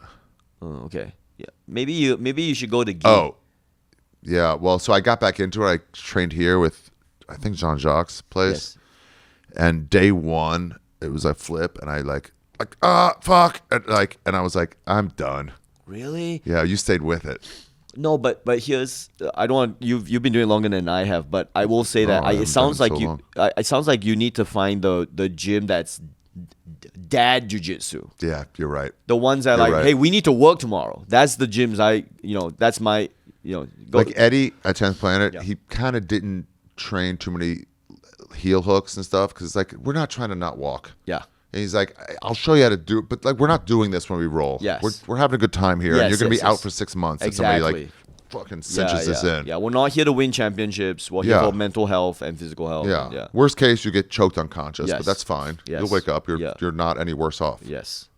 Oh, okay. Yeah. Maybe you should go to Gi. Oh, yeah. Well, so I got back into it. I trained here with, I think, Jean-Jacques' place. Yes. And day 1, it was a flip, and I fuck, and I was like, I'm done. Really? Yeah, you stayed with it. No, but here's I don't want you've been doing it longer than I have, but I will say that it sounds like it sounds like you need to find the gym that's dad jiu-jitsu. Yeah, you're right. The ones that You're right. hey, we need to work tomorrow. That's the gyms that's my like Eddie at 10th Planet, he kind of didn't train too many heel hooks and stuff because it's like we're not trying to not walk. Yeah. And he's like, I'll show you how to do it, but like we're not doing this when we roll. Yes. We're having a good time here, and you're gonna be out for 6 months. Exactly. And somebody like fucking cinches this in. Yeah, we're not here to win championships. We're here for mental health and physical health. Yeah. Worst case, you get choked unconscious, Yes. but that's fine. Yes. You'll wake up. You're not any worse off. Yes.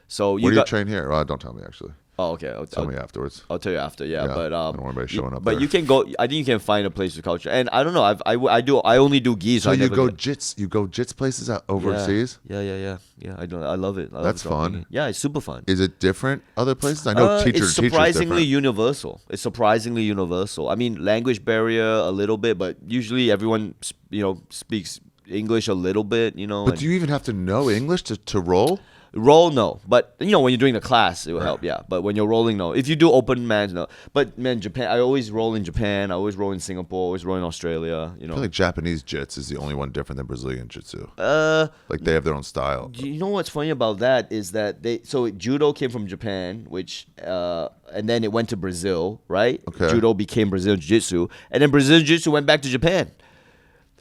So Where do you train here? Well, don't tell me actually. Oh, okay. Tell me afterwards. I'll tell you after. Yeah, but I don't want anybody showing up But there. you can go. I think you can find a place with culture. And I don't know. I only do gi. So I you never go get- jits. You go jits places out overseas. Yeah. I love it. That's fun. Yeah, it's super fun. Is it different other places? I know It's surprisingly different. universal. It's surprisingly universal. I mean, language barrier a little bit, but usually everyone speaks English a little bit. But do you even have to know English to roll? Roll, no. But, when you're doing the class, it will help, yeah. But when you're rolling, no. If you do open mans, no. But, man, Japan, I always roll in Japan. I always roll in Singapore. I always roll in Australia, I feel like Japanese jits is the only one different than Brazilian jitsu. Like they have their own style. You know what's funny about that is that judo came from Japan, which and then it went to Brazil, right? Okay. Judo became Brazilian Jiu-Jitsu, and then Brazilian Jiu-Jitsu went back to Japan.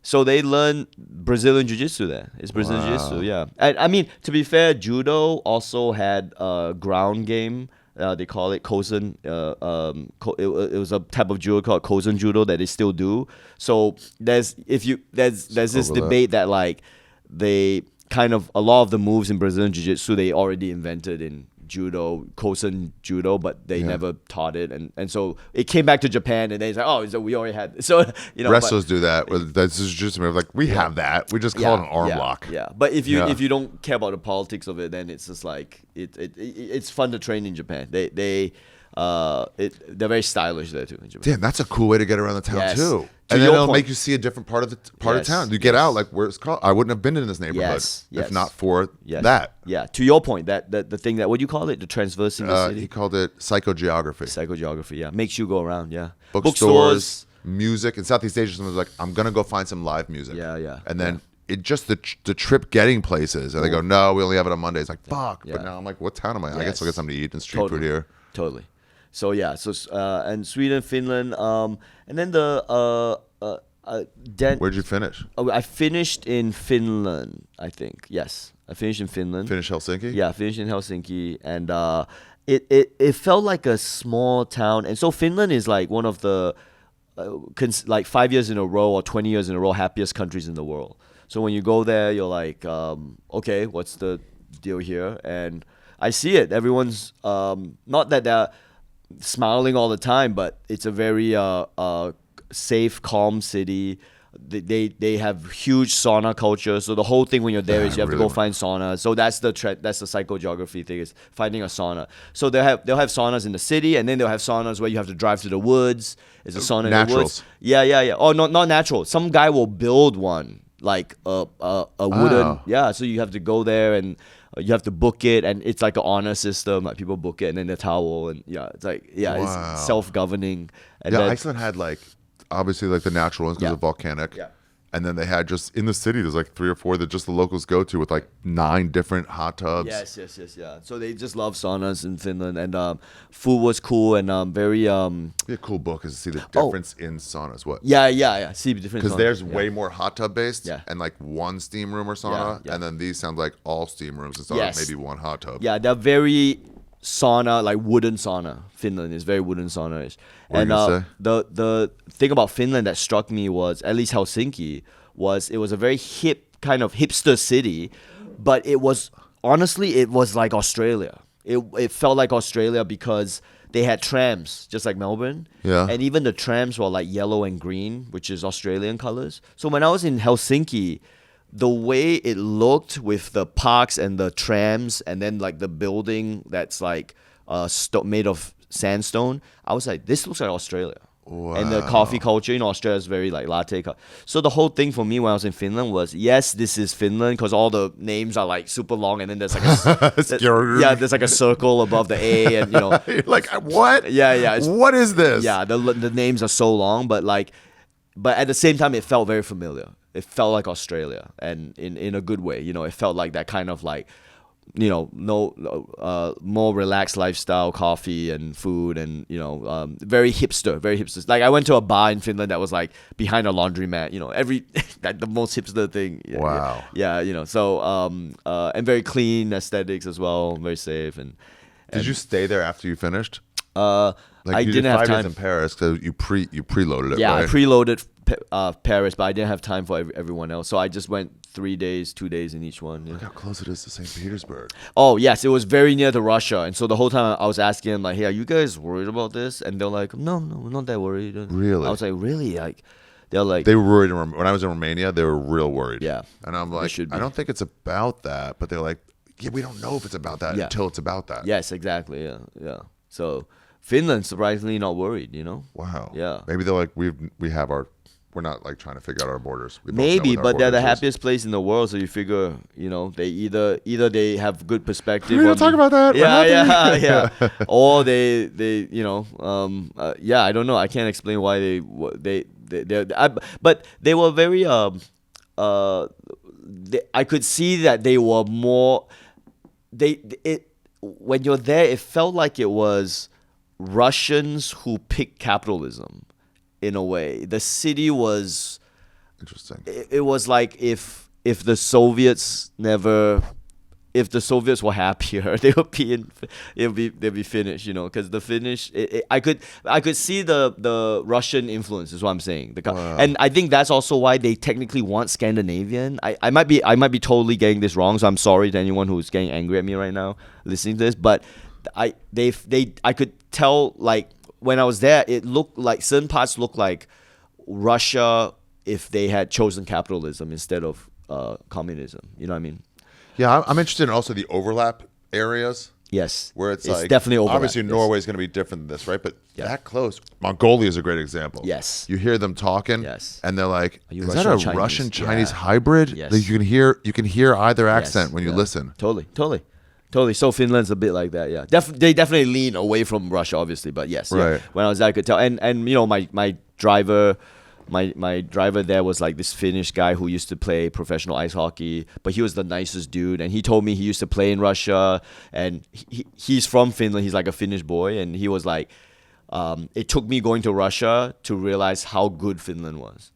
So they learn Brazilian Jiu-Jitsu there. It's Brazilian Jiu-Jitsu, yeah. And I mean, to be fair, Judo also had a ground game. They call it Kosen. It was a type of judo called Kosen Judo that they still do. So there's this debate that like they kind of a lot of the moves in Brazilian Jiu-Jitsu they already invented in Judo, Kosen Judo, but they never taught it, and so it came back to Japan, and they said, "Oh, so we already had." It. So wrestlers do that. That's just like we have that. We just call it an arm lock. Yeah, but if you don't care about the politics of it, then it's just like it's fun to train in Japan. They're very stylish there too in Japan. Damn, that's a cool way to get around the town too. and then it'll make you see a different part of the town. You get out, like where it's called. I wouldn't have been in this neighborhood if not for that. Yeah, to your point, that the thing that, what do you call it? The transversing the city? He called it psychogeography. Psychogeography, yeah. Makes you go around, yeah. Bookstores, music. In Southeast Asia, someone's like, I'm going to go find some live music. Yeah. And then it just the trip getting places. And they go, no, we only have it on Mondays. Like, fuck. Yeah. But now I'm like, what town am I in? I guess I'll get something to eat and street food here. Totally. So, yeah. So, and Sweden, Finland. And then the... Where'd you finish? Oh, I finished in Finland, I think. Yes. I finished in Finland. Finished Helsinki? Yeah, finished in Helsinki. And it felt like a small town. And so Finland is like one of the, like 5 years in a row or 20 years in a row, happiest countries in the world. So when you go there, you're like, okay, what's the deal here? And I see it. Everyone's, not that they're smiling all the time, but it's a very safe, calm city. They have huge sauna culture. So the whole thing when you're there is you have to go find saunas. So that's the psychogeography thing, is finding a sauna. So they'll have saunas in the city, and then they'll have saunas where you have to drive to the woods. It's a sauna in the woods. Yeah. Oh, not natural. Some guy will build one, like a wooden. Yeah. So you have to go there and you have to book it, and it's like an honor system. Like people book it, and then the towel, and it's like it's self-governing. And Iceland had like, obviously, like the natural ones because of volcanic. Yeah. And then they had just in the city, there's like 3 or 4 that just the locals go to with like 9 different hot tubs. Yes. Yeah. So they just love saunas in Finland, and food was cool and very. Be a cool book is to see the difference in saunas. What? Yeah. See the difference because there's way more hot tub based and like 1 steam room or sauna, and then these sound like all steam rooms and maybe 1 hot tub. Yeah, they're very sauna, like wooden sauna. Finland is very wooden sauna-ish. And the thing about Finland that struck me was, at least Helsinki, it was a very hip, kind of hipster city, but it was like Australia. It felt like Australia because they had trams, just like Melbourne. Yeah. And even the trams were like yellow and green, which is Australian colors. So when I was in Helsinki, the way it looked with the parks and the trams, and then like the building that's like made of sandstone, I was like, this looks like Australia. Wow. And the coffee culture, Australia is very like latte. So the whole thing for me when I was in Finland was, yes, this is Finland, because all the names are like super long, and then there's like there's like a circle above the A, and you're like, what? Yeah. What is this? Yeah, the names are so long, but at the same time, it felt very familiar. It felt like Australia, and in a good way. It felt like that kind of like, more relaxed lifestyle, coffee and food, and very hipster. Like I went to a bar in Finland that was like behind a laundromat. Every like the most hipster thing. Wow. Yeah. So and very clean aesthetics as well, very safe. And did you stay there after you finished? I didn't have 5 time. days in Paris, so you preloaded it. Yeah, right? I preloaded Paris, but I didn't have time for everyone else, so I just went 3 days, 2 days in each one. Look how close it is to St. Petersburg. Oh yes, it was very near to Russia, and so the whole time I was asking them like, "Hey, are you guys worried about this?" And they're like, "No, we're not that worried." Really? I was like, "Really?" Like, they're like, they were worried when I was in Romania. They were real worried. Yeah, and I'm like, I don't think it's about that, but they're like, yeah, we don't know if it's about that until it's about that. Yes, exactly. Yeah. So Finland's surprisingly not worried. Wow. Yeah. Maybe they're like, we're not like trying to figure out our borders. Maybe, but they're the happiest place in the world. So you figure, they either they have good perspective. We don't talk about that. Yeah. Or they I don't know. I can't explain why they but they were very I could see that they were more. When you're there, it felt like it was Russians who picked capitalism. In a way, the city was interesting. It was like if the Soviets were happier, they'd be Finnish, because the Finnish, I could see the Russian influence is what I'm saying. And I think that's also why they technically want Scandinavian. I might be totally getting this wrong, so I'm sorry to anyone who's getting angry at me right now listening to this, but I could tell, like, when I was there, it looked like certain parts looked like Russia if they had chosen capitalism instead of communism. You know what I mean? Yeah, I'm interested in also the overlap areas. Yes. Where it's definitely overlap. Obviously, Norway is going to be different than this, right? But that close. Mongolia is a great example. Yes. You hear them talking, and they're like, "Is that a Russian-Chinese hybrid?" Yes. Like you can hear either accent when you listen. Totally. So Finland's a bit like that, yeah. They definitely lean away from Russia, obviously, but yes. Right. Yeah. When I was there, I could tell. And you know, my driver there was like this Finnish guy who used to play professional ice hockey, but he was the nicest dude. And he told me he used to play in Russia, and he's from Finland. He's like a Finnish boy, and he was like, it took me going to Russia to realize how good Finland was.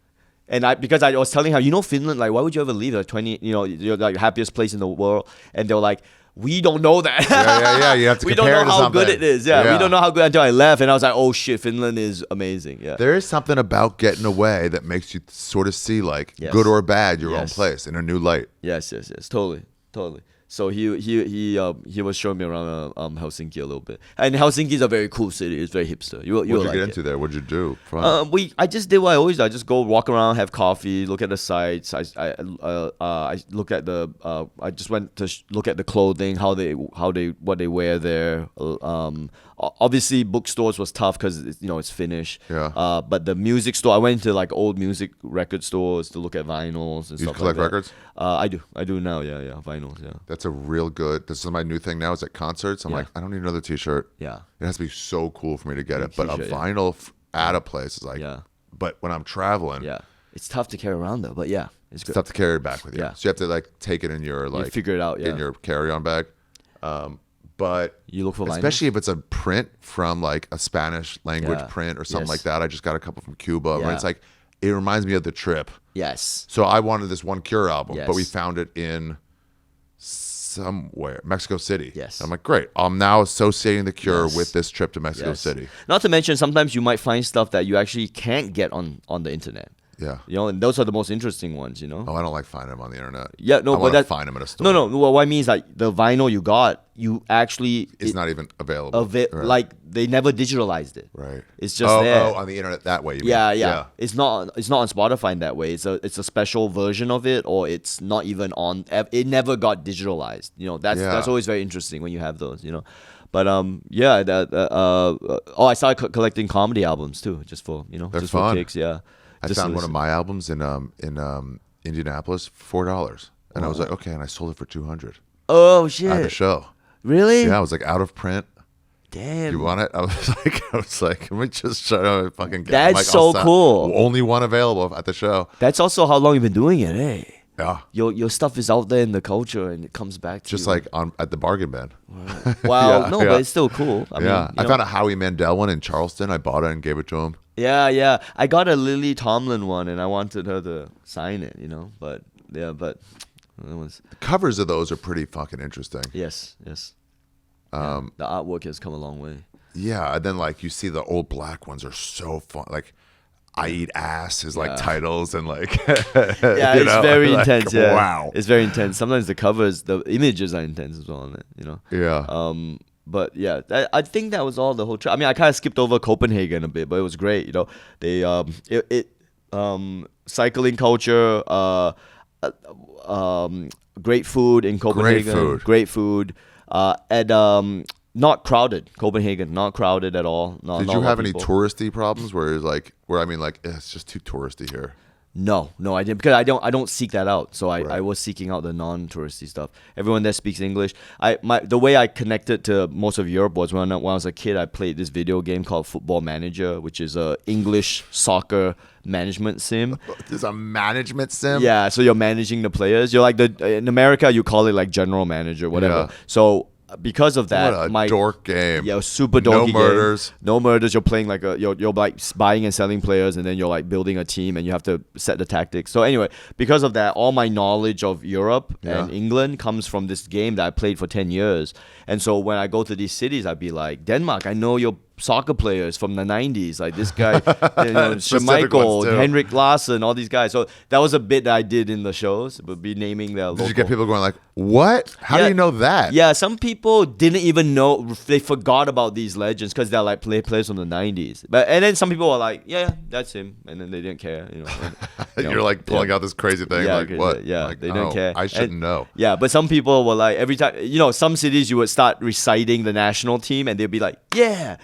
And because I was telling her, Finland, like, why would you ever leave? Like you're like the happiest place in the world, and they were like, we don't know that. Yeah. You have to. We don't know how good it is. Yeah, we don't know how good until I left, and I was like, oh shit, Finland is amazing. Yeah. There is something about getting away that makes you sort of see like good or bad your own place in a new light. Yes. Totally. So he was showing me around Helsinki a little bit, and Helsinki is a very cool city. It's very hipster. What'd you get into there? What'd you do? I just did what I always do. I just go walk around, have coffee, look at the sights. I look at I just went to look at the clothing, what they wear there. Obviously, bookstores was tough because it's Finnish. Yeah. But the music store, I went to like old music record stores to look at vinyls and stuff like that. You collect records? I do now. Yeah, vinyls. Yeah. That's a real good. This is my new thing now. Is at concerts. I'm like, I don't need another T-shirt. Yeah. It has to be so cool for me to get it. But a vinyl at a place is like. Yeah. But when I'm traveling. Yeah. It's tough to carry around though. But yeah, it's good. It's tough to carry it back with you. Yeah. So you have to like take it in your like. You figure it out. Yeah. In your carry-on bag. But you look for especially vinyls? if it's a print from like a Spanish language print or something like that. I just got a couple from Cuba. Where it's like it reminds me of the trip. Yes. So I wanted this one Cure album, but we found it in somewhere, Mexico City. Yes. I'm like, great. I'm now associating the Cure with this trip to Mexico City. Not to mention, sometimes you might find stuff that you actually can't get on the internet. Yeah. And those are the most interesting ones, Oh, I don't like finding them on the internet. Yeah, no, but that's find them at a store. No. Well, what I mean is like the vinyl you got, you actually it's not even available. Right. Like they never digitalized it. Right. It's just there. Oh, on the internet that way. Yeah. It's not on Spotify in that way. It's a special version of it, or it's not even on. It never got digitalized. That's always very interesting when you have those. But I started collecting comedy albums too, just for They're just fun. for kicks. Yeah. I found one of my albums in Indianapolis for $4, and I was like, okay, and I sold it for $200. Oh shit! At the show. Really? Yeah, I was like out of print. Damn. Do you want it? I was like, let me just try to fucking get it. That's like, so cool. Only one available at the show. That's also how long you've been doing it, eh? Yeah. Your stuff is out there in the culture and it comes back to just you. like at the bargain bin. Right. Wow. But it's still cool. I mean, I found a Howie Mandel one in Charleston. I bought it and gave it to him. Yeah. I got a Lily Tomlin one and I wanted her to sign it, but it was. The covers of those are pretty fucking interesting. Yes. The artwork has come a long way. Yeah, and then like you see the old black ones are so fun. Like I Eat Ass is like titles and like it's very intense. Yeah, wow, it's very intense. Sometimes the covers, the images are intense as well on it. Yeah. But yeah, I think that was all the whole trip. I mean, I kind of skipped over Copenhagen a bit, but it was great. They cycling culture, great food in Copenhagen. Great food. And not crowded. Copenhagen, not crowded at all. Did you have any touristy problems where it's just too touristy here? No, I didn't, because I don't seek that out. So I was seeking out the non-touristy stuff. Everyone there speaks English. The way I connected to most of Europe was when I was a kid. I played this video game called Football Manager, which is a English soccer management sim. There's a management sim? Yeah, so you're managing the players. You're like in America you call it like general manager, whatever. Yeah. So because of that, what a dork game. Yeah, super dorky game. No murders. You're playing like you're like buying and selling players, and then you're like building a team, and you have to set the tactics. So anyway, because of that, all my knowledge of Europe and England comes from this game that I played for 10 years. And so when I go to these cities, I'd be like, Denmark, I know your soccer players from the 90s, like this guy, Schmeichel, Henrik Larsson, all these guys. So that was a bit that I did in the shows, would be naming their local. Did you get people going like, what? How do you know that? Yeah, some people didn't even know. They forgot about these legends because they're like players from the 90s. And then some people were like, yeah, that's him. And then they didn't care. You're like pulling out this crazy thing. Like, what? Yeah, like, they didn't care. I shouldn't know. Yeah, but some people were like, every time, some cities you would start reciting the national team and they'd be like, yeah.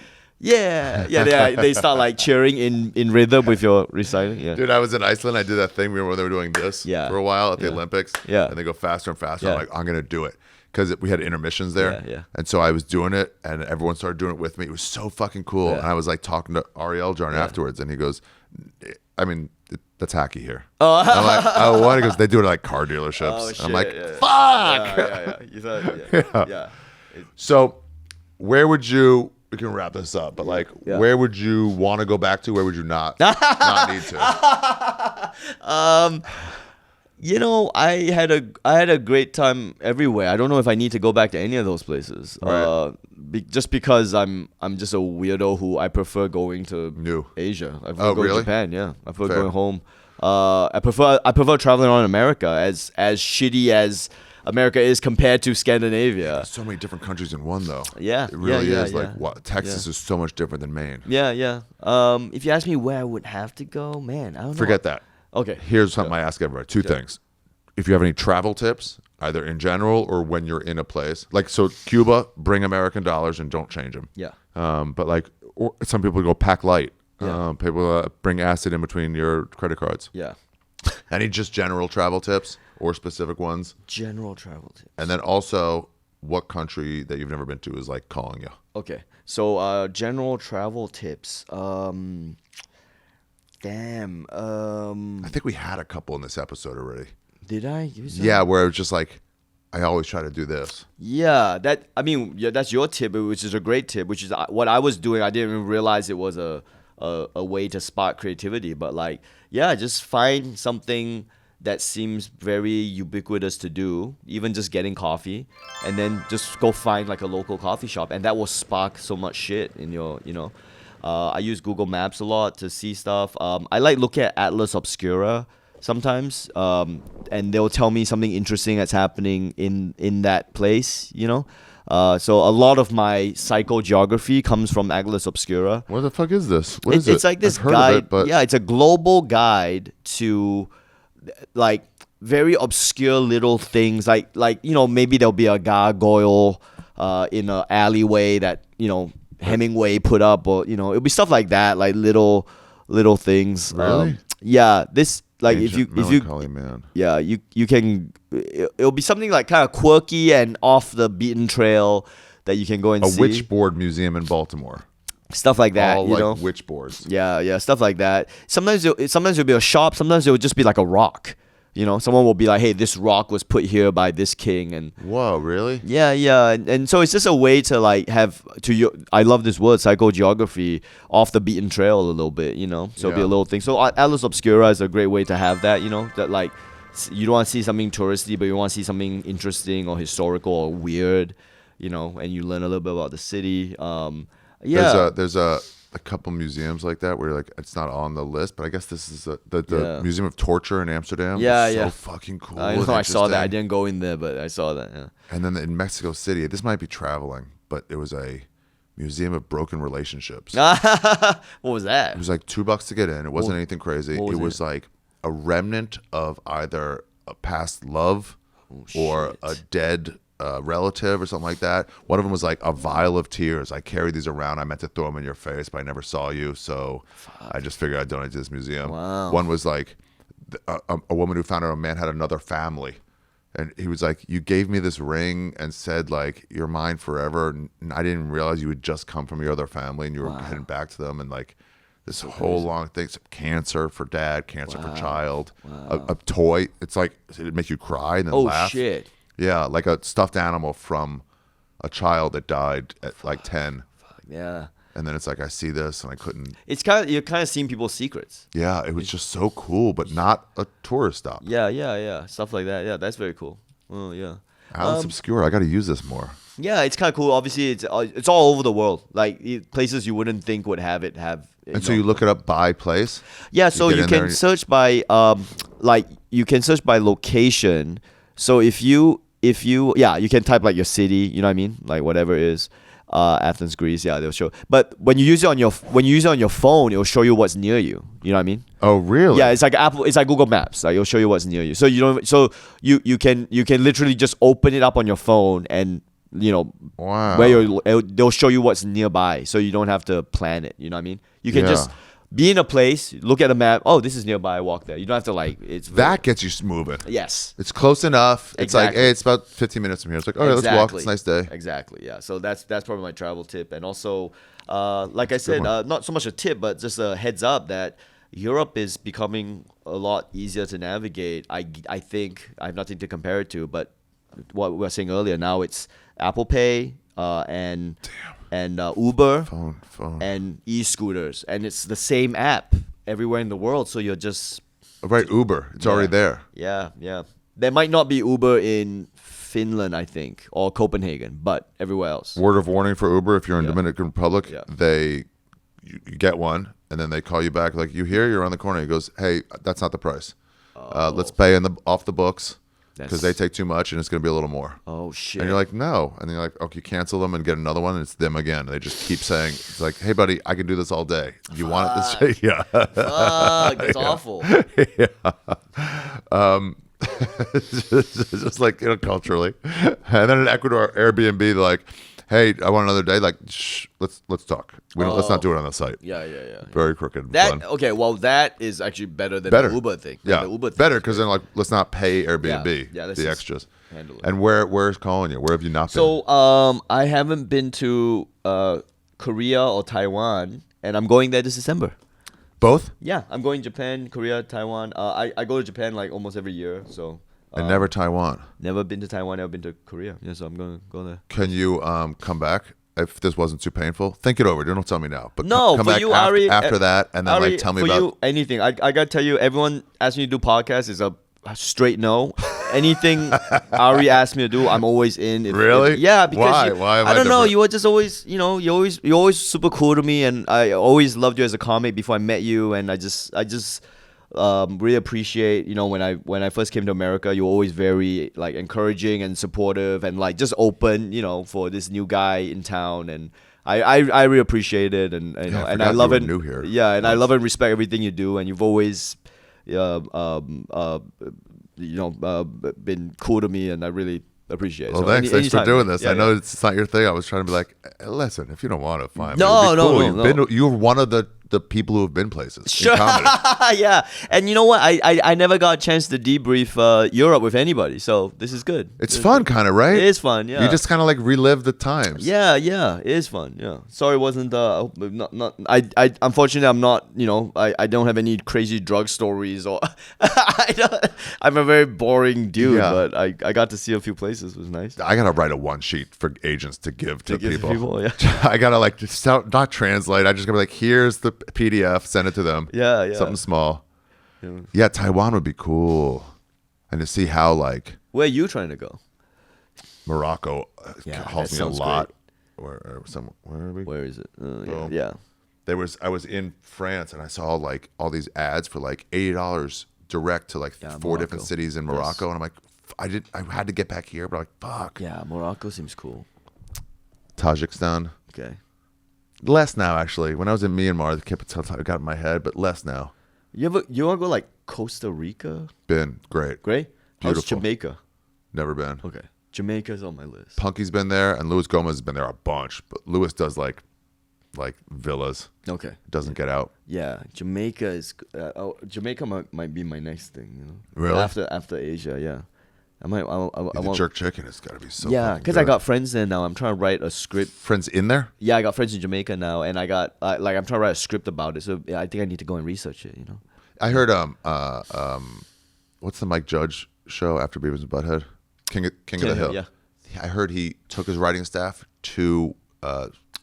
They start like cheering in rhythm with your reciting. Yeah. Dude, I was in Iceland. I did that thing where they were doing this for a while at the Olympics. Yeah. And they go faster and faster. I'm like, I'm going to do it. Because we had intermissions there. Yeah. And so I was doing it and everyone started doing it with me. It was so fucking cool. And I was like talking to Ariel Jarn afterwards and he goes, I mean, that's hacky here. Oh. I'm like, oh, what? He goes, they do it at like car dealerships. Oh, shit, I'm like, fuck! Yeah. So where would you... We can wrap this up, but like, where would you want to go back to? Where would you not need to? I had a great time everywhere. I don't know if I need to go back to any of those places. Right. Just because I'm just a weirdo who I prefer going to Asia. I prefer going to Japan. Yeah, I prefer going home. I prefer traveling around America. As shitty as America is compared to Scandinavia. There's so many different countries in one, though. Yeah, it really is. Like, what? Texas is so much different than Maine. Yeah. If you ask me where I would have to go, man, I don't know. Forget that. Okay. Here's something I ask everybody. Two things. If you have any travel tips, either in general or when you're in a place, like so Cuba, bring American dollars and don't change them. Yeah. But like, or some people go pack light. Yeah. People bring acid in between your credit cards. Yeah. Any just general travel tips? Or specific ones? General travel tips. And then also, what country that you've never been to is like calling you? Okay. So, general travel tips. I think we had a couple in this episode already. Did I? Yeah, where it was just like, I always try to do this. Yeah, that's your tip, which is a great tip, which is what I was doing. I didn't even realize it was a way to spark creativity. But like, just find something that seems very ubiquitous to do, even just getting coffee, and then just go find like a local coffee shop, and that will spark so much shit in your, I use Google Maps a lot to see stuff. I like looking at Atlas Obscura sometimes, and they'll tell me something interesting that's happening in that place, So a lot of my psychogeography comes from Atlas Obscura. What the fuck is this? What is it? It's like this guide. It's a global guide to like very obscure little things, like maybe there'll be a gargoyle in an alleyway that Hemingway put up, or it'll be stuff like that, like little things. Really? This like Ancient melancholy, man. Yeah, you can. It'll be something like kind of quirky and off the beaten trail that you can go and see. A witchboard museum in Baltimore. Stuff like that, all like witch boards. Yeah, stuff like that. Sometimes it'll be a shop. Sometimes it'll just be like a rock. Someone will be like, "Hey, this rock was put here by this king." And whoa, really? Yeah, and so it's just a way to like have I love this word, psychogeography, off the beaten trail a little bit. So it'll be a little thing. So Atlas Obscura is a great way to have that. That like you don't want to see something touristy, but you want to see something interesting or historical or weird. And you learn a little bit about the city. There's a couple museums like that where like it's not on the list, but I guess this is the Museum of Torture in Amsterdam. So fucking cool. I know, I saw that. I didn't go in there, but I saw that. Yeah. And then in Mexico City, this might be traveling, but it was a Museum of Broken Relationships. What was that? It was like $2 to get in. It wasn't anything crazy. It was like a remnant of either a past love or a dead relative or something like that. One of them was like a vial of tears. I carried these around. I meant to throw them in your face, but I never saw you, so I just figured I'd donate to this museum. Wow. One was like a woman who found out a man had another family, and he was like, "You gave me this ring and said like you're mine forever, and I didn't realize you had just come from your other family and you were heading back to them." And like this whole long thing, cancer for dad, cancer for child, a toy. It's like it'd make you cry and then laugh. Oh shit. Yeah, like a stuffed animal from a child that died at like 10. Yeah. And then it's like, I see this and I couldn't. It's kind of, you're kind of seeing people's secrets. Yeah, it was just so cool, but not a tourist stop. Yeah. Stuff like that. Yeah, that's very cool. Oh, yeah. Atlas Obscura, I got to use this more. Yeah, it's kind of cool. Obviously, it's all over the world. Like places you wouldn't think would have it. And so you look it up by place. Yeah, so you can search by you can search by location. So if you you can type like your city. You know what I mean? Like whatever it is. Athens, Greece, yeah, they'll show. But when you use it on your phone, it'll show you what's near you. You know what I mean? Oh, really? Yeah, it's like Google Maps. Like it'll show you what's near you. So you can literally just open it up on your phone and wow. They'll show you what's nearby. So you don't have to plan it. You know what I mean? You can just be in a place, look at a map. Oh, this is nearby. Walk there. You don't have to that gets you moving. Yes, it's close enough. It's exactly. like, hey, it's about 15 minutes from here. It's like, all right, let's walk. It's a nice day. Exactly. Yeah. So that's probably my travel tip. And also, like I said, not so much a tip, but just a heads up that Europe is becoming a lot easier to navigate. I think I have nothing to compare it to, but what we were saying earlier, now it's Apple Pay and Uber phone and e-scooters, and it's the same app everywhere in the world. So you're just right. Uber, it's already there. Yeah. There might not be Uber in Finland, I think, or Copenhagen, but everywhere else. Word of warning for Uber: if you're in Dominican Republic, you get one, and then they call you back like, "You here? You're on the corner." He goes, "Hey, that's not the price. Let's pay off the books." Because they take too much and it's going to be a little more. Oh, shit. And you're like, no. And then you're like, okay, cancel them and get another one. And it's them again. They just keep saying, it's like, hey, buddy, I can do this all day. Do you want it this day? Yeah. Fuck, that's awful. Yeah. Just like, culturally. And then in Ecuador, Airbnb, they're like, hey, I want another day. Like, shh, let's talk. Let's not do it on the site. Yeah. Very crooked. Fun. Okay, well, that is actually better than the Uber thing. Yeah, the Uber thing better because then like let's not pay Airbnb. Yeah, the extras. Handle it. And where's calling you? Where have you not been? So I haven't been to Korea or Taiwan, and I'm going there this December. Both? Yeah, I'm going Japan, Korea, Taiwan. I go to Japan like almost every year, so. And never Taiwan. Never been to Taiwan. Never been to Korea. Yeah, so I'm going to go there. Can you come back if this wasn't too painful? Think it over. Don't tell me now. But no, come for back you, after that, and then Ari, tell me for about you, anything. I got to tell you, everyone asks me to do podcasts is a straight no. Anything Ari asked me to do, I'm always in. Really? Yeah, because why? I don't know. You were just always, you're always super cool to me, and I always loved you as a comic before I met you, and I just really appreciate, when I first came to America, you were always very like encouraging and supportive and like just open, for this new guy in town, and I really appreciate it, and and I love it. New here. Yeah, and I love and respect everything you do, and you've always been cool to me, and I really appreciate it. Well, so thanks for doing this. Yeah, I know it's not your thing. I was trying to be like, listen, if you don't want to, fine. No. You're one of the people who have been places. Sure. In comedy. Yeah. And you know what? I never got a chance to debrief Europe with anybody, so this is good. It's fun, kind of, right? It is fun, yeah. You just kind of like relive the times. Yeah, it is fun. Yeah. Sorry, it wasn't not. I unfortunately I'm not. I don't have any crazy drug stories or. I'm a very boring dude, but I got to see a few places. It was nice. I gotta write a one sheet for agents to give to people. Yeah. I gotta like just not translate. I just gotta be like, here's the PDF, send it to them. Yeah. Something small. Yeah, Taiwan would be cool, and to see how like. Where are you trying to go? Morocco calls me a lot. Great. Where are we? Where is it? Yeah. I was in France and I saw like all these ads for like $80 direct to like 4 different cities in Morocco, and I'm like, I had to get back here, but I'm like, fuck. Yeah, Morocco seems cool. Tajikistan. Okay. Less now, actually. When I was in Myanmar, it got in my head, but less now. You want to go like Costa Rica? Been great. Great. Beautiful. How's Jamaica? Never been. Okay. Jamaica's on my list. Punky's been there, and Luis Gomez has been there a bunch, but Luis does like villas. Okay. Doesn't get out. Yeah, Jamaica is. Jamaica might be my next thing. Really? After Asia, yeah. I want jerk chicken has got to be so. Yeah, because I got friends there now. I'm trying to write a script. Friends in there? Yeah, I got friends in Jamaica now, and I got I'm trying to write a script about it. So yeah, I think I need to go and research it. I heard what's the Mike Judge show after Beavis and Butthead? King of the Hill. Yeah. I heard he took his writing staff to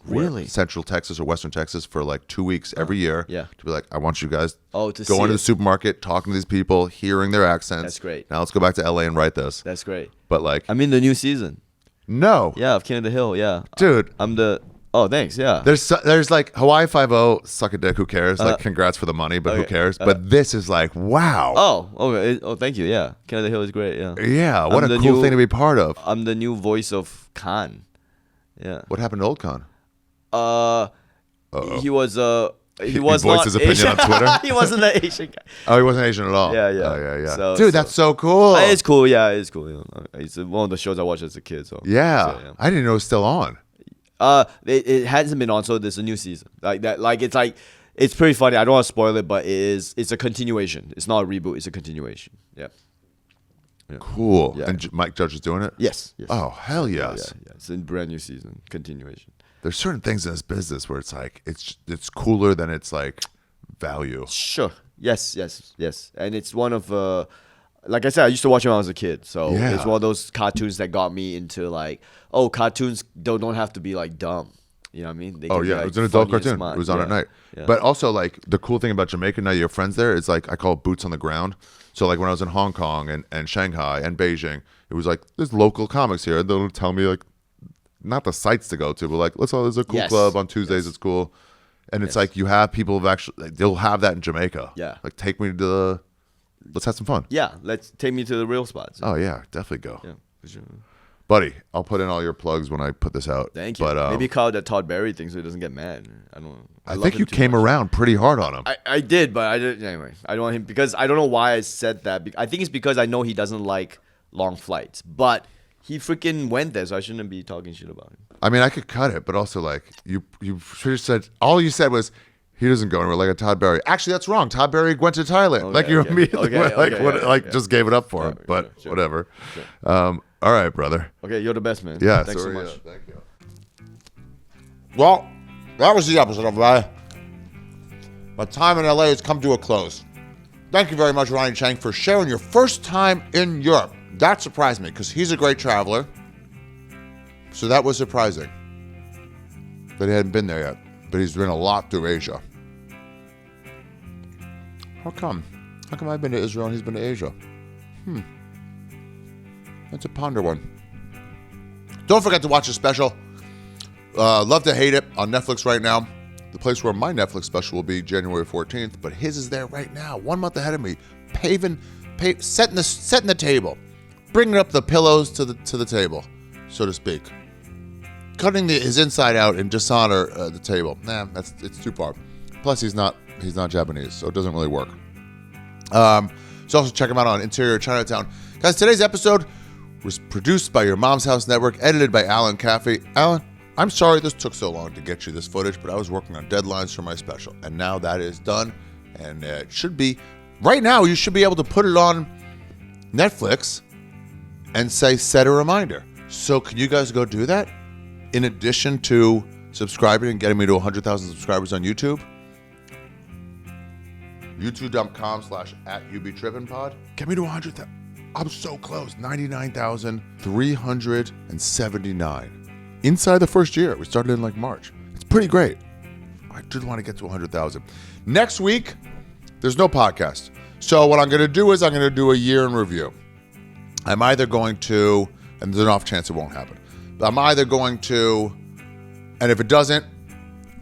really Central Texas or Western Texas for like 2 weeks every year. Yeah. To be like, I want you guys to go into the supermarket, talking to these people, hearing their accents. That's great. Now let's go back to LA and write this. That's great. But like, I'm in the new season. No. Yeah, of King of the Hill. Yeah, dude. I'm the. Oh, thanks. Yeah. There's like Hawaii 5-0, suck a dick. Who cares? Like, congrats for the money, but who cares? But this is like, wow. Oh, okay. Oh, thank you. Yeah, King of the Hill is great. Yeah. Yeah. What a cool thing to be part of. I'm the new voice of Khan. Yeah. What happened to old Khan? He was he voiced not his opinion Asian. on Twitter. He wasn't an Asian guy. Oh, he wasn't Asian at all. Yeah, yeah. Oh, yeah. So, dude, that's so cool. It's cool. Yeah, it's cool. You know, it's one of the shows I watched as a kid. So yeah. I didn't know it was still on. It hasn't been on, so there's a new season. Like that. Like it's pretty funny. I don't want to spoil it, but it's a continuation. It's not a reboot. It's a continuation. Yeah. Cool. Yeah. And Mike Judge is doing it? Yes. Oh, hell yes. Yeah. It's a brand new season. Continuation. There's certain things in this business where it's like it's cooler than it's like value. Sure. Yes. And it's one of like I said, I used to watch it when I was a kid. So it's one of those cartoons that got me into like, cartoons don't have to be like dumb. You know what I mean? They can be, like, it was an adult funny and cartoon. smart. It was on at night. Yeah. But also, like, the cool thing about Jamaica, now you have friends there, is like, I call it boots on the ground. So, like, when I was in Hong Kong and Shanghai and Beijing, it was like, there's local comics here. They'll tell me, like, not the sites to go to, but like, there's a cool club on Tuesdays. It's cool. And it's like, you have people who've actually, like, they'll have that in Jamaica. Yeah. Like, take me to let's have some fun. Yeah. Let's take me to the real spots. Oh, yeah. Definitely go. Yeah. For sure. Buddy, I'll put in all your plugs when I put this out. Thank you. But, maybe call it that Todd Berry thing so he doesn't get mad. I think you came around pretty hard on him. I did, but I didn't. Anyway, I don't want him because I don't know why I said that. I think it's because I know he doesn't like long flights. But he freaking went there, so I shouldn't be talking shit about him. I mean, I could cut it, but also like you should have said all you said was he doesn't go anywhere like a Todd Berry. Actually, that's wrong. Todd Berry went to Thailand. Okay, like you okay. immediately just gave it up for him. Yeah, But sure. whatever. Sure. All right, brother. Okay, you're the best, man. Yeah, Thanks so much. Thank you. Well, that was the episode, everybody. My time in LA has come to a close. Thank you very much, Ronny Chieng, for sharing your first time in Europe. That surprised me because he's a great traveler. So that was surprising that he hadn't been there yet, but he's been a lot through Asia. How come? How come I've been to Israel and he's been to Asia? That's a ponder one. Don't forget to watch the special. Love to Hate It on Netflix right now. The place where my Netflix special will be January 14th, but his is there right now, 1 month ahead of me. Setting the table, bringing up the pillows to the table, so to speak. Cutting his inside out and dishonor the table. It's too far. Plus, he's not Japanese, so it doesn't really work. So also check him out on Interior Chinatown. Guys, today's episode was produced by Your Mom's House Network, edited by Alan Caffey. Alan, I'm sorry this took so long to get you this footage, but I was working on deadlines for my special, and now that is done, and it should be, right now, you should be able to put it on Netflix and say, set a reminder. So can you guys go do that? In addition to subscribing and getting me to 100,000 subscribers on YouTube, youtube.com/@YouBeTrippinPod. Get me to 100,000. I'm so close. 99,379. Inside the first year. We started in like March. It's pretty great. I just want to get to 100,000. Next week, there's no podcast. So what I'm going to do is I'm going to do a year in review. I'm either going to, and there's an off chance it won't happen, but I'm either going to, and if it doesn't,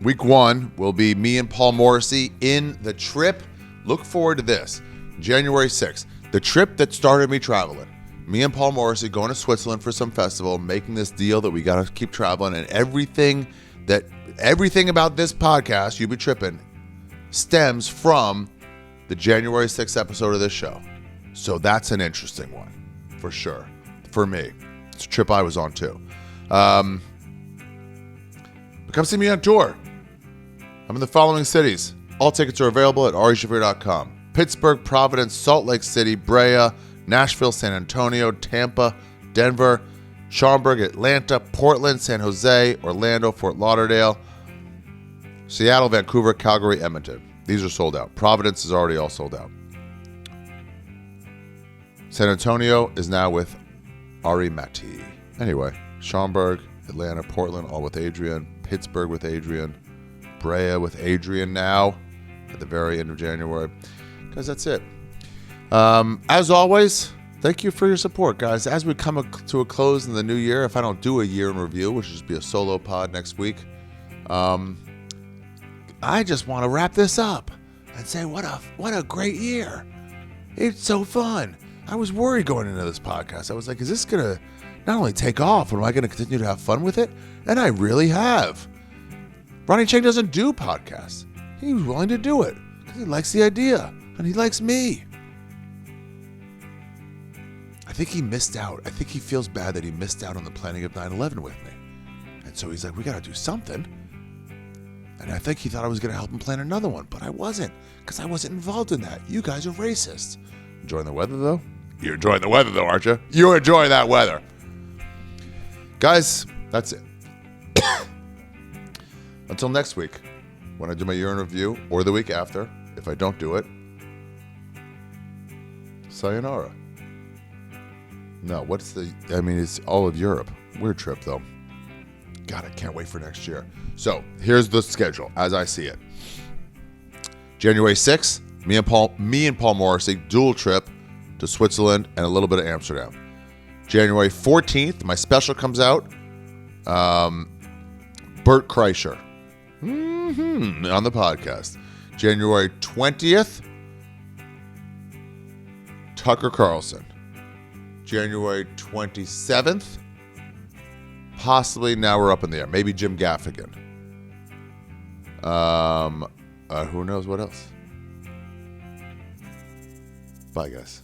week 1 will be me and Paul Morrissey in the trip. Look forward to this. January 6th. The trip that started me traveling. Me and Paul Morrissey going to Switzerland for some festival, making this deal that we got to keep traveling, and everything about this podcast, You Be Trippin, stems from the January 6th episode of this show. So that's an interesting one, for sure, for me. It's a trip I was on too. Come see me on tour. I'm in the following cities. All tickets are available at arishaffir.com. Pittsburgh, Providence, Salt Lake City, Brea, Nashville, San Antonio, Tampa, Denver, Schaumburg, Atlanta, Portland, San Jose, Orlando, Fort Lauderdale, Seattle, Vancouver, Calgary, Edmonton. These are sold out. Providence is already all sold out. San Antonio is now with Ari Mati. Anyway, Schaumburg, Atlanta, Portland, all with Adrian. Pittsburgh with Adrian. Brea with Adrian now at the very end of January. Guys, that's it. As always, thank you for your support, guys. As we come to a close in the new year, if I don't do a year in review, which will just be a solo pod next week, I just want to wrap this up and say what a great year. It's so fun. I was worried going into this podcast. I was like, is this going to not only take off, but am I going to continue to have fun with it? And I really have. Ronny Chieng doesn't do podcasts. He was willing to do it because he likes the idea and he likes me. I think he missed out. I think he feels bad that he missed out on the planning of 9/11 with me. And so he's like, we got to do something. And I think he thought I was going to help him plan another one, but I wasn't because I wasn't involved in that. You guys are racist. Enjoying the weather, though? You're enjoying the weather, though, aren't you? You're enjoying that weather. Guys, that's it. Until next week, when I do my year in review, or the week after, if I don't do it, sayonara. No, it's all of Europe. Weird trip, though. God, I can't wait for next year. So, here's the schedule, as I see it. January 6th, me and Paul Morrissey, dual trip to Switzerland and a little bit of Amsterdam. January 14th, my special comes out. Bert Kreischer. On the podcast. January 20th, Tucker Carlson. January 27th, possibly, now we're up in the air, maybe Jim Gaffigan. Who knows what else? Bye, guys.